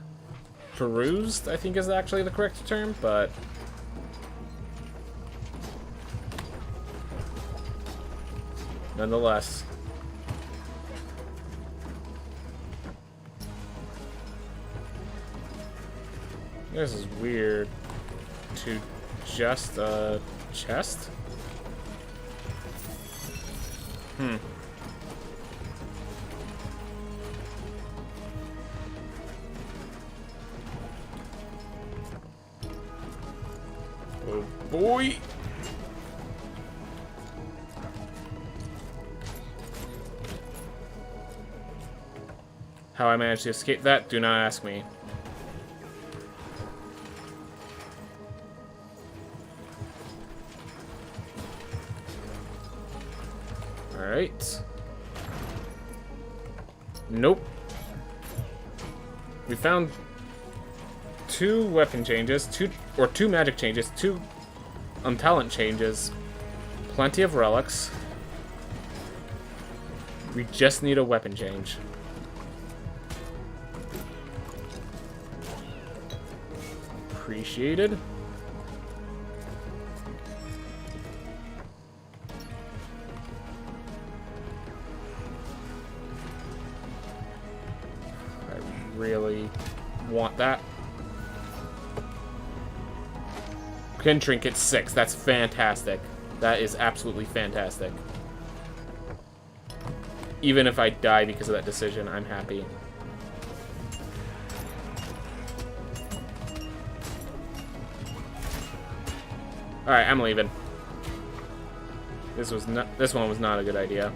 I think is actually the correct term, but nonetheless. This is weird. To just a chest? Oh boy! How I managed to escape that, do not ask me. Alright. Nope. We found 2 weapon changes, 2 magic changes, 2 talent changes, plenty of relics. We just need a weapon change. Appreciated. Really want that. Pin trinket 6. That's fantastic. That is absolutely fantastic. Even if I die because of that decision, I'm happy. Alright, I'm leaving. This one was not a good idea.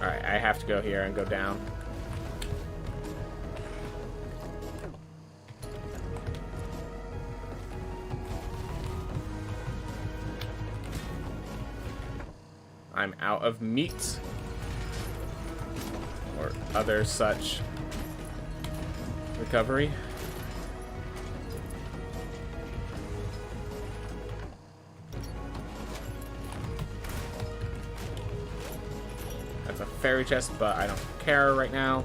Alright, I have to go here and go down. I'm out of meat. Or other such recovery. That's a fairy chest, but I don't care right now.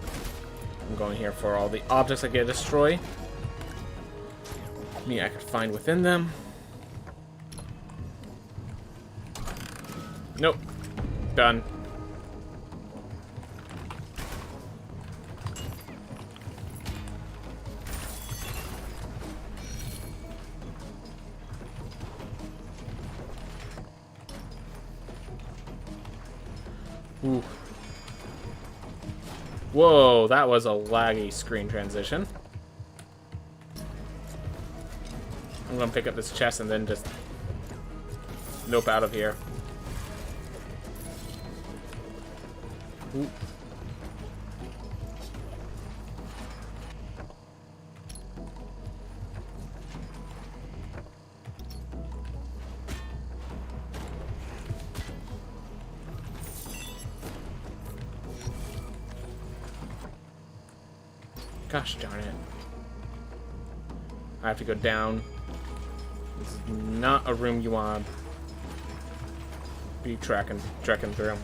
I'm going here for all the objects I get destroy. Me, I could find within them. Nope. Done. Ooh. Whoa, that was a laggy screen transition. I'm gonna pick up this chest and then just nope out of here. Ooh. Gosh darn it. I have to go down. This is not a room you want to be trekking through.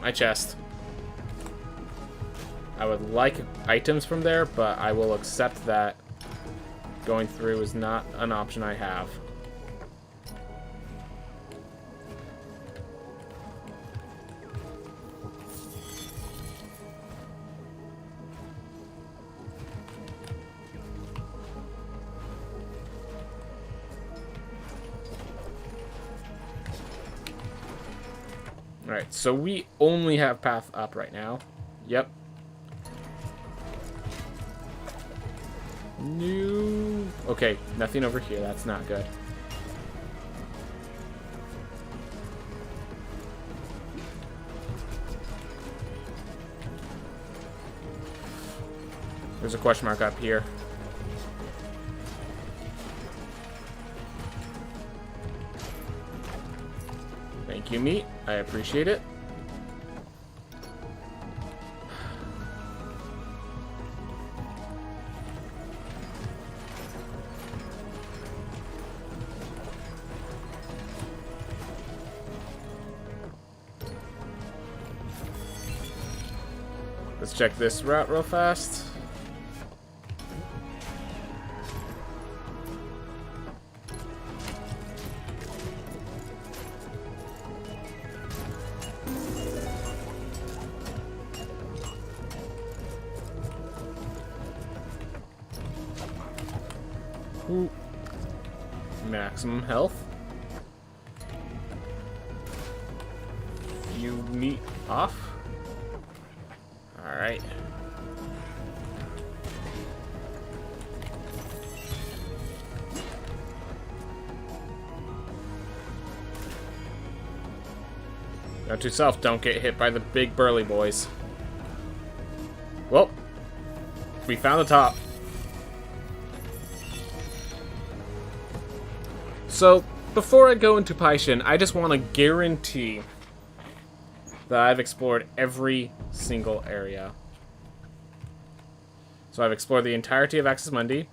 My chest. I would like items from there, but I will accept that going through is not an option I have. Alright, so we only have path up right now. Yep. No. Okay, nothing over here. That's not good. There's a question mark up here. Thank you, meat. I appreciate it. Let's check this route real fast. Ooh. Maximum health. You meet off. Alright. Note to self, don't get hit by the big burly boys. Well, we found the top. So, before I go into Paishin, I just want to guarantee that I've explored every single area. So I've explored the entirety of Axis Mundi.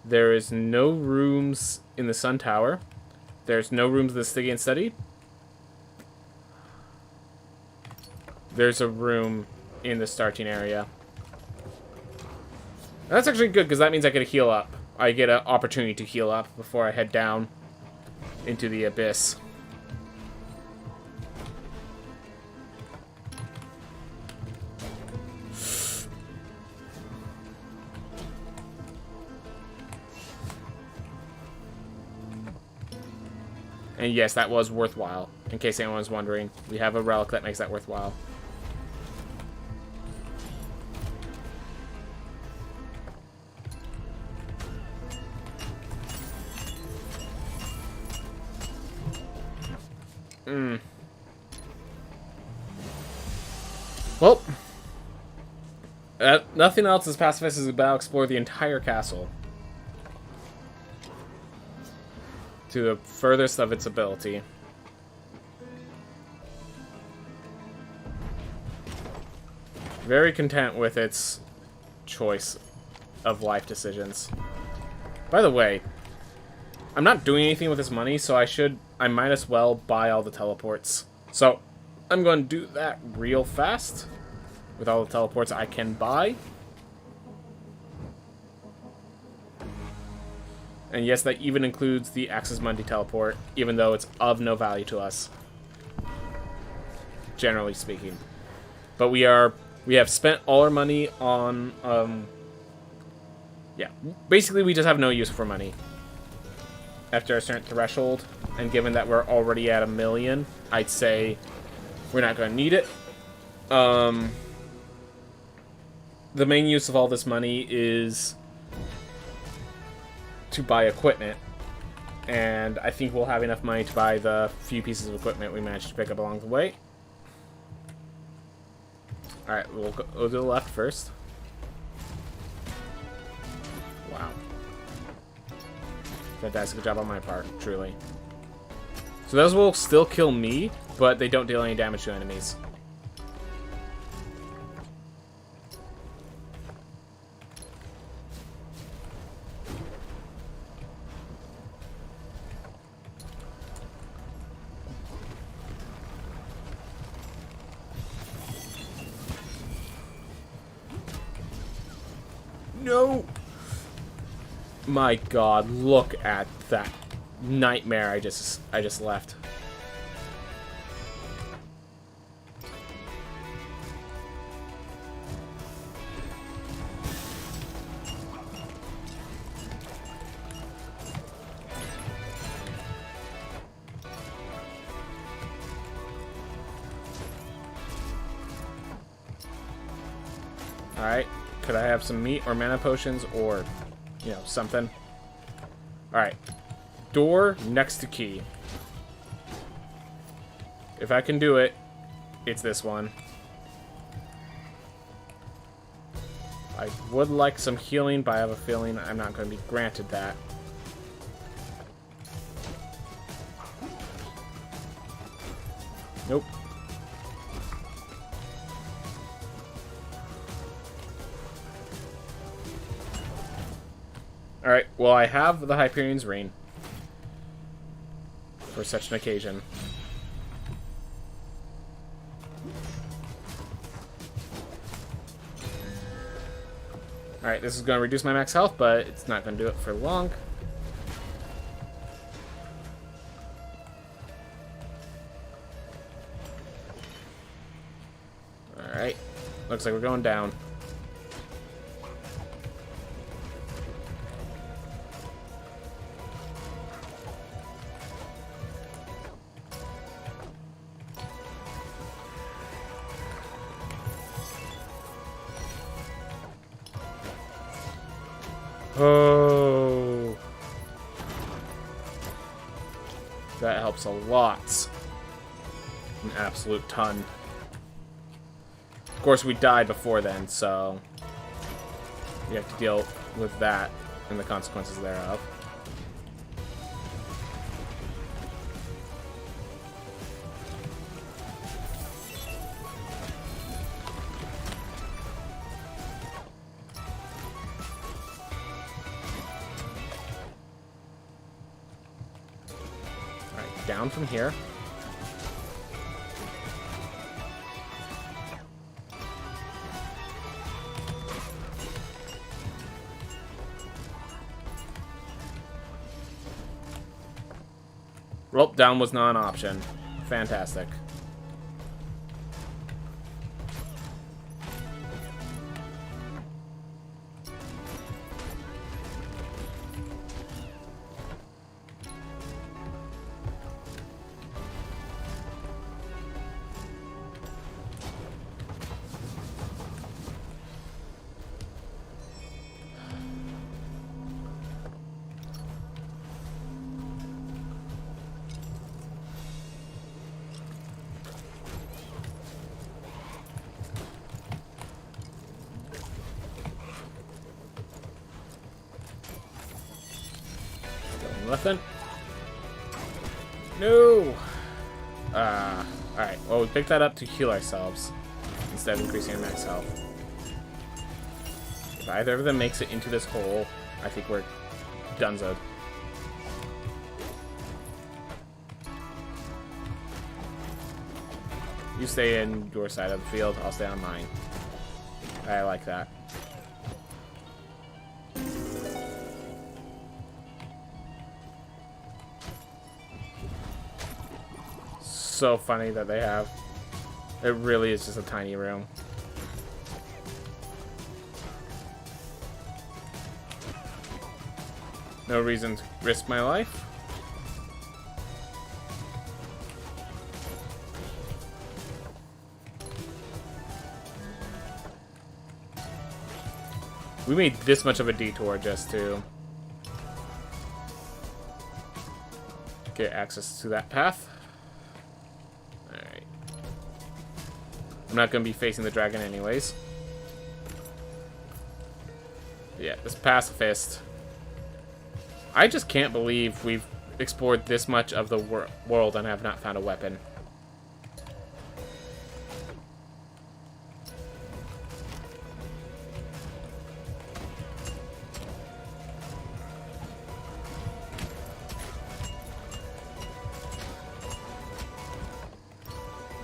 There is no rooms in the Sun Tower. There's no rooms in the Stygian Study. There's a room in the starting area. That's actually good, because that means I get to heal up. I get an opportunity to heal up before I head down into the abyss. And yes, that was worthwhile. In case anyone was wondering, we have a relic that makes that worthwhile. Well, Nothing else is pacifist is about explore the entire castle to the furthest of its ability. Very content with its choice of life decisions. By the way, I'm not doing anything with this money, so I might as well buy all the teleports. So I'm going to do that real fast with all the teleports I can buy. And yes, that even includes the Axis Mundi teleport, even though it's of no value to us, generally speaking. But we have spent all our money on, yeah, basically we just have no use for money after a certain threshold, and given that we're already at 1 million, I'd say we're not going to need it. The main use of all this money is to buy equipment, and I think we'll have enough money to buy the few pieces of equipment we managed to pick up along the way. Alright, we'll go to the left first. Wow. Fantastic job on my part, truly. So those will still kill me, but they don't deal any damage to enemies. No! My god, look at that nightmare I just left. Alright, could I have some meat or mana potions or, you know, something? Alright. Door next to key. If I can do it, it's this one. I would like some healing, but I have a feeling I'm not going to be granted that. Nope. Alright, well I have the Hyperion's Reign for such an occasion. Alright, this is going to reduce my max health, but it's not going to do it for long. Alright, looks like we're going down. Oh, that helps a lot. An absolute ton. Of course, we died before then, so we have to deal with that and the consequences thereof. Down from here. Well, down was not an option. Fantastic. nothing. No! Alright. Well, we picked that up to heal ourselves instead of increasing our max health. If either of them makes it into this hole, I think we're donezo. You stay in your side of the field, I'll stay on mine. I like that. So funny that they have. It really is just a tiny room. No reason to risk my life. We made this much of a detour just to get access to that path. Alright. I'm not going to be facing the dragon anyways. Yeah, this pacifist. I just can't believe we've explored this much of the world and have not found a weapon.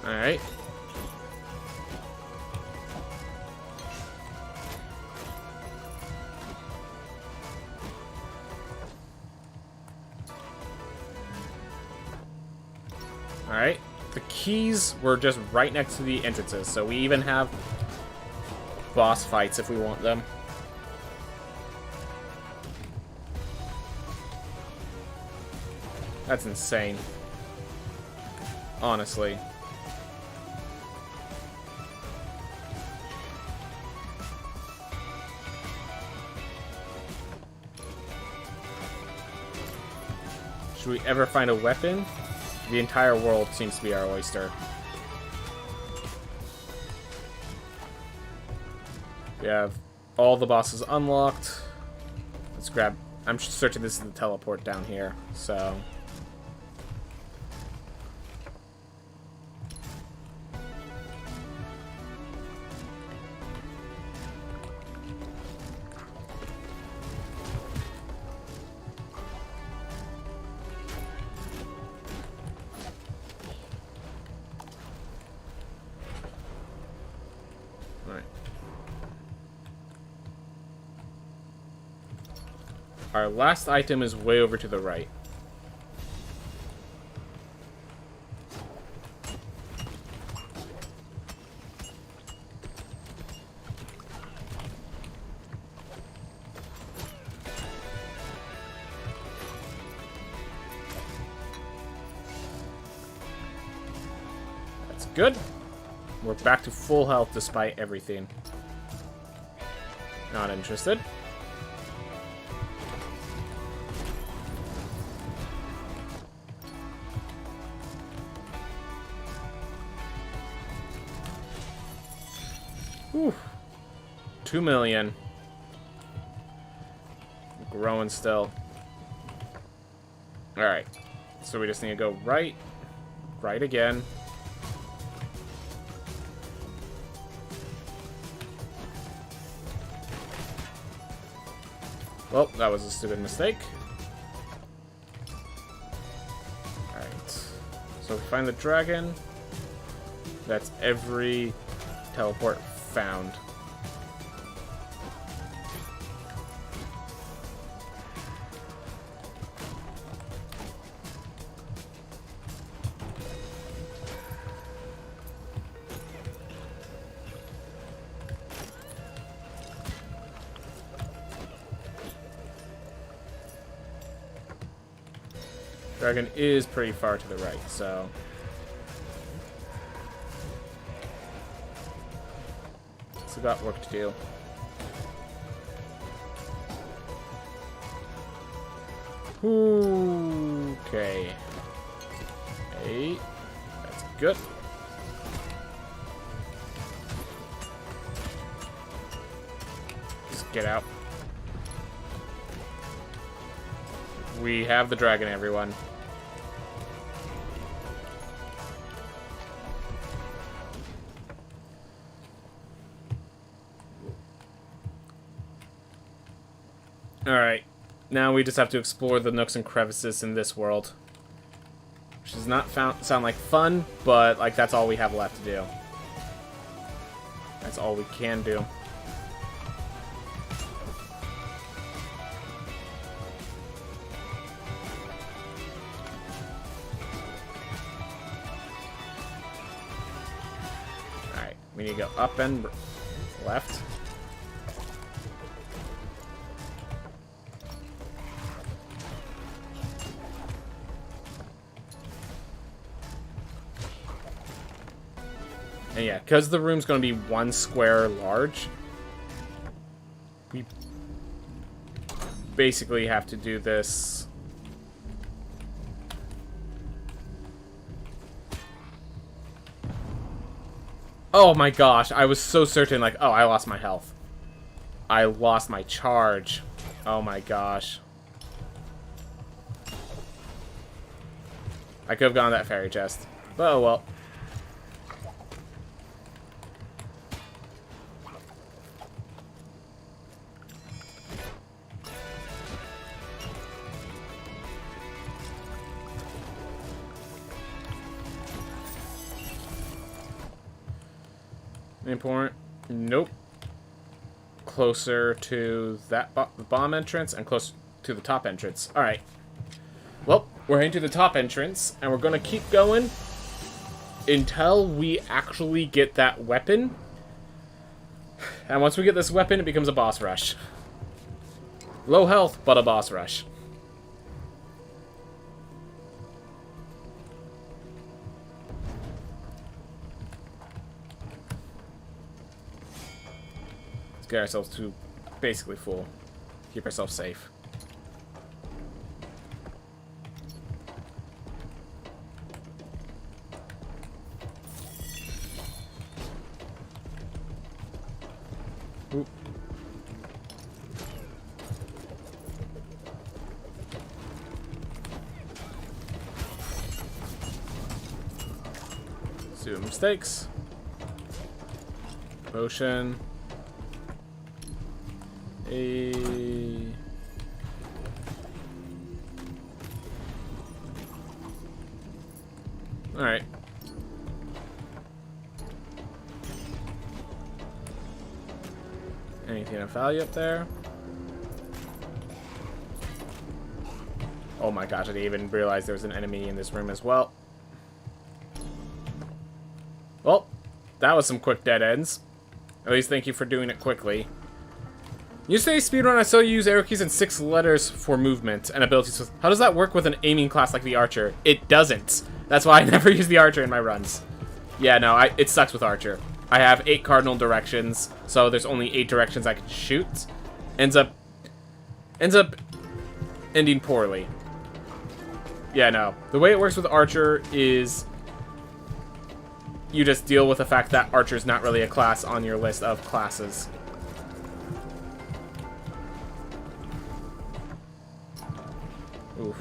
Alright. Alright. The keys were just right next to the entrances, so we even have boss fights if we want them. That's insane. Honestly. Should we ever find a weapon? The entire world seems to be our oyster. We have all the bosses unlocked. Let's grab... I'm searching this in the teleport down here, so... Our last item is way over to the right. That's good. We're back to full health despite everything. Not interested. Whew. 2 million. Growing still. Alright. So we just need to go right. Right again. Well, that was a stupid mistake. Alright. So we find the dragon. That's every teleport found. Dragon is pretty far to the right, so... Still got work to do. Okay. 8. That's good. Just get out. We have the dragon, everyone. Alright. Now we just have to explore the nooks and crevices in this world. Which does not sound like fun, but like that's all we have left to do. That's all we can do. Alright, we need to go up and left. And yeah, because the room's going to be 1 square large, we basically have to do this. Oh my gosh, I was so certain, like, oh, I lost my health. I lost my charge. Oh my gosh. I could have gone to that fairy chest. But oh well. Important. Nope. Closer to that bomb entrance and closer to the top entrance. Alright. Well, we're heading to the top entrance, and we're going to keep going until we actually get that weapon. And once we get this weapon, it becomes a boss rush. Low health, but a boss rush. Get ourselves to basically full. Keep ourselves safe. Oop. Do mistakes. Motion. Alright. Anything of value up there? Oh my gosh, I didn't even realize there was an enemy in this room as well. Well, that was some quick dead ends. At least thank you for doing it quickly. You say speedrun, I saw you use arrow keys and 6 letters for movement and abilities. How does that work with an aiming class like the archer? It doesn't. That's why I never use the archer in my runs. Yeah, no, it sucks with archer. I have 8 cardinal directions, so there's only 8 directions I can shoot. Ends up ending poorly. Yeah, no. The way it works with archer is you just deal with the fact that archer's not really a class on your list of classes. Oof.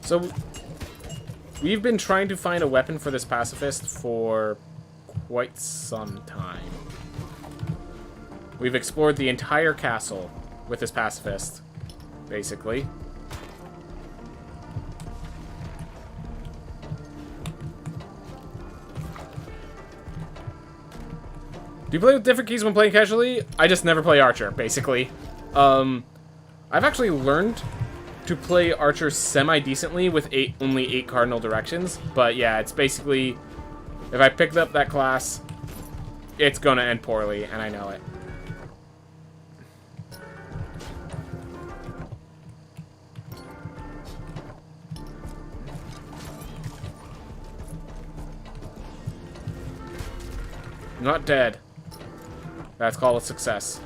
So, we've been trying to find a weapon for this pacifist for quite some time. We've explored the entire castle with this pacifist, basically. Do you play with different keys when playing casually? I just never play archer, basically. I've actually learned to play archer semi-decently with only 8 cardinal directions. But yeah, it's basically, if I picked up that class, it's gonna end poorly, and I know it. Not dead. That's called a success.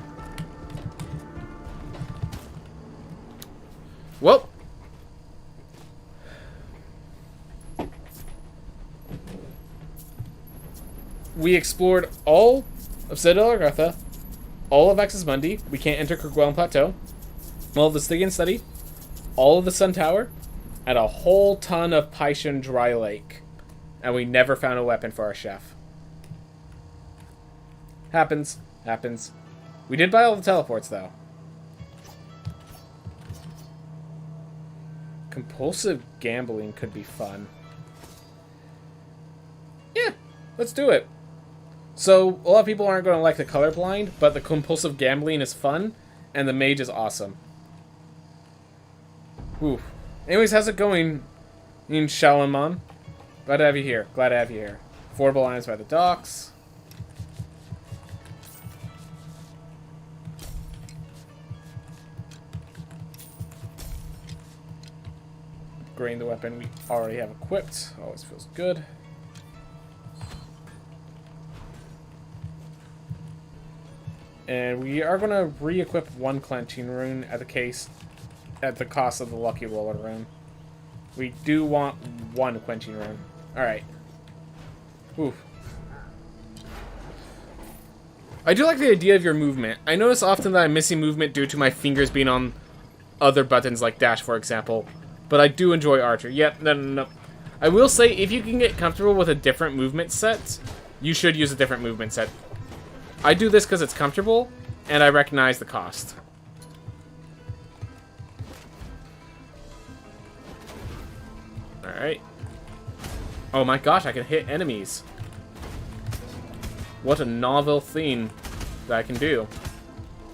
Well, we explored all of Citadel Agartha, all of Axis Mundi. We can't enter Kerguelen Plateau. All of the Stygian Study, all of the Sun Tower, and a whole ton of Paishan Dry Lake. And we never found a weapon for our chef. Happens. Happens. We did buy all the teleports, though. Compulsive gambling could be fun. Yeah, let's do it. So, a lot of people aren't going to like the colorblind, but the compulsive gambling is fun, and the mage is awesome. Ooh. Anyways, how's it going in Shalimon? Glad to have you here. Glad to have you here. Affordable lines by the docks. Upgrading the weapon we already have equipped. Always feels good. And we are going to re-equip one clenching rune at the cost of the lucky roller rune. We do want one quenching rune. Alright. Ooh. I do like the idea of your movement. I notice often that I'm missing movement due to my fingers being on other buttons like dash, for example. But I do enjoy archer. Yep, no. I will say, if you can get comfortable with a different movement set, you should use a different movement set. I do this because it's comfortable, and I recognize the cost. Alright. Oh my gosh, I can hit enemies. What a novel thing that I can do.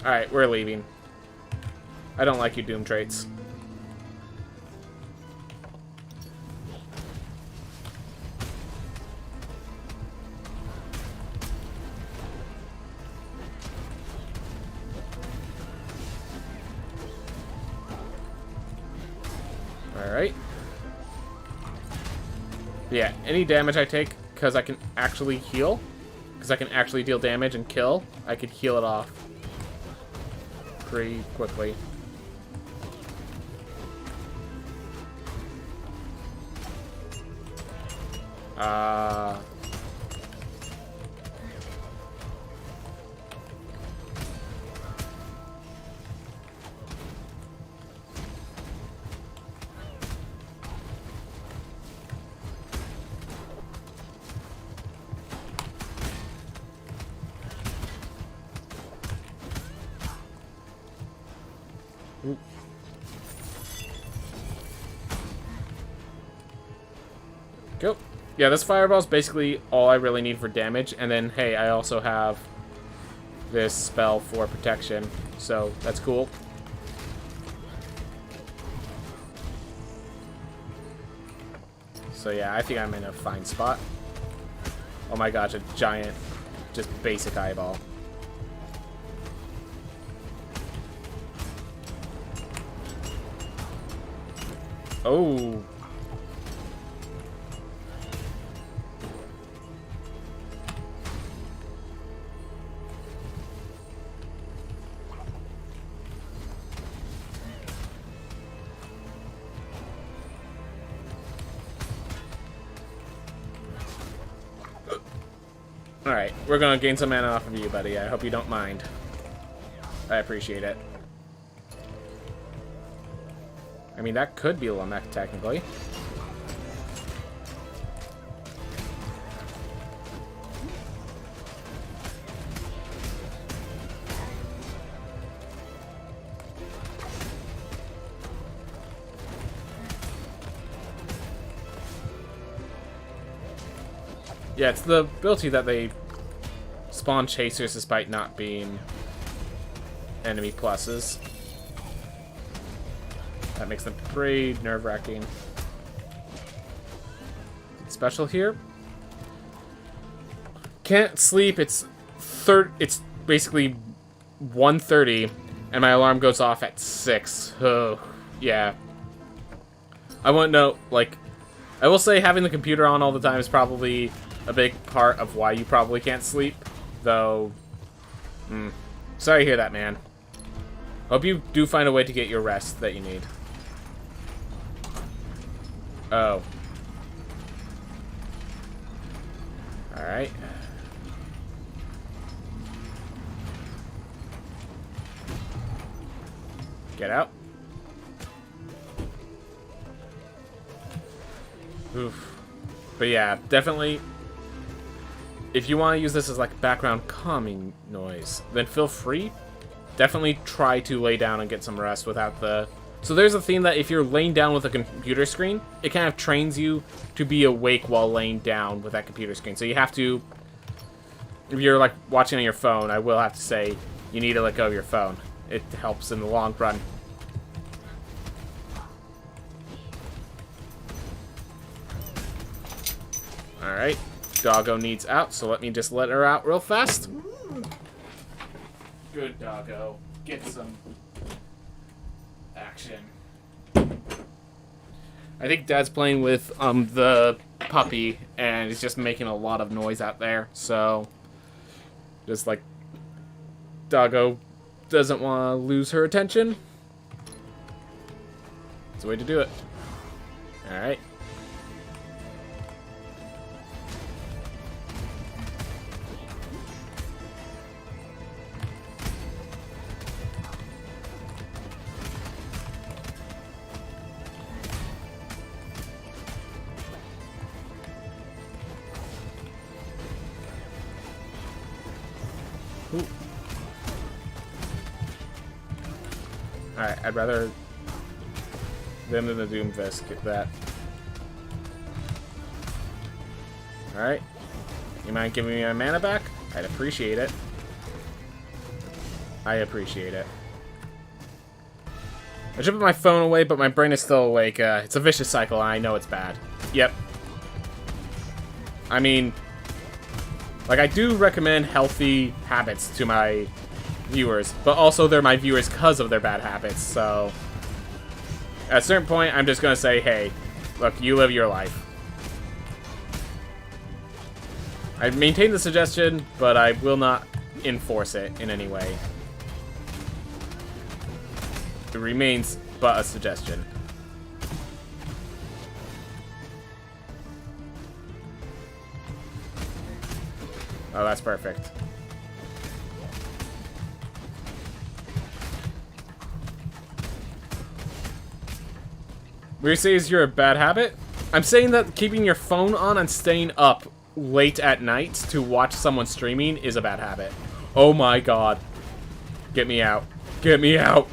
Alright, we're leaving. I don't like you Doom traits. Alright. Yeah, any damage I take, because I can actually heal, because I can actually deal damage and kill, I could heal it off pretty quickly. Go. Yeah, this fireball is basically all I really need for damage, and then, hey, I also have this spell for protection, so that's cool. So yeah, I think I'm in a fine spot. Oh my gosh, a giant, just basic eyeball. Oh. Alright, we're gonna gain some mana off of you, buddy. I hope you don't mind. I appreciate it. I mean, that could be a Lamech, technically. Yeah, it's the ability that they spawn chasers despite not being enemy pluses. That makes them pretty nerve-wracking. Special here. Can't sleep. It's basically 1:30, and my alarm goes off at 6. Oh, yeah. I won't know. Like, I will say having the computer on all the time is probably a big part of why you probably can't sleep, though. Sorry to hear that, man. Hope you do find a way to get your rest that you need. Oh. Alright. Get out. Oof. But yeah, definitely, if you want to use this as like background calming noise, then feel free. Definitely try to lay down and get some rest without the... So there's a theme that if you're laying down with a computer screen, it kind of trains you to be awake while laying down with that computer screen. So you have to, if you're like watching on your phone, I will have to say you need to let go of your phone. It helps in the long run. Alright, doggo needs out, so let me just let her out real fast. Good doggo. Get some action. I think Dad's playing with the puppy, and he's just making a lot of noise out there, so just like doggo doesn't want to lose her attention. It's the way to do it. Alright. Alright, I'd rather them than the Doomfist. Get that. Alright. You mind giving me my mana back? I'd appreciate it. I appreciate it. I should put my phone away, but my brain is still awake. It's a vicious cycle, and I know it's bad. Yep. I mean, like, I do recommend healthy habits to my viewers, but also they're my viewers because of their bad habits, so at a certain point, I'm just gonna say, hey, look, you live your life. I maintain the suggestion, but I will not enforce it in any way. It remains but a suggestion. Oh, that's perfect. We're saying you're a bad habit? I'm saying that keeping your phone on and staying up late at night to watch someone streaming is a bad habit. Oh my god. Get me out. Get me out.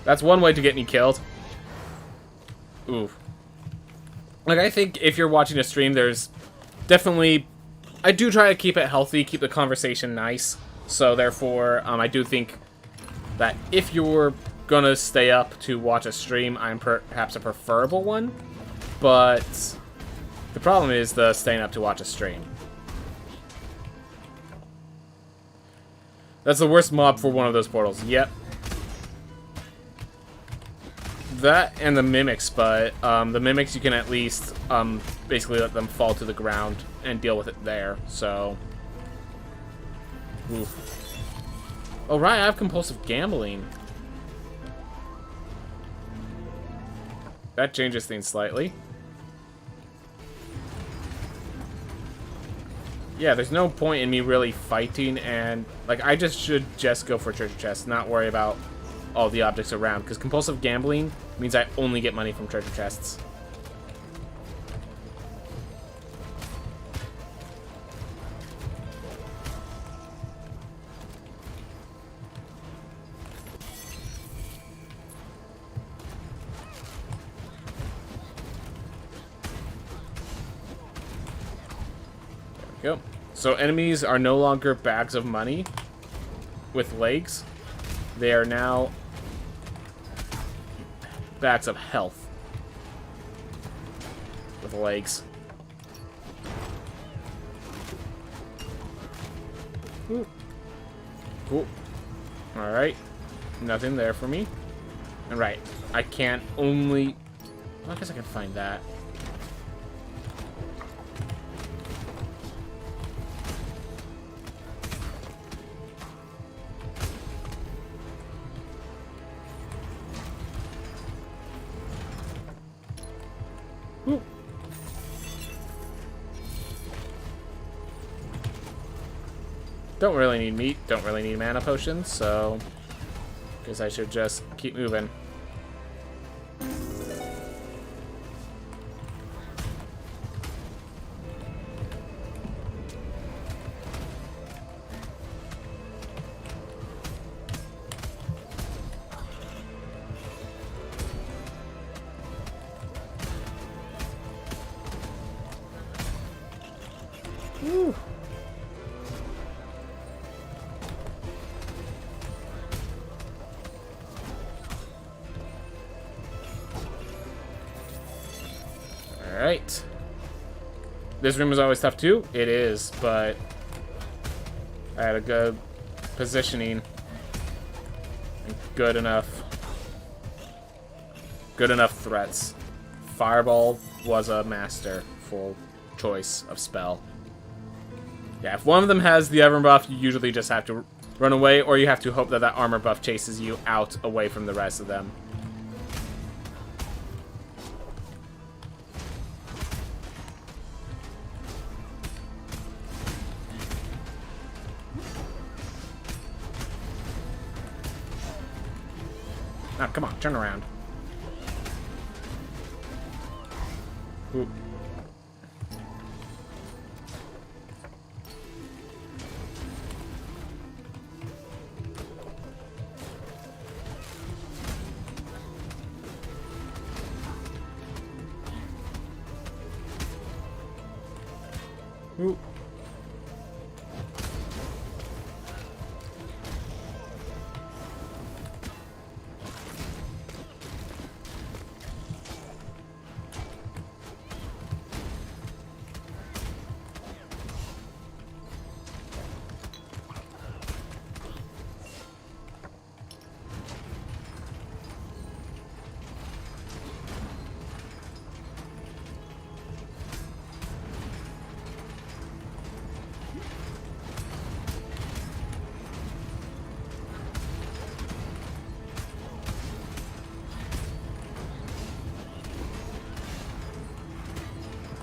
That's one way to get me killed. Oof. Like, I think if you're watching a stream, there's definitely... I do try to keep it healthy, keep the conversation nice. So, therefore, I do think that if you're gonna stay up to watch a stream, I'm perhaps a preferable one. But the problem is the staying up to watch a stream. That's the worst mob for one of those portals. Yep. That and the mimics, but the mimics you can at least basically let them fall to the ground and deal with it there, so... Oof. Oh right, I have compulsive gambling. That changes things slightly. Yeah, there's no point in me really fighting, and like I should just go for treasure chests, not worry about all the objects around, because compulsive gambling means I only get money from treasure chests. There we go. So enemies are no longer bags of money with legs. They are now bags of health with legs. Ooh. Cool. Alright. Nothing there for me. Alright. I can't only... Well, I guess I can find that. Don't really need meat. Don't really need mana potions, so guess I should just keep moving. Woo. Alright. This room is always tough too. It is, but I had a good positioning. And good enough threats. Fireball was a masterful choice of spell. Yeah, if one of them has the armor buff, you usually just have to run away, or you have to hope that that armor buff chases you out away from the rest of them. Now, come on, turn around. Ooh. Ooh.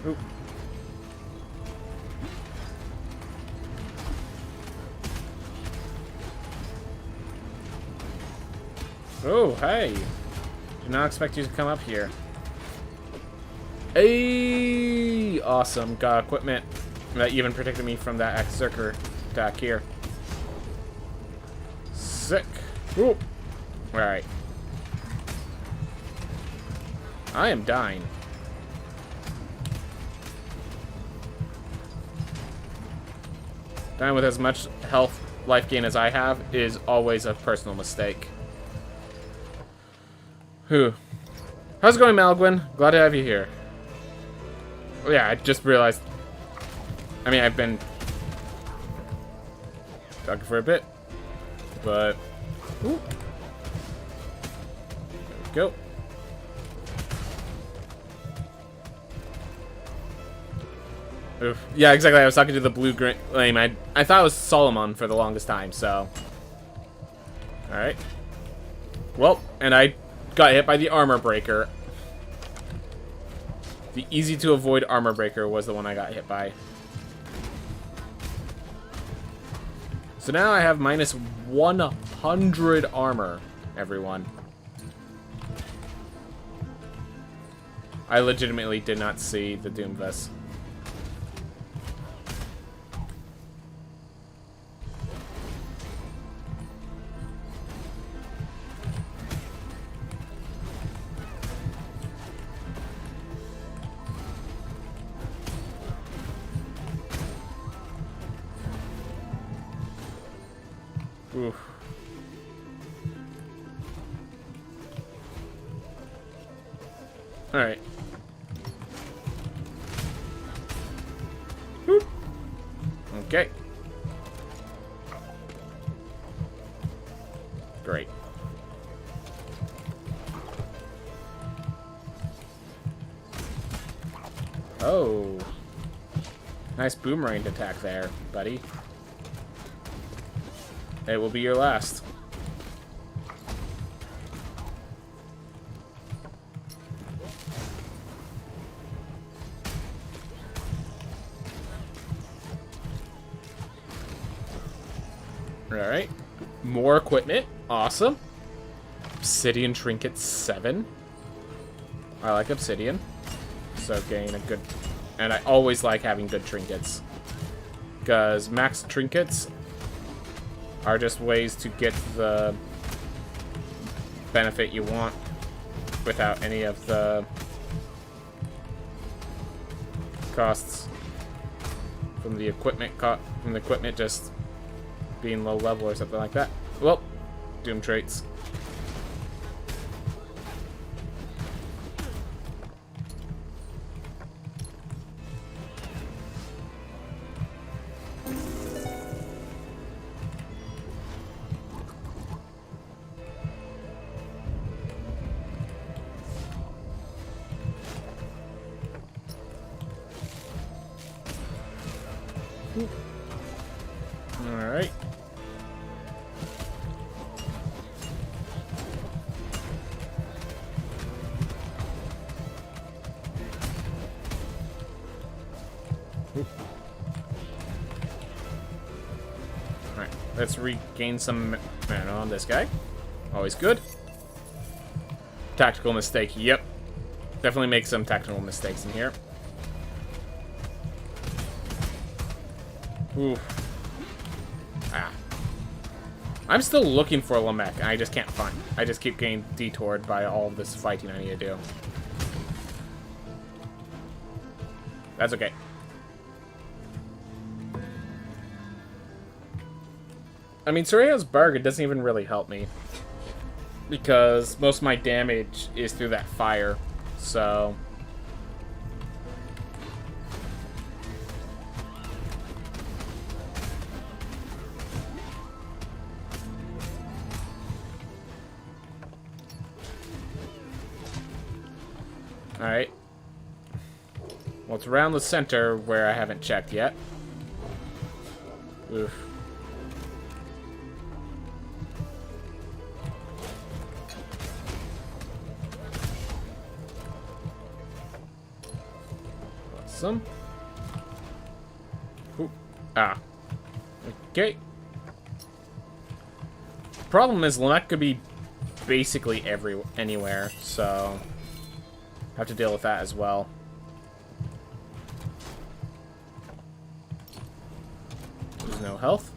Ooh. Oh, hey. Did not expect you to come up here. Hey, awesome. Got equipment that even protected me from that Berserker attack here. Sick. Ooh. Alright. I am dying. Dying with as much health, life gain as I have is always a personal mistake. Whew. How's it going, Malgwyn? Glad to have you here. Oh, yeah, I just realized. I mean, I've been talking for a bit, but ooh. There we go. Oof. Yeah, exactly. I was talking to the blue flame. I thought it was Solomon for the longest time, so. Alright. Well, and I got hit by the armor breaker. The easy to avoid armor breaker was the one I got hit by. So now I have minus 100 armor, everyone. I legitimately did not see the Doomvest. Oof. All right. Whoop. Okay. Great. Oh. Nice boomerang attack there, buddy. It will be your last. Alright. More equipment. Awesome. Obsidian trinket 7. I like obsidian. So gain a good... And I always like having good trinkets. Because max trinkets are just ways to get the benefit you want without any of the costs from the equipment just being low level or something like that. Well, doom traits. Alright. Alright, let's regain some mana on this guy. Always good. Tactical mistake, yep. Definitely make some tactical mistakes in here. Oof. Ah. I'm still looking for Lamech, and I just can't find. I just keep getting detoured by all of this fighting I need to do. That's okay. I mean, Soraya's Bargain doesn't even really help me. Because most of my damage is through that fire, so... Alright. Well, it's around the center where I haven't checked yet. Oof. Awesome. Ooh. Ah. Okay. Problem is, Lamech could be basically anywhere, so... have to deal with that as well. There's no health.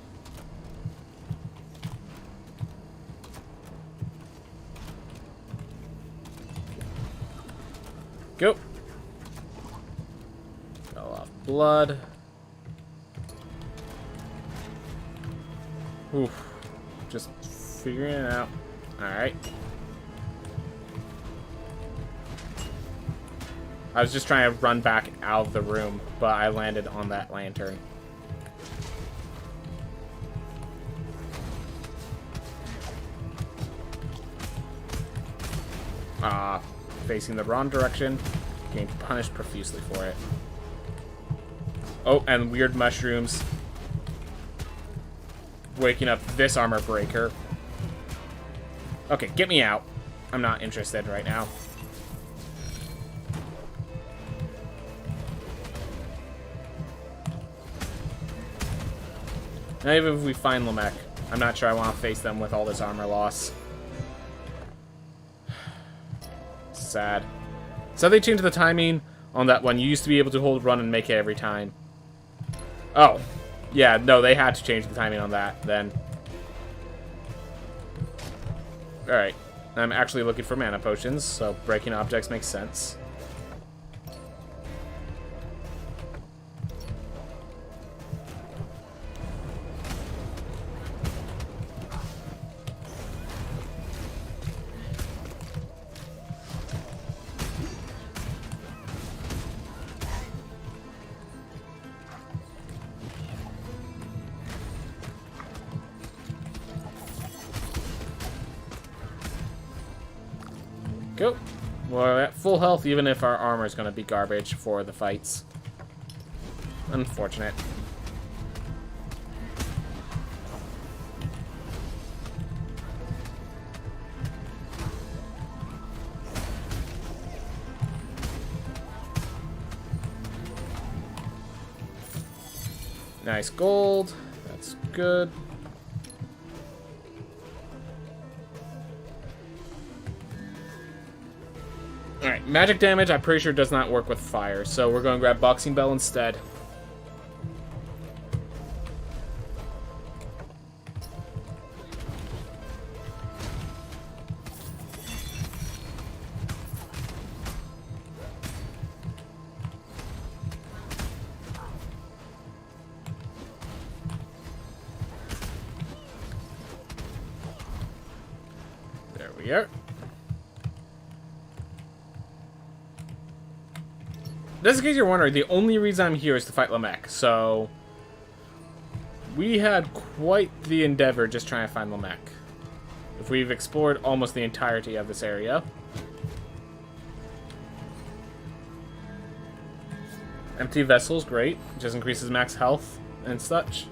Go. Fell off blood. Oof. Just figuring it out. Alright. I was just trying to run back out of the room, but I landed on that lantern. Facing the wrong direction. Getting punished profusely for it. Oh, and weird mushrooms. Waking up this armor breaker. Okay, get me out. I'm not interested right now. Now, even if we find Lamech, I'm not sure I want to face them with all this armor loss. Sad. So they changed the timing on that one. You used to be able to hold run and make it every time. Oh. Yeah, no, they had to change the timing on that then. Alright. I'm actually looking for mana potions, so breaking objects makes sense. Go. We're at full health, even if our armor is going to be garbage for the fights. Unfortunate. Nice gold. That's good. Alright, magic damage I'm pretty sure does not work with fire, so we're going to grab Boxing Bell instead. There we are. Just in case you're wondering, the only reason I'm here is to fight Lamech, so we had quite the endeavor just trying to find Lamech. If we've explored almost the entirety of this area. Empty vessels, great. Just increases max health and such.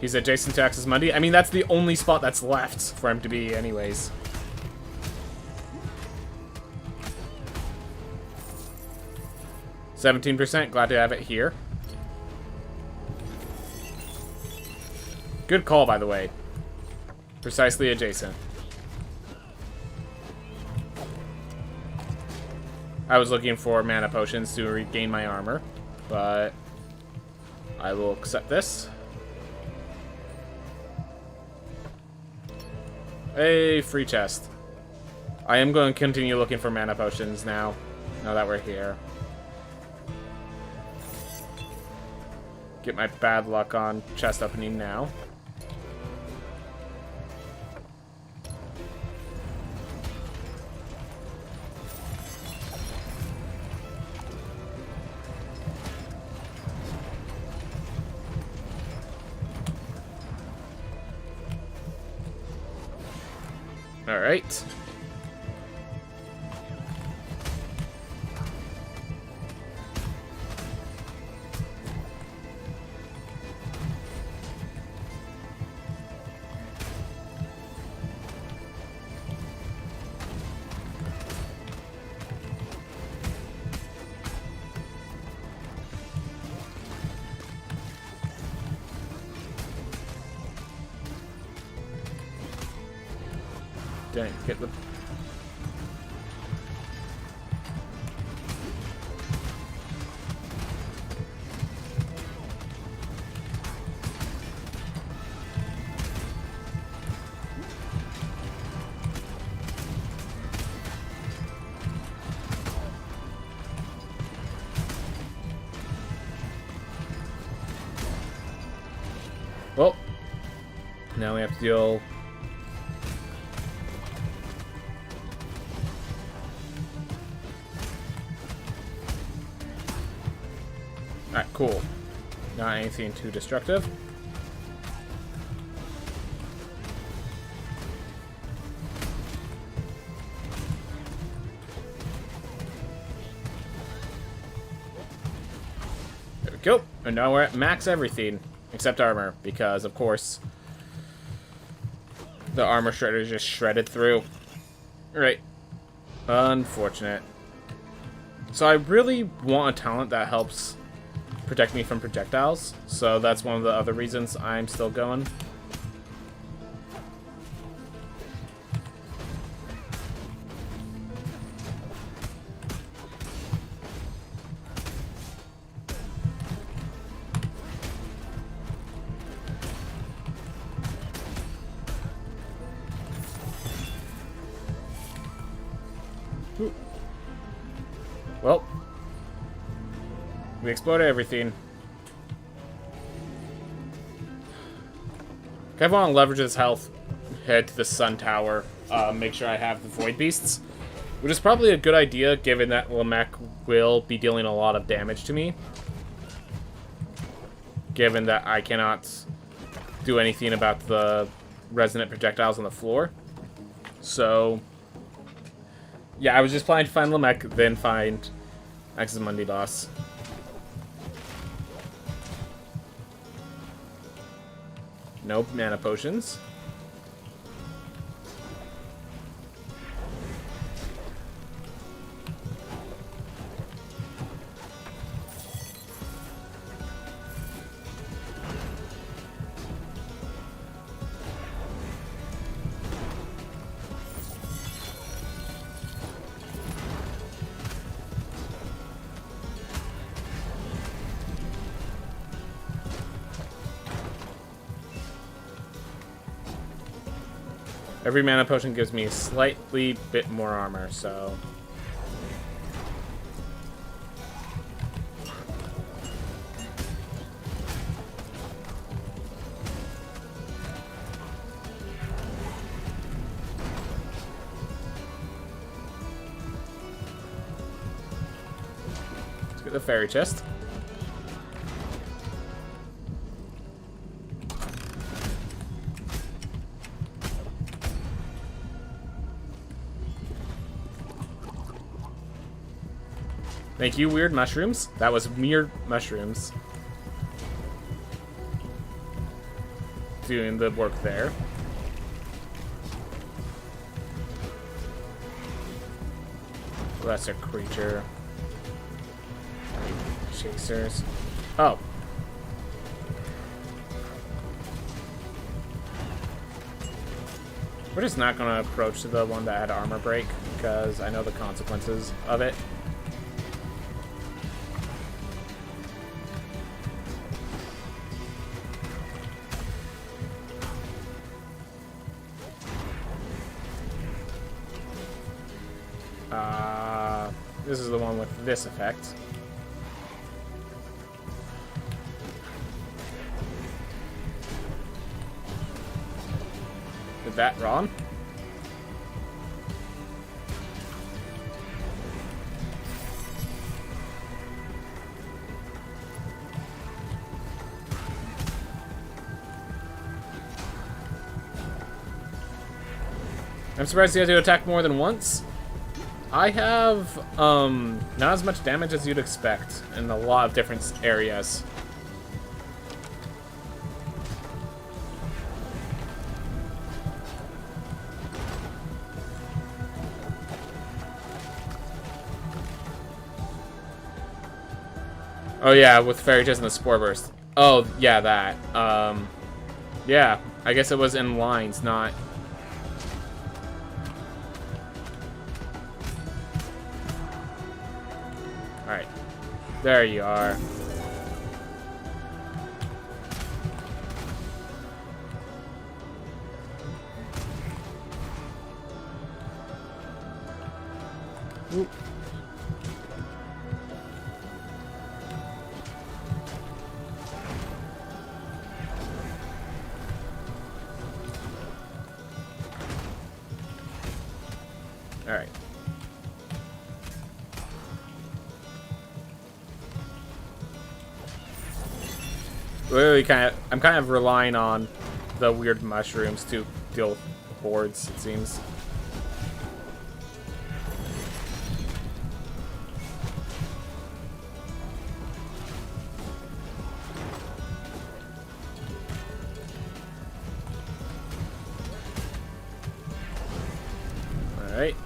He's adjacent to Axis Mundi. I mean, that's the only spot that's left for him to be anyways. %, glad to have it here. Good call, by the way. Precisely adjacent. I was looking for mana potions to regain my armor, but I will accept this. Hey, free chest. I am going to continue looking for mana potions now that we're here. Get my bad luck on chest opening now. All right. Dang, get the... Well, now we have to deal... Alright, cool. Not anything too destructive. There we go. And now we're at max everything, except armor, because, of course, the armor shredder just shredded through. Right. Unfortunate. So I really want a talent that helps protect me from projectiles, so that's one of the other reasons I'm still going. Well, we explored everything. I want to leverage his health, head to the Sun Tower, make sure I have the Void Beasts, which is probably a good idea given that Lamech will be dealing a lot of damage to me. Given that I cannot do anything about the resonant projectiles on the floor. So, yeah, I was just planning to find Lamech, then find Axis Mundi boss. Nope, mana potions. Every mana potion gives me a slightly bit more armor, so... Let's get the fairy chest. Thank you, weird mushrooms. That was weird mushrooms. Doing the work there. Lesser creature. Chasers. Oh. We're just not going to approach the one that had armor break, because I know the consequences of it. This is the one with this effect. Did that wrong? I'm surprised you had to attack more than once. I have, not as much damage as you'd expect in a lot of different areas. Oh yeah, with Fairy Chest and the Spore Burst. Oh, yeah, that. Yeah, I guess it was in lines, not... Alright. There you are. Oop. Alright. Literally I'm kind of relying on the weird mushrooms to deal with hordes, it seems. Alright.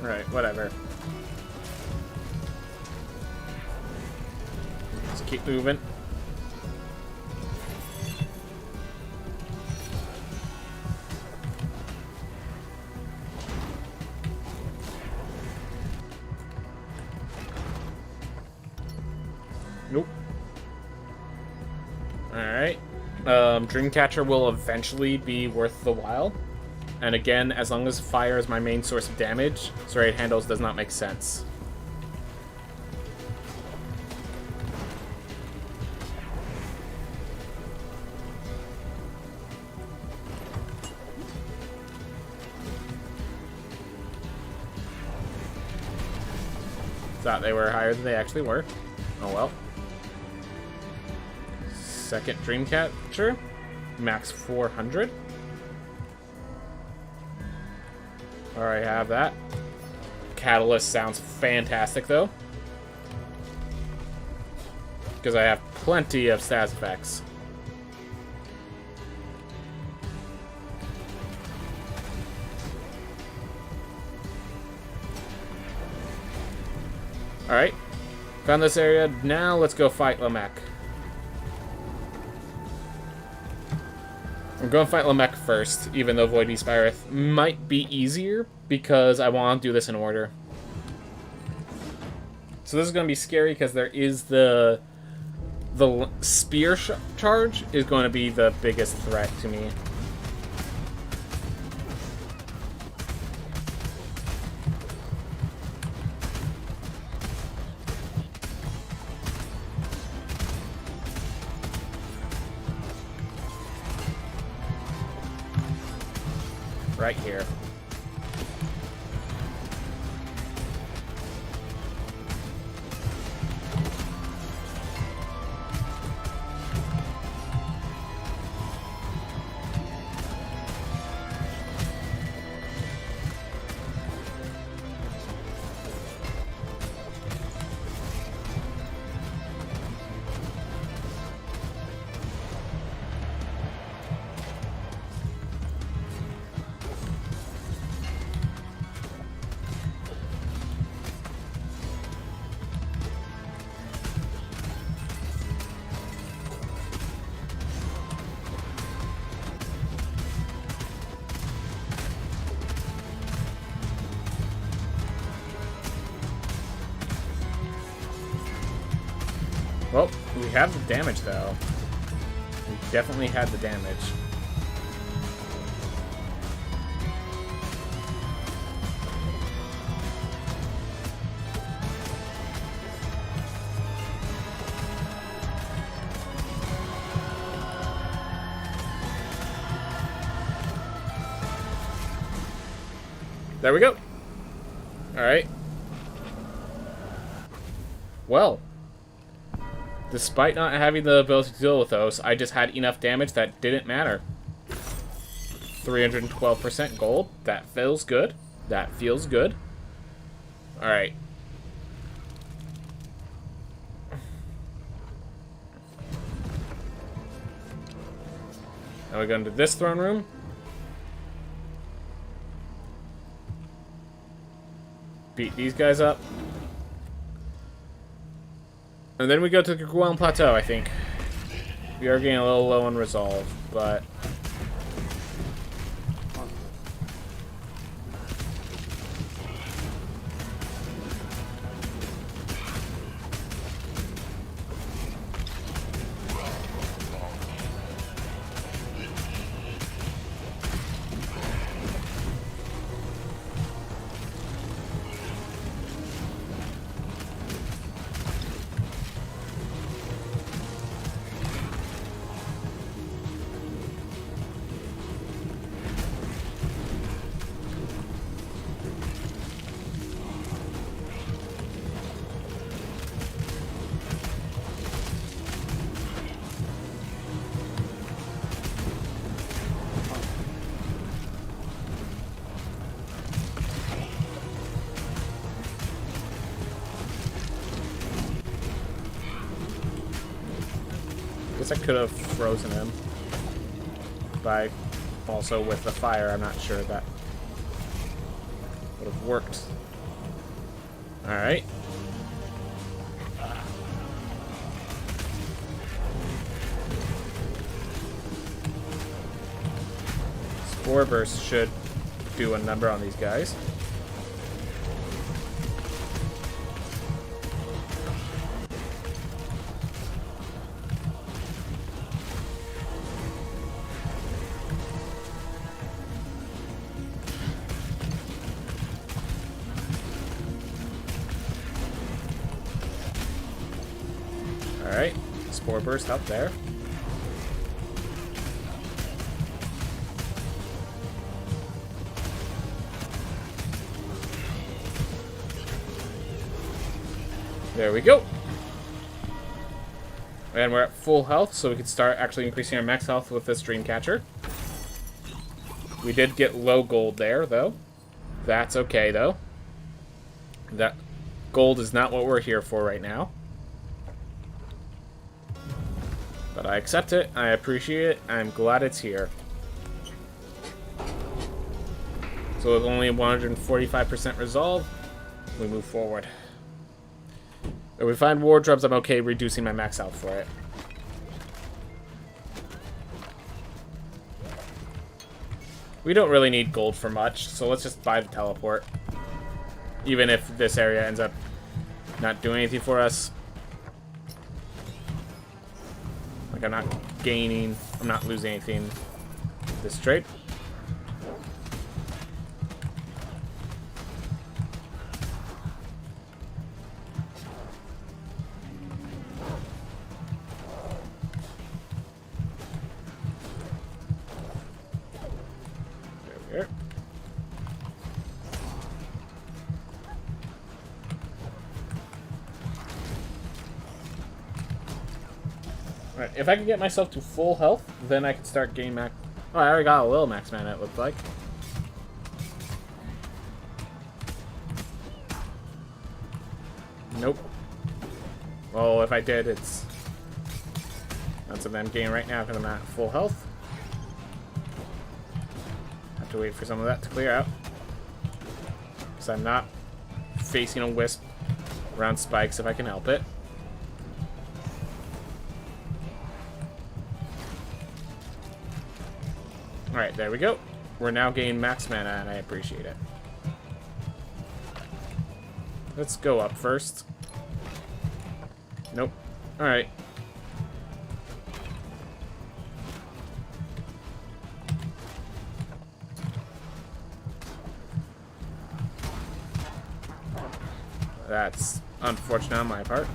Alright, whatever. Let's keep moving. Nope. Alright. Dreamcatcher will eventually be worth the while. And again, as long as fire is my main source of damage, Serrated Handles does not make sense. Thought they were higher than they actually were. Oh well. Second Dreamcatcher, max 400. Alright, have that. Catalyst sounds fantastic, though. Because I have plenty of stats effects. Alright. Found this area. Now let's go fight Lamek. I'm going to fight Lamek first, even though Void Spirith might be easier, because I want to do this in order. So this is going to be scary, because there is the spear charge is going to be the biggest threat to me. Right here. Well, we have the damage, though. We definitely had the damage. There we go. Alright. Well, despite not having the ability to deal with those, I just had enough damage that didn't matter. 312% gold. That feels good. That feels good. Alright. Now we go into this throne room. Beat these guys up. And then we go to the Guan Plateau, I think. We are getting a little low on resolve, but... I could have frozen him. But also with the fire, I'm not sure that would have worked. Alright. Spore Burst should do a number on these guys. Alright, Spore Burst up there. There we go. And we're at full health, so we can start actually increasing our max health with this Dreamcatcher. We did get low gold there, though. That's okay, though. That gold is not what we're here for right now. But I accept it, I appreciate it, I'm glad it's here. So with only 145% resolve, we move forward. If we find wardrobes, I'm okay reducing my max health for it. We don't really need gold for much, so let's just buy the teleport. Even if this area ends up not doing anything for us. Like, I'm not gaining, I'm not losing anything this trade. There. Alright, if I can get myself to full health, then I can start gaining max. Oh, I already got a little max mana, it looked like. Nope. Well, if I did, it's not something I'm gaining right now because I'm at full health. Have to wait for some of that to clear out. Because I'm not facing a wisp around spikes if I can help it. Alright, there we go. We're now gaining max mana, and I appreciate it. Let's go up first. Nope. Alright. That's unfortunate on my part.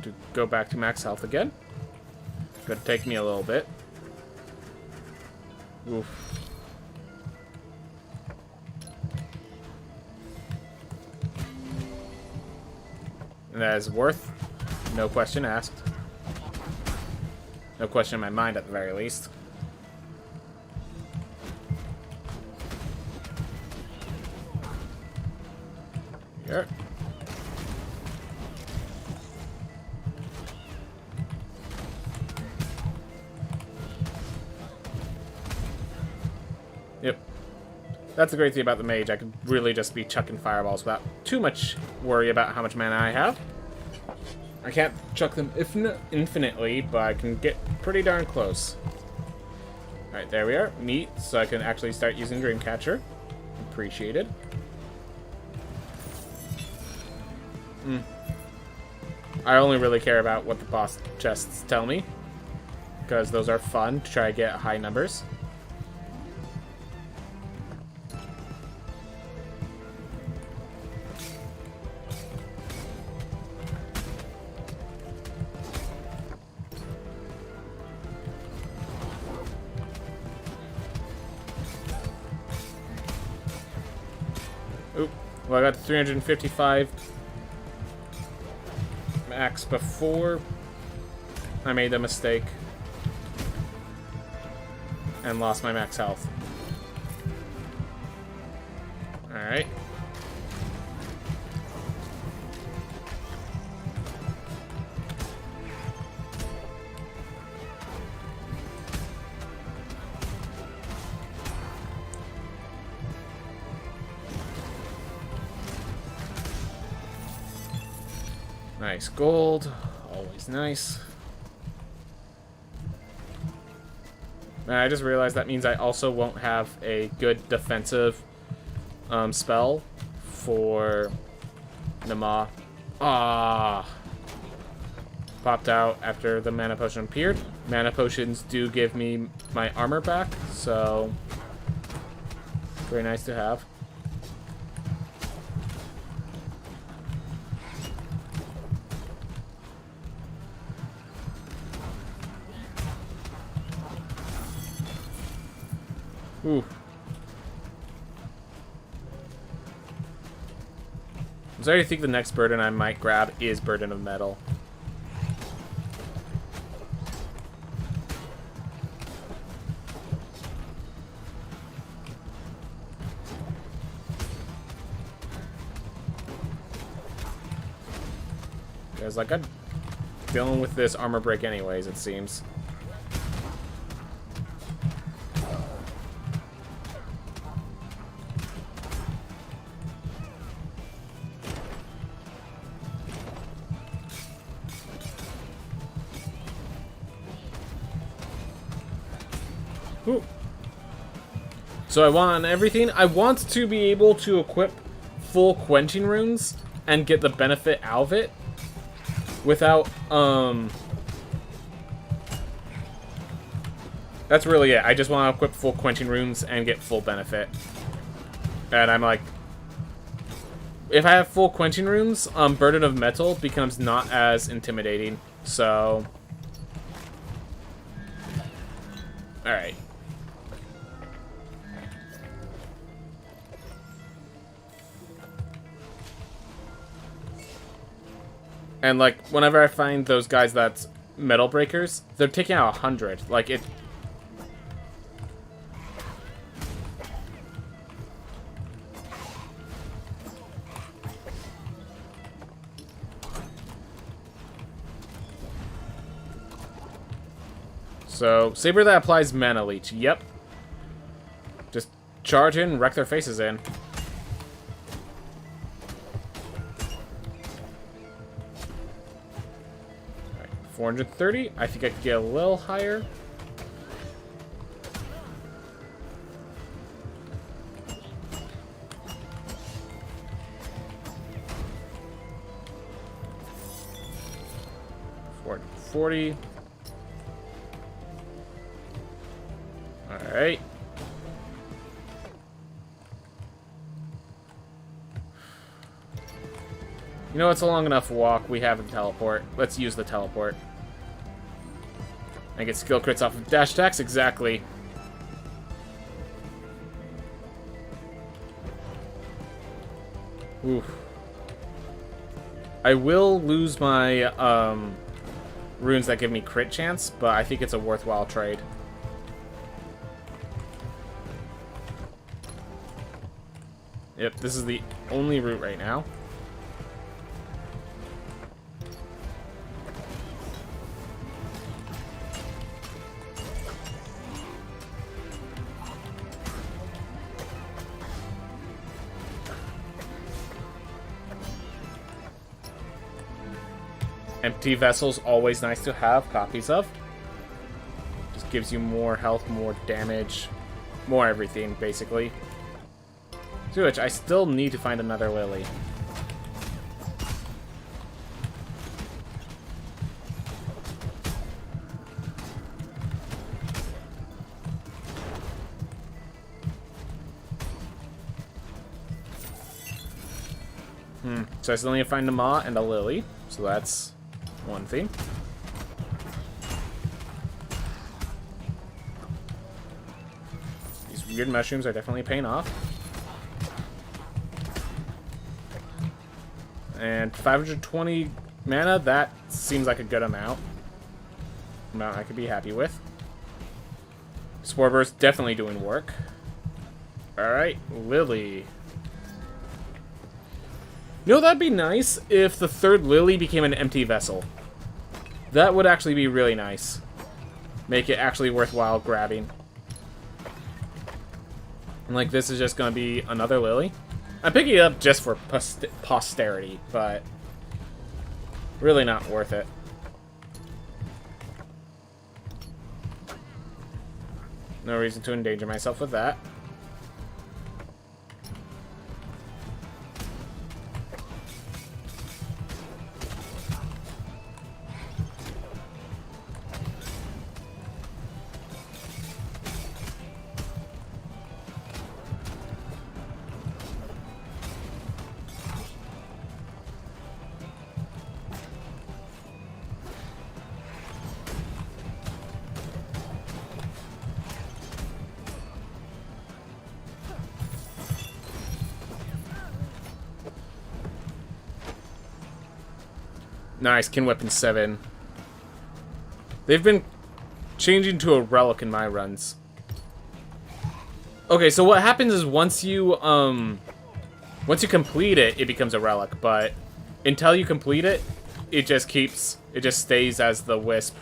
To go back to max health again. Gonna take me a little bit. Oof. And that is worth. No question asked. No question in my mind at the very least. Here. Yep. That's the great thing about the mage. I could really just be chucking fireballs without too much worry about how much mana I have. I can't chuck them infinitely, but I can get pretty darn close. Alright, there we are. Neat. So I can actually start using Dreamcatcher. Appreciated. I only really care about what the boss chests tell me, because those are fun to try to get high numbers. Oop. Well, I got 355 max before I made the mistake and lost my max health. Alright. Nice gold, always nice. And I just realized that means I also won't have a good defensive spell for Nama. Ah, popped out after the mana potion appeared. Mana potions do give me my armor back, so very nice to have. Ooh. I'm starting to think the next burden I might grab is Burden of Metal. Because, like, I'm dealing with this armor break anyways, it seems. Ooh. So I want everything. I want to be able to equip full quenching runes and get the benefit out of it without, that's really it. I just want to equip full quenching runes and get full benefit. And I'm like, if I have full quenching runes, Burden of Metal becomes not as intimidating. So, alright. And like, whenever I find those guys that's metal breakers, they're taking out 100. Like, it... So, Saber that applies Mana Leech. Yep. Just charge in, wreck their faces in. Alright, 430. I think I could get a little higher. $440. Alright. You know, it's a long enough walk. We have a teleport. Let's use the teleport. And get skill crits off of dash attacks. Exactly. Oof. I will lose my runes that give me crit chance, but I think it's a worthwhile trade. Yep, this is the only route right now. Empty vessels, always nice to have copies of. Just gives you more health, more damage, more everything, basically. To which I still need to find another lily. So I still need to find a maw and a lily. So that's one thing. These weird mushrooms are definitely paying off. And 520 mana, that seems like a good amount. Amount I could be happy with. Spore Burst definitely doing work. Alright, Lily. You know, that'd be nice if the third Lily became an empty vessel. That would actually be really nice. Make it actually worthwhile grabbing. And like, this is just gonna be another Lily. I'm picking it up just for posterity, but really not worth it. No reason to endanger myself with that. Nice, Kin Weapon 7. They've been changing to a relic in my runs. Okay, so what happens is once you complete it, it becomes a relic, but until you complete it, it just stays as the Wisp.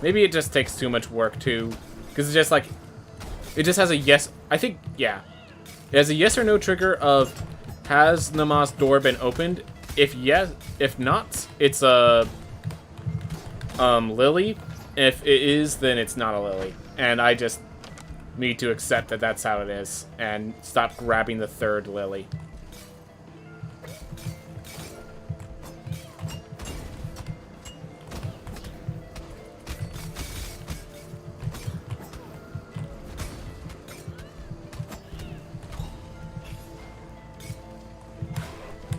Maybe it just takes too much work too, because it's just like, it just has a yes, I think, yeah. It has a yes or no trigger of, has Nama's door been opened? If yes, if not, it's a Lily, If it is, then it's not a lily. And I just need to accept that that's how it is. And stop grabbing the third lily.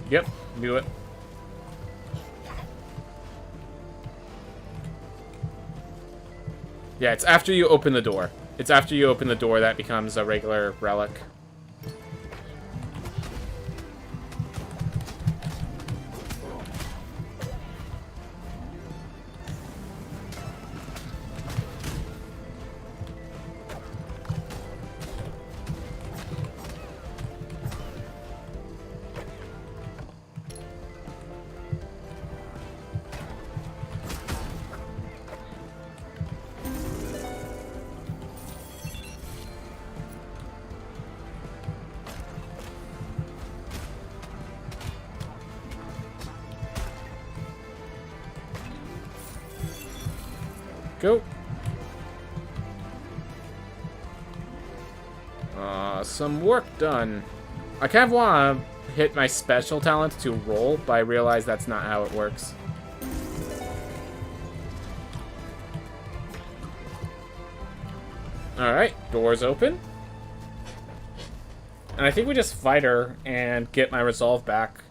Yep, do it. Yeah, it's after you open the door. It's after you open the door that becomes a regular relic. Go. Some work done. I kind of want to hit my special talent to roll, but I realize that's not how it works. Alright, doors open. And I think we just fight her and get my resolve back.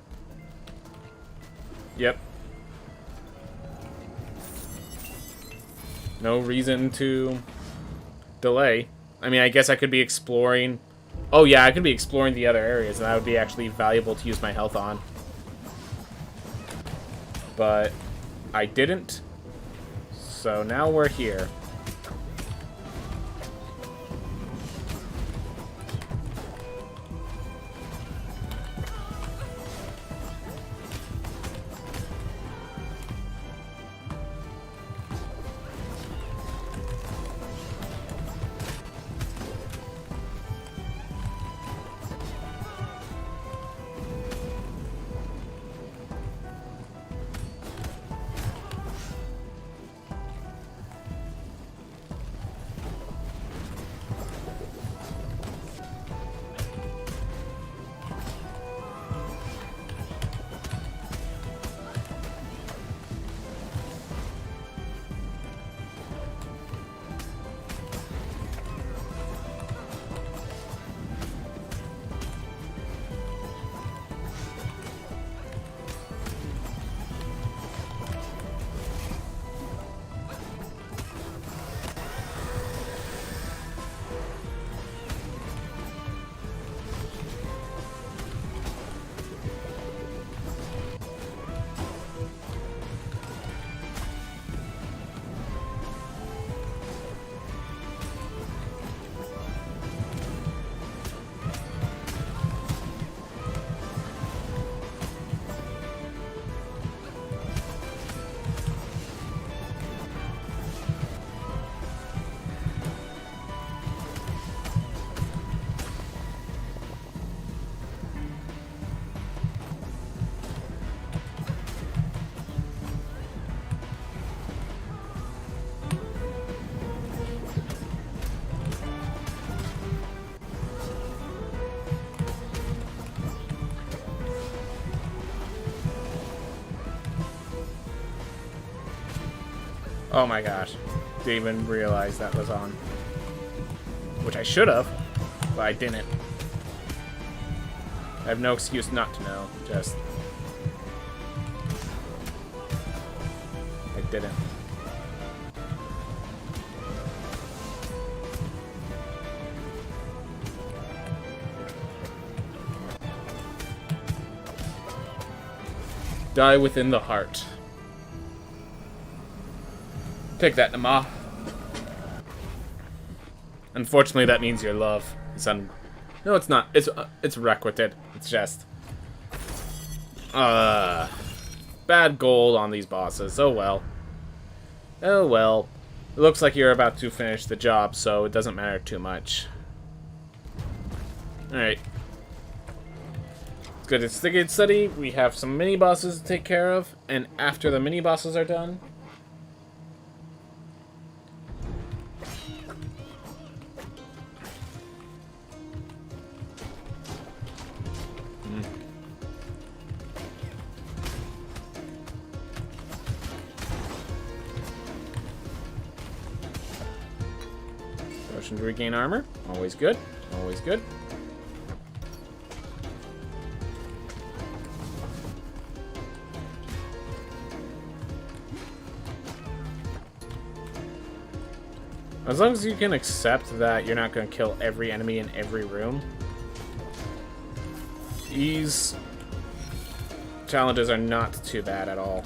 Yep. No reason to delay. I mean, I guess I could be exploring... Oh yeah, I could be exploring the other areas, and that would be actually valuable to use my health on. But I didn't. So now we're here. Oh my gosh. Didn't even realize that was on. Which I should have, but I didn't. I have no excuse not to know. Just... I didn't. Die within the heart. Take that, Nama. Unfortunately, that means your love is No, it's not. It's requited. It's just... bad gold on these bosses. Oh well. Oh well. It looks like you're about to finish the job, so it doesn't matter too much. Alright. It's good. It's the good study. We have some mini-bosses to take care of, and after the mini-bosses are done... Potion to regain armor. Always good. Always good. As long as you can accept that you're not going to kill every enemy in every room, these challenges are not too bad at all.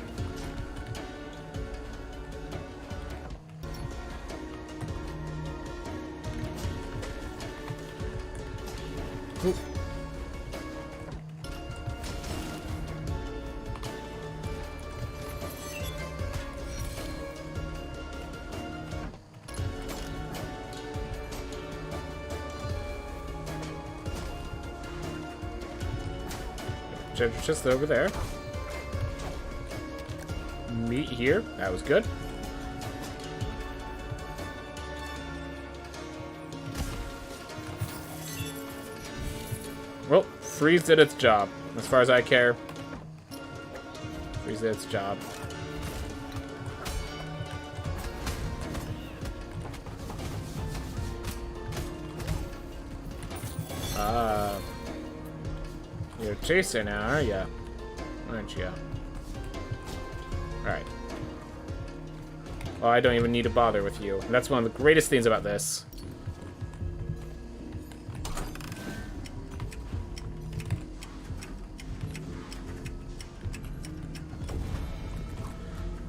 Ooh. Just over there. Meat here. That was good. Well, Freeze did its job. As far as I care. Freeze did its job. You're chasing now, are ya? Aren't ya? Alright. Oh, I don't even need to bother with you. And that's one of the greatest things about this.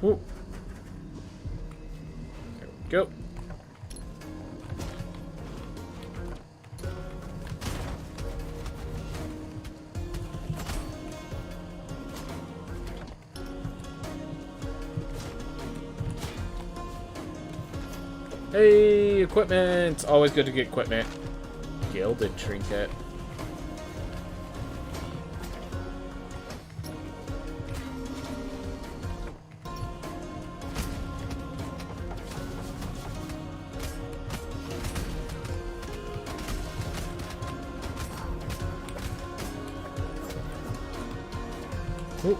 Woo. There we go. Hey, equipment! Always good to get equipment. Gilded trinket. Ooh.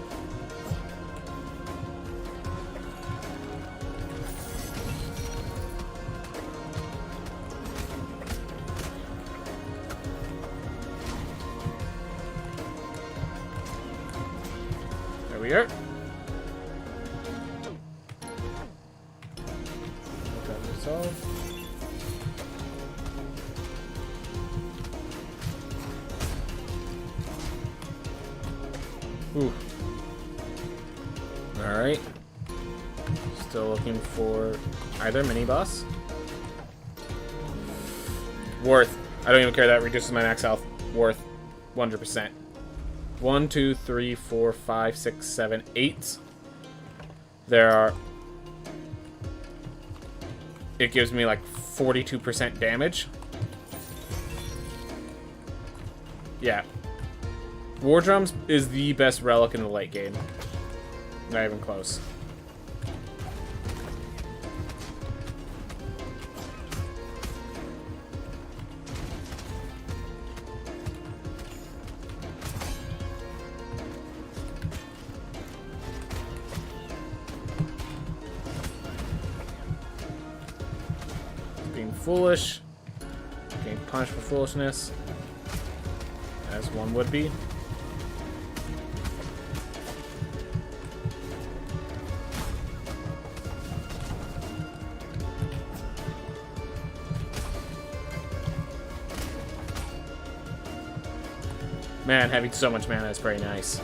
There we are. Resolve. Ooh. Alright. Still looking for either mini-boss. Worth. I don't even care, that reduces my max health. Worth. 100%. 1, 2, 3, 4, 5, 6, 7, 8. There are... It gives me like 42% damage. Yeah. War Drums is the best relic in the late game. Not even close. Being foolish. Getting punished for foolishness. As one would be. Man, having so much mana is very nice.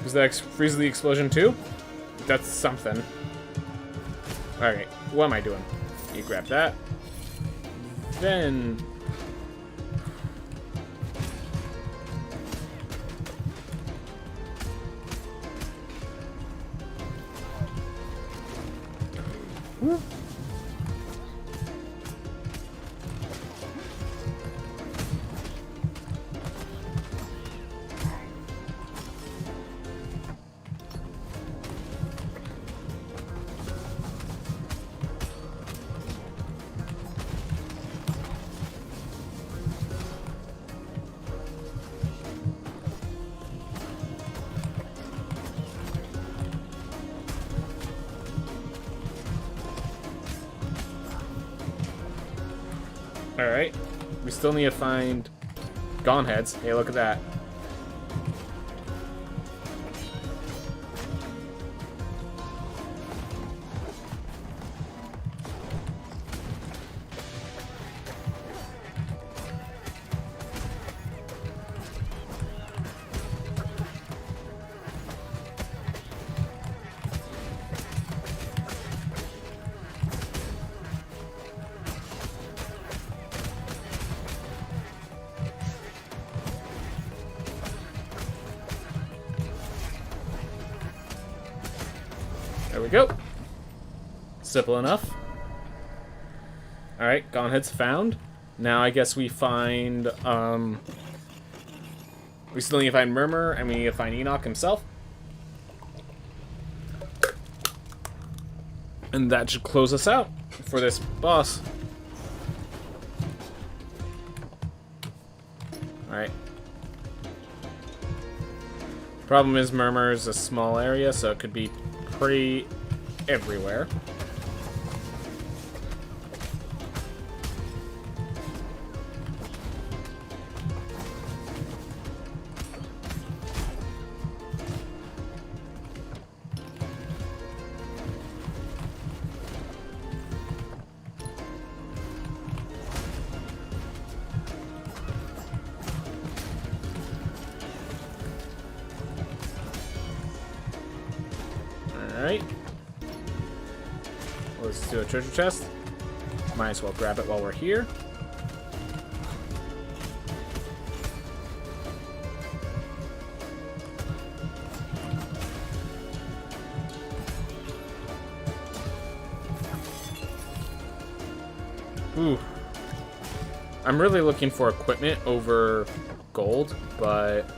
Does that freeze the explosion too? That's something. Alright, what am I doing? You grab that. Then... Woo. Alright. We still need to find Gone Heads. Hey, look at that. There we go. Simple enough. Alright, Gone Heads found. Now I guess we find, we still need to find Murmur, and we need to find Enoch himself. And that should close us out for this boss. Alright. Problem is Murmur is a small area, so it could be pretty everywhere. Alright. Let's do a treasure chest. Might as well grab it while we're here. Ooh. I'm really looking for equipment over gold, but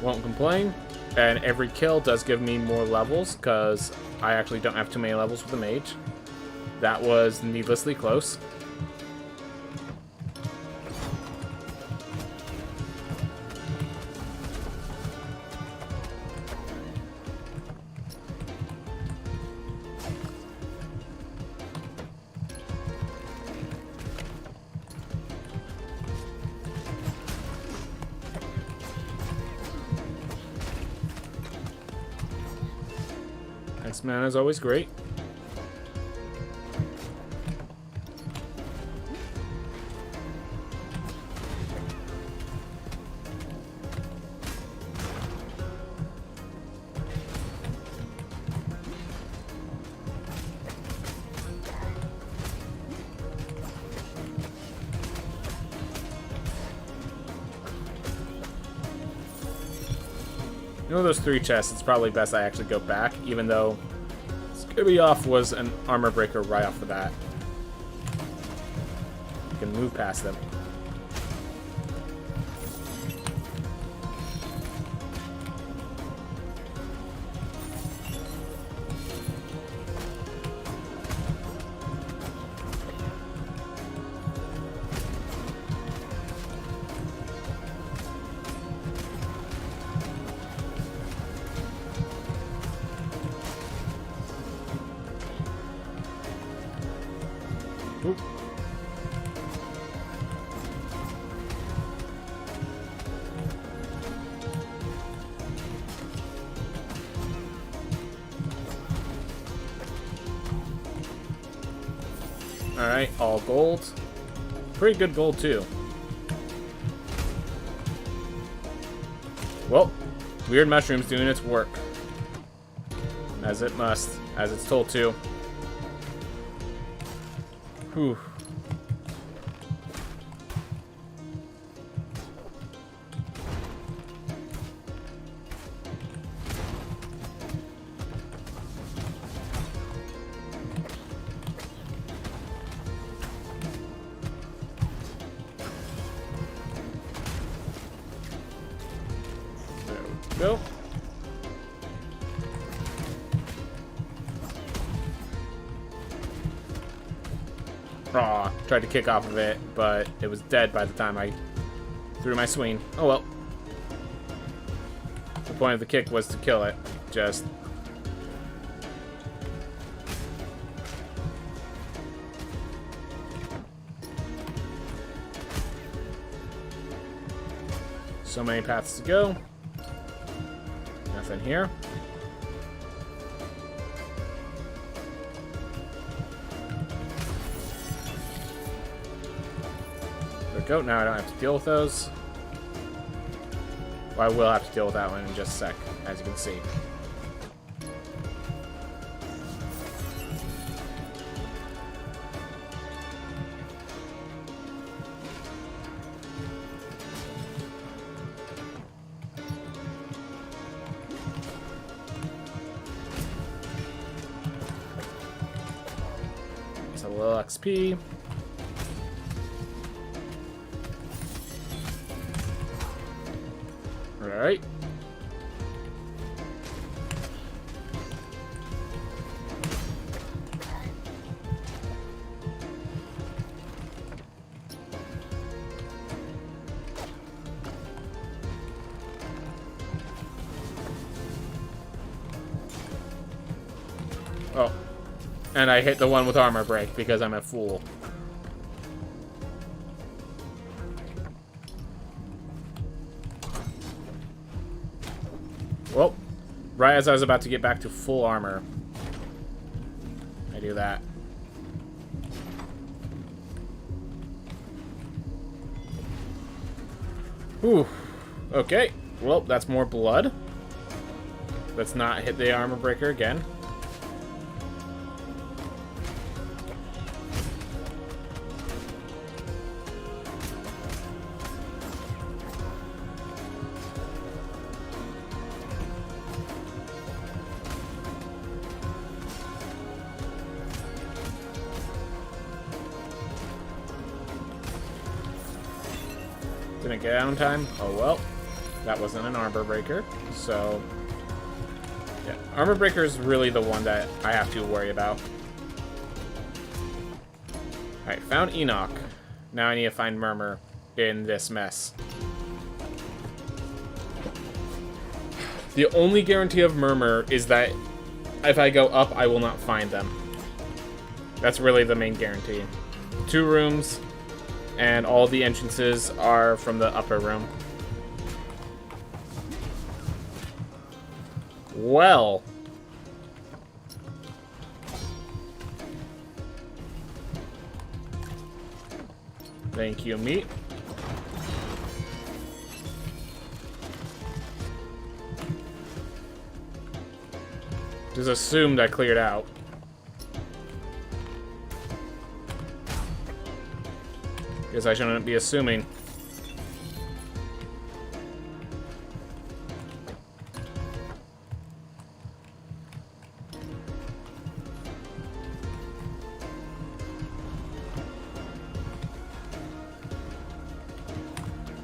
won't complain. And every kill does give me more levels, because I actually don't have too many levels with the mage. That was needlessly close. X-Man is always great. You know those 3 chests, it's probably best I actually go back, even though Skibby was an armor breaker right off the bat. You can move past them. Oop. Alright, all gold. Pretty good gold, too. Well, Weird Mushroom's doing its work. As it must, as it's told to. Whew. There we go. Aw, tried to kick off of it, but it was dead by the time I threw my swing. Oh well. The point of the kick was to kill it. Just... So many paths to go. Nothing here. There we go. Now I don't have to deal with those. Well, I will have to deal with that one in just a sec, as you can see. It's a little XP. Alright. Oh. And I hit the one with armor break because I'm a fool. Well, right as I was about to get back to full armor, I do that. Whew. Okay. Well, that's more blood. Let's not hit the armor breaker again. Didn't get out in time. Oh well. That wasn't an armor breaker. So, yeah. Armor breaker is really the one that I have to worry about. Alright, found Enoch. Now I need to find Murmur in this mess. The only guarantee of Murmur is that if I go up, I will not find them. That's really the main guarantee. 2 rooms. And all the entrances are from the upper room. Well. Thank you, meat. Just assumed I cleared out. Guess I shouldn't be assuming.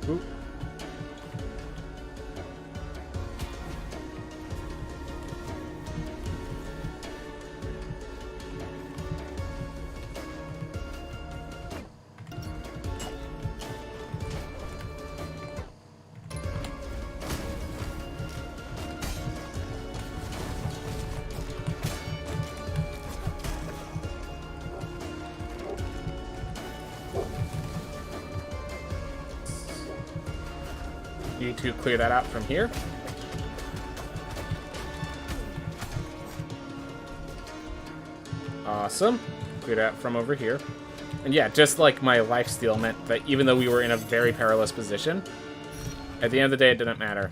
Ooh. Need to clear that out from here. Awesome. Clear that from over here. And yeah, just like my lifesteal meant that even though we were in a very perilous position, at the end of the day, it didn't matter.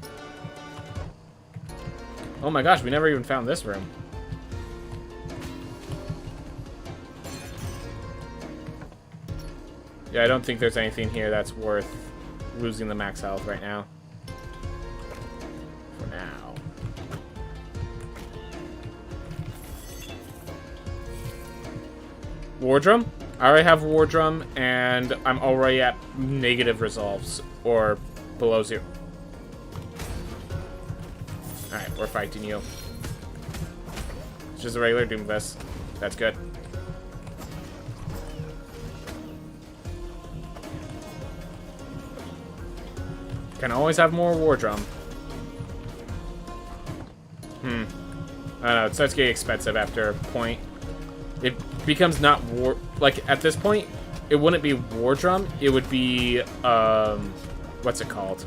Oh my gosh, we never even found this room. Yeah, I don't think there's anything here that's worth losing the max health right now. For now. War Drum? I already have War Drum, and I'm already at negative resolves, or below 0. Alright, we're fighting you. It's just a regular Doomfist. That's good. Can always have more War Drum. I don't know, it starts getting expensive after a point. It becomes not war... Like, at this point, it wouldn't be War Drum. It would be, what's it called?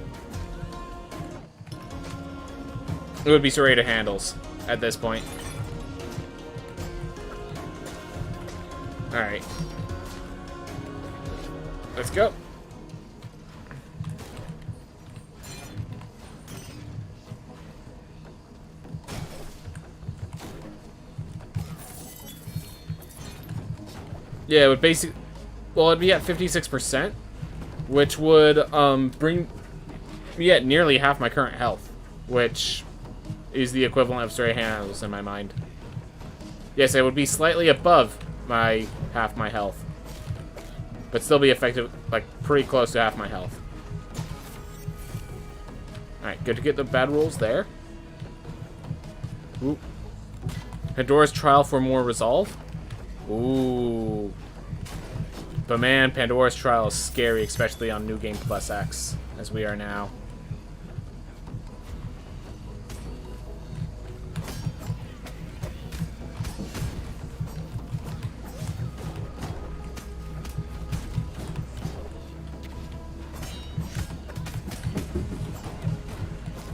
It would be serrated handles at this point. Alright. Let's go. Yeah, it would basically... Well, it'd be at 56%, which would bring me at nearly half my current health, which is the equivalent of straight handles in my mind. Yes, it would be slightly above my half my health, but still be effective, like pretty close to half my health. Alright, good to get the bad rolls there. Ooh. Pandora's Trial for more resolve. Ooh. But man, Pandora's Trial is scary, especially on New Game Plus X, as we are now.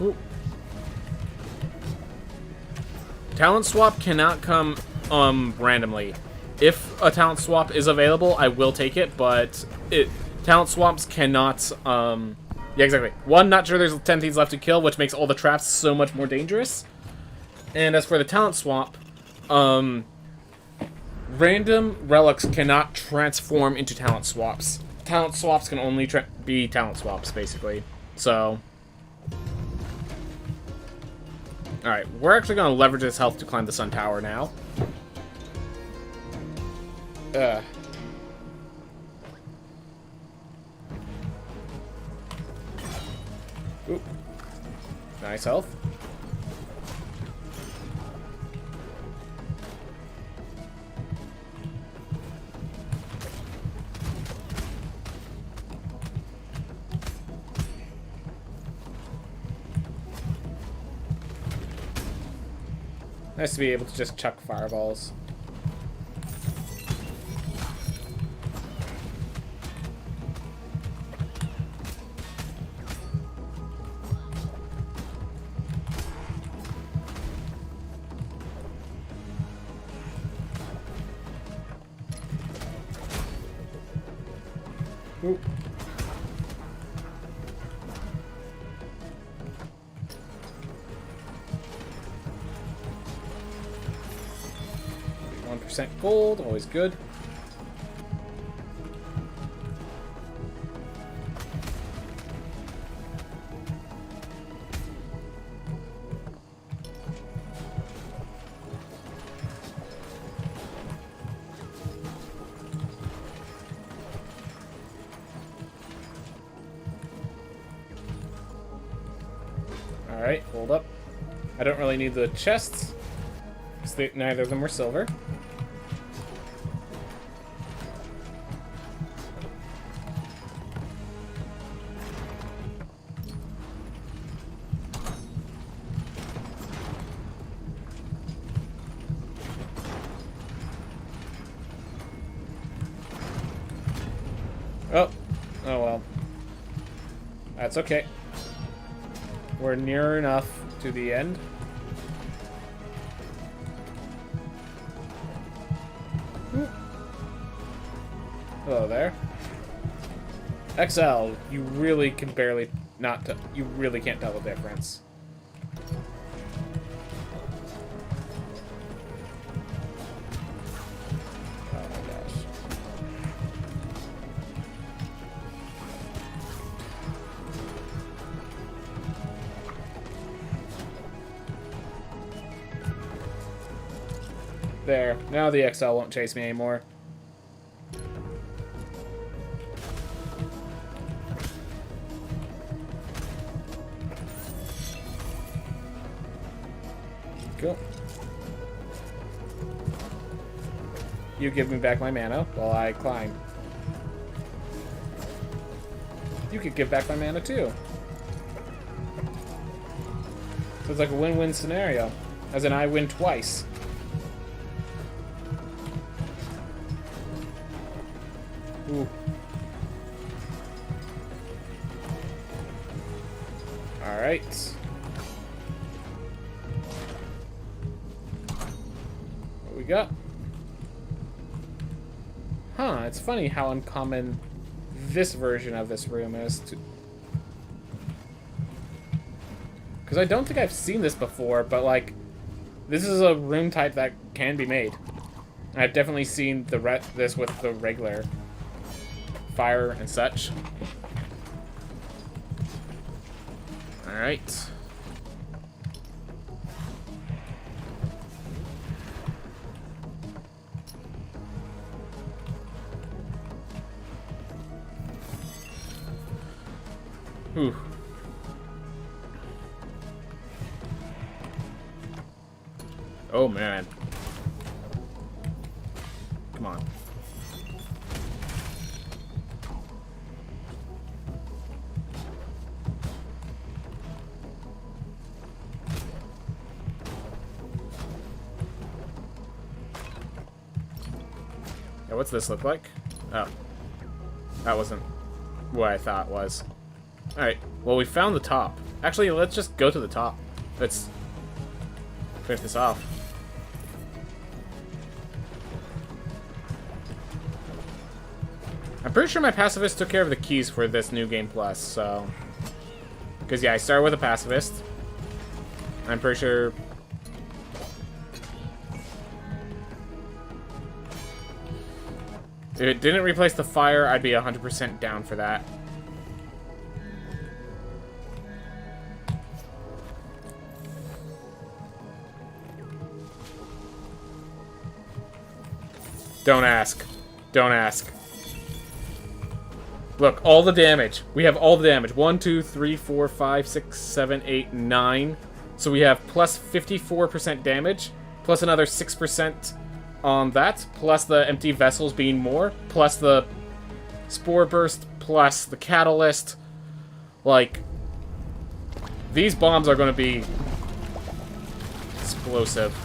Ooh. Talent swap cannot come randomly. If a talent swap is available, I will take it, but talent swaps cannot, yeah, exactly. One, not sure there's 10 thieves left to kill, which makes all the traps so much more dangerous. And as for the talent swap, random relics cannot transform into talent swaps. Talent swaps can only be talent swaps, basically. So... Alright, we're actually going to leverage this health to climb the Sun Tower now. Oop. Nice health. Nice to be able to just chuck fireballs. Ooh. Gold, always good. Alright, hold up. I don't really need the chests, because neither of them were silver. Oh. Oh well. That's okay. We're near enough to the end. Ooh. Hello there. XL, you really can barely not you really can't tell the difference. There. Now the XL won't chase me anymore. Cool. You give me back my mana while I climb. You could give back my mana too. So it's like a win-win scenario. As in, I win twice. Ooh. Alright. go. Huh, it's funny how uncommon this version of this room is. Because I don't think I've seen this before, but, like, this is a room type that can be made. I've definitely seen this with the regular fire and such. Alright. Whew. Oh man. Come on. Yeah, what's this look like? Oh. That wasn't what I thought it was. Alright, well, we found the top. Actually, let's just go to the top. Let's finish this off. I'm pretty sure my pacifist took care of the keys for this new game plus, so... Because, yeah, I started with a pacifist. I'm pretty sure... If it didn't replace the fire, I'd be 100% down for that. Don't ask. Don't ask. Look, all the damage. We have all the damage. 1, 2, 3, 4, 5, 6, 7, 8, 9. So we have plus 54% damage, plus another 6% on that, plus the empty vessels being more, plus the spore burst, plus the catalyst. Like, these bombs are going to be explosive.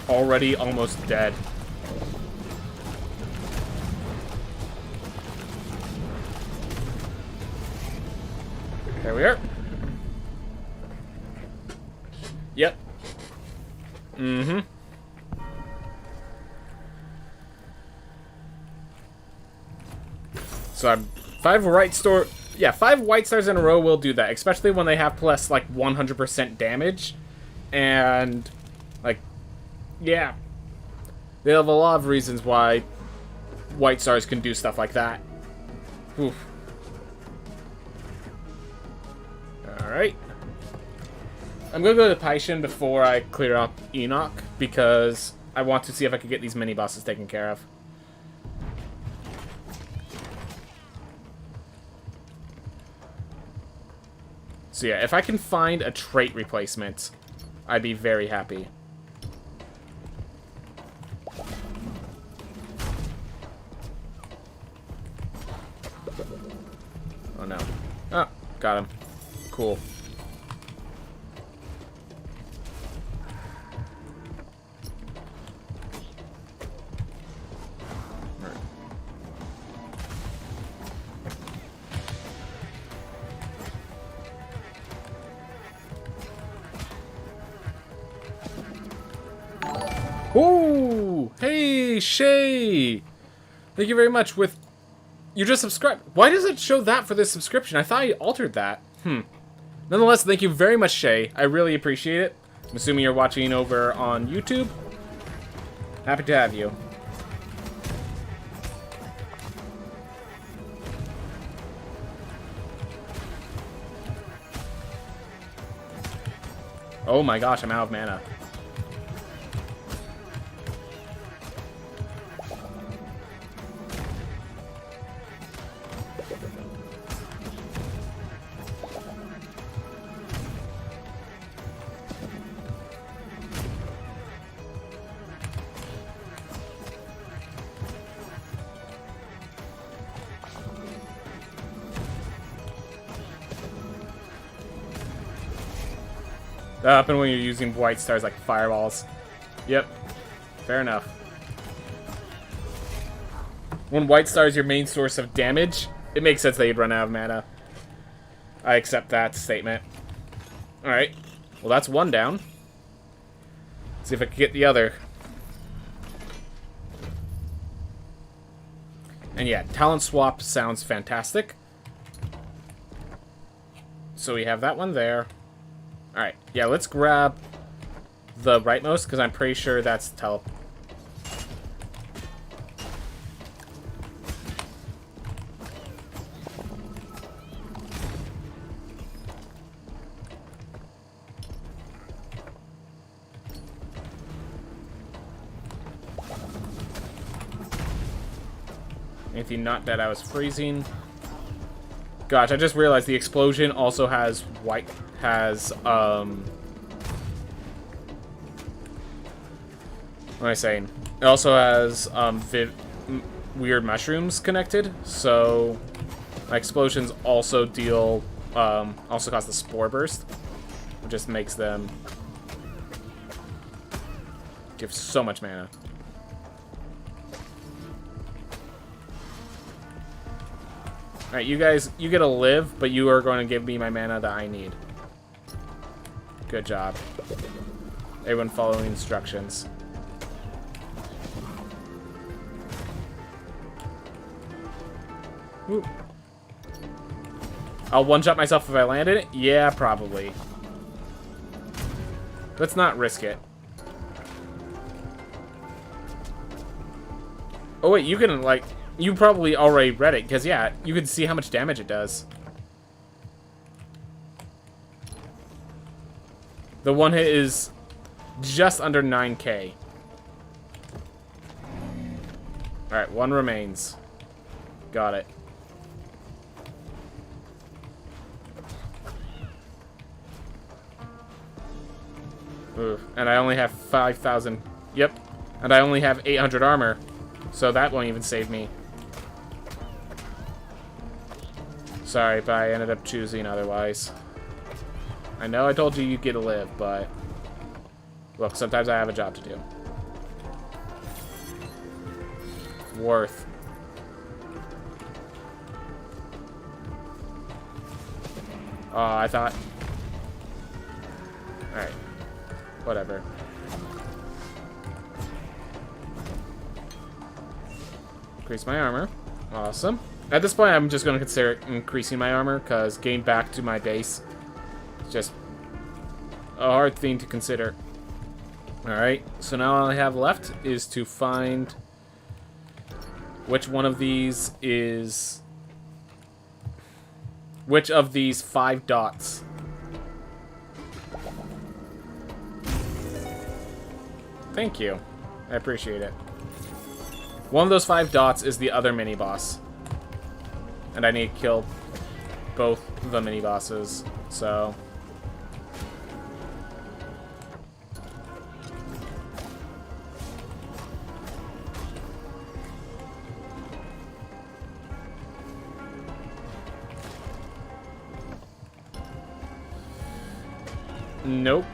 Already almost dead. There we are. Yep. Mm-hmm. So I'm 5 white stars in a row will do that, especially when they have plus like 100% damage. And like, yeah, they have a lot of reasons why white stars can do stuff like that. Oof. Alright. I'm gonna go to Paishin before I clear up Enoch, because I want to see if I can get these mini bosses taken care of. So yeah, if I can find a trait replacement, I'd be very happy. Oh no. Oh, got him. Cool. Ooh! Hey, Shay! Thank you very much. You just subscribed. Why does it show that for this subscription? I thought I altered that. Nonetheless, thank you very much, Shay. I really appreciate it. I'm assuming you're watching over on YouTube. Happy to have you. Oh my gosh, I'm out of mana. happens when you're using white stars like fireballs. Yep. Fair enough. When white star is your main source of damage, it makes sense that you'd run out of mana. I accept that statement. Alright. Well, that's one down. See if I can get the other. And yeah, talent swap sounds fantastic. So we have that one there. Alright, yeah, let's grab the rightmost, because I'm pretty sure that's tele... Anything not dead, I was freezing. Gosh, I just realized the explosion also has white... What am I saying? It also has weird mushrooms connected, so my explosions also deal also cause the spore burst, which just makes them give so much mana. Alright, you guys, you get to live, but you are going to give me my mana that I need. Good job. Everyone following instructions. Ooh. I'll one-shot myself if I land in it? Yeah, probably. Let's not risk it. Oh wait, you can, like... You probably already read it, because yeah, you can see how much damage it does. The one hit is just under 9k. Alright, one remains. Got it. Ooh, and I only have 5,000. Yep. And I only have 800 armor. So that won't even save me. Sorry, but I ended up choosing otherwise. I know I told you you'd get to live, but... Look, sometimes I have a job to do. Worth. Oh, I thought... Alright. Whatever. Increase my armor. Awesome. At this point, I'm just going to consider increasing my armor, because getting back to my base is just a hard thing to consider. Alright, so now all I have left is to find which one of these is... Which of these 5 dots. Thank you. I appreciate it. One of those 5 dots is the other mini-boss. And I need to kill both the mini-bosses, so... Nope.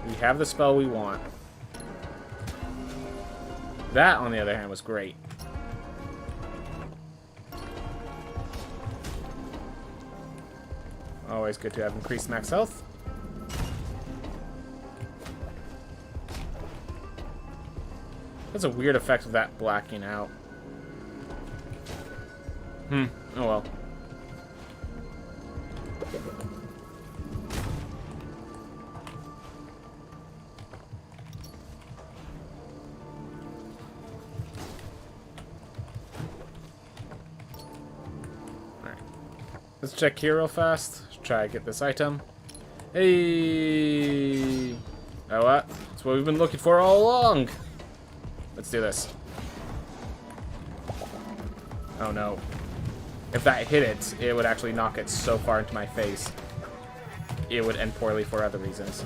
We have the spell we want. That, on the other hand, was great. Always good to have increased max health. That's a weird effect of that blacking out. Oh well. Let's check here real fast. Let's try to get this item. Hey! Oh, what? That's what we've been looking for all along. Let's do this. Oh no. If that hit it, it would actually knock it so far into my face. It would end poorly for other reasons.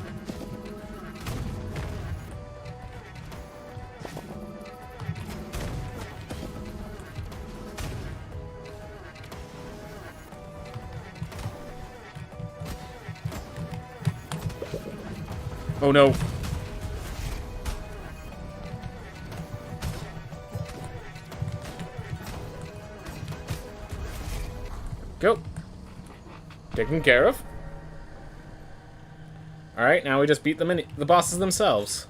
Oh no. Go. Taken care of. Alright, now we just beat the bosses themselves.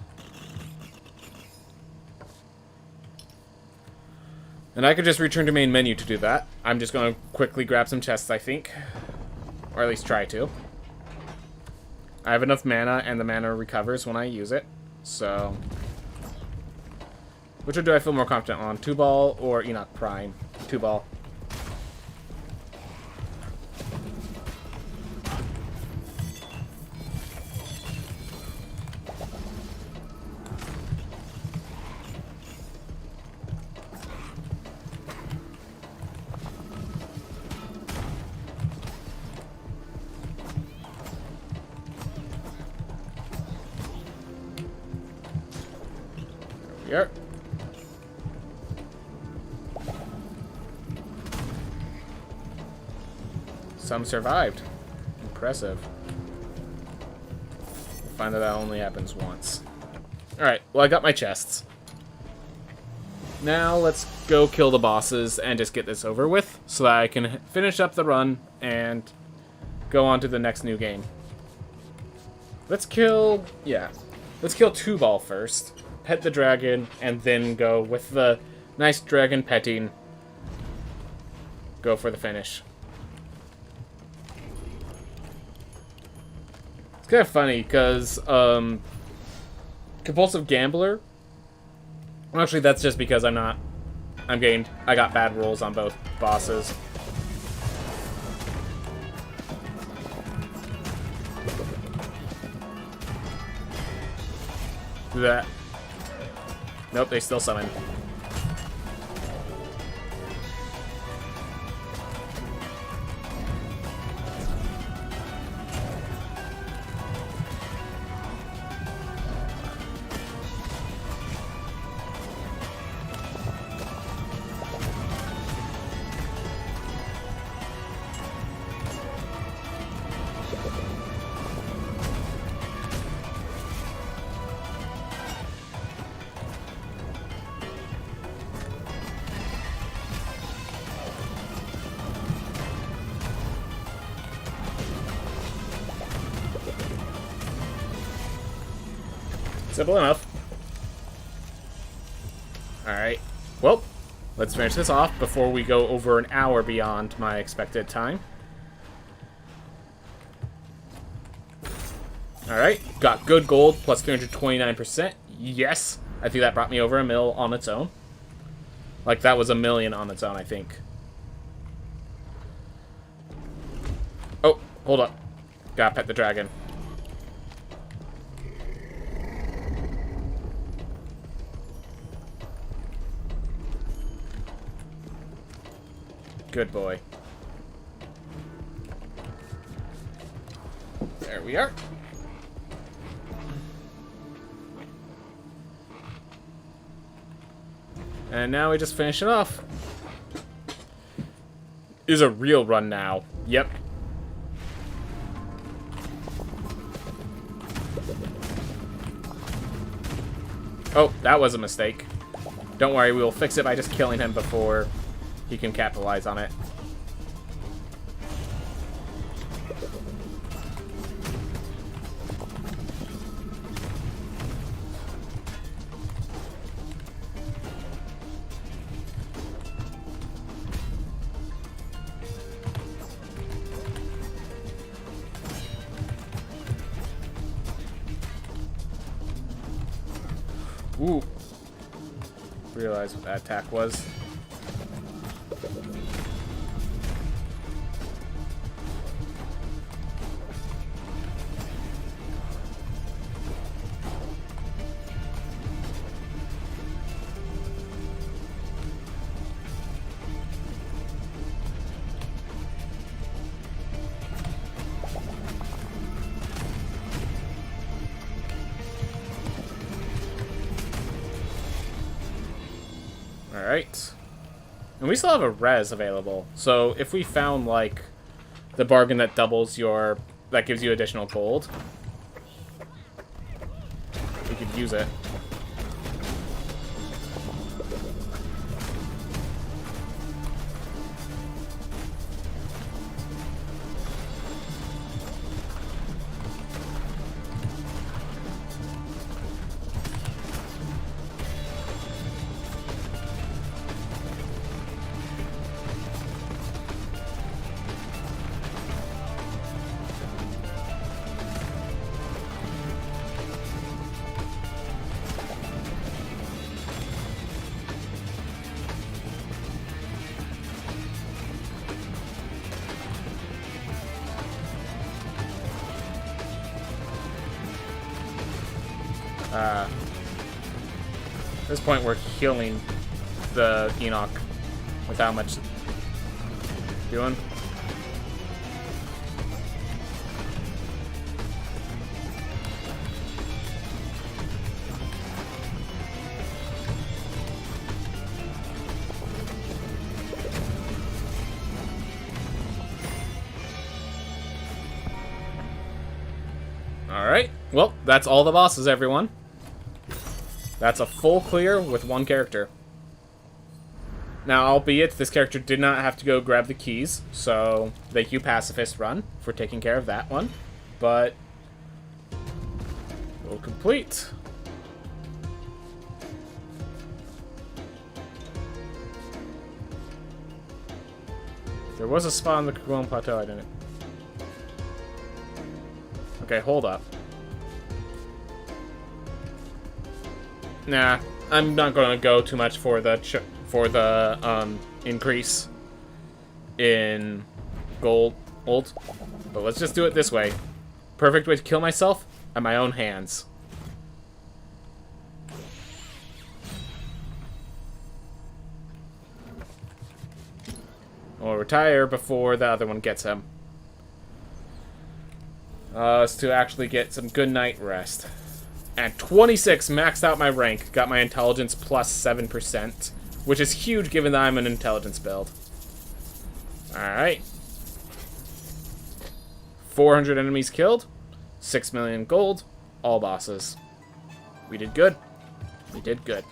And I could just return to main menu to do that. I'm just going to quickly grab some chests, I think. Or at least try to. I have enough mana, and the mana recovers when I use it. So... which one do I feel more confident on? 2-ball or Enoch Prime? 2-ball. Here. Some survived. Impressive. We'll find that only happens once. Alright, well I got my chests. Now let's go kill the bosses and just get this over with so that I can finish up the run and go on to the next new game. Let's kill... yeah. Let's kill 2-ball first. Pet the dragon, and then go with the nice dragon petting. Go for the finish. It's kind of funny, because, compulsive gambler... actually, that's just because I got bad rolls on both bosses. Do that. Nope, they still summon. Simple enough. Alright. Well, let's finish this off before we go over an hour beyond my expected time. Alright. Got good gold, plus 329%. Yes! I think that brought me over a mil on its own. Like, that was a million on its own, I think. Oh, hold up. Gotta pet the dragon. Good boy. There we are. And now we just finish it off. Is a real run now. Yep. Oh, that was a mistake. Don't worry, we will fix it by just killing him before he can capitalize on it. Ooh. Realize what that attack was. Alright. And we still have a res available. So if we found, like, the bargain that doubles your... that gives you additional gold. use it. At this point, we're healing the Enoch without much doing. Alright, well, that's all the bosses, everyone. That's a full clear with one character. Now, albeit this character did not have to go grab the keys, so thank you, Pacifist Run, for taking care of that one. But we'll complete. There was a spot on the Kagwan Plateau, I didn't. Okay, hold up. Nah, I'm not going to go too much for the increase in gold, but let's just do it this way. Perfect way to kill myself at my own hands. I'll retire before the other one gets him. Is to actually get some good night rest. At 26, maxed out my rank. Got my intelligence plus 7%, which is huge given that I'm an intelligence build. Alright. 400 enemies killed. 6 million gold. All bosses. We did good. We did good.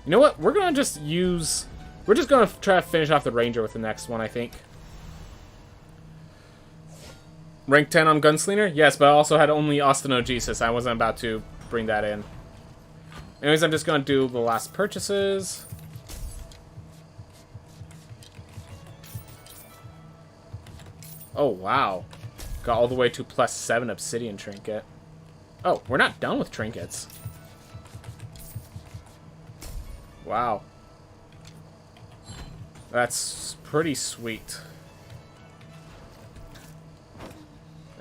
You know what? We're gonna just use... We're just gonna try to finish off the Ranger with the next one, I think. Rank 10 on Gunslinger? Yes, but I also had only Ostenogesis. I wasn't about to bring that in. Anyways, I'm just gonna do the last purchases. Oh, wow. Got all the way to plus 7 Obsidian Trinket. Oh, we're not done with trinkets. Wow. That's pretty sweet.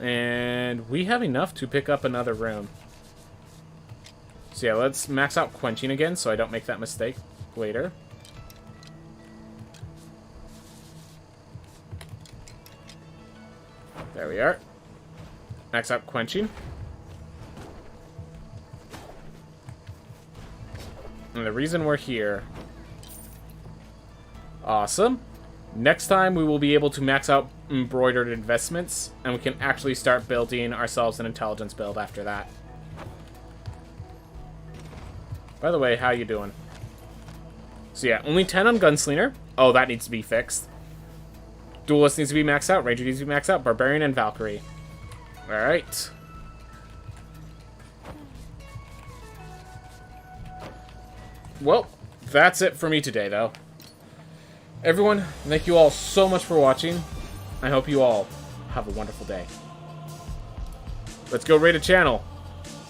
And we have enough to pick up another room. So yeah, let's max out Quenching again so I don't make that mistake later. There we are. Max out Quenching. And the reason we're here... Awesome. Next time we will be able to max out embroidered investments, and we can actually start building ourselves an intelligence build after that. By the way, how you doing? So yeah, only 10 on Gunslinger. Oh, that needs to be fixed. Duelist needs to be maxed out. Ranger needs to be maxed out. Barbarian and Valkyrie. Alright. Well, that's it for me today, though. Everyone, thank you all so much for watching. I hope you all have a wonderful day. Let's go raid a channel.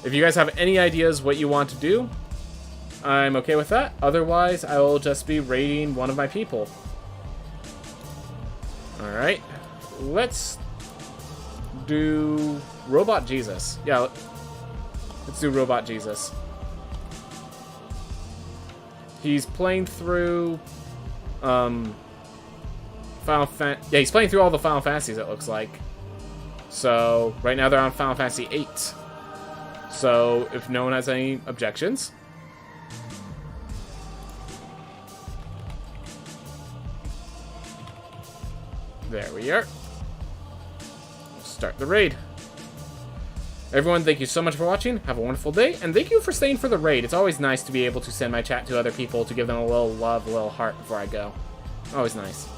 If you guys have any ideas what you want to do, I'm okay with that. Otherwise, I will just be raiding one of my people. Alright. Let's do Robot Jesus. Yeah, let's do Robot Jesus. He's playing through... he's playing through all the Final Fantasies, it looks like. So, right now they're on Final Fantasy 8. So, if no one has any objections, There we are. We'll start the raid. Everyone, thank you so much for watching. Have a wonderful day, and thank you for staying for the raid. It's always nice to be able to send my chat to other people to give them a little love, a little heart before I go. Always nice.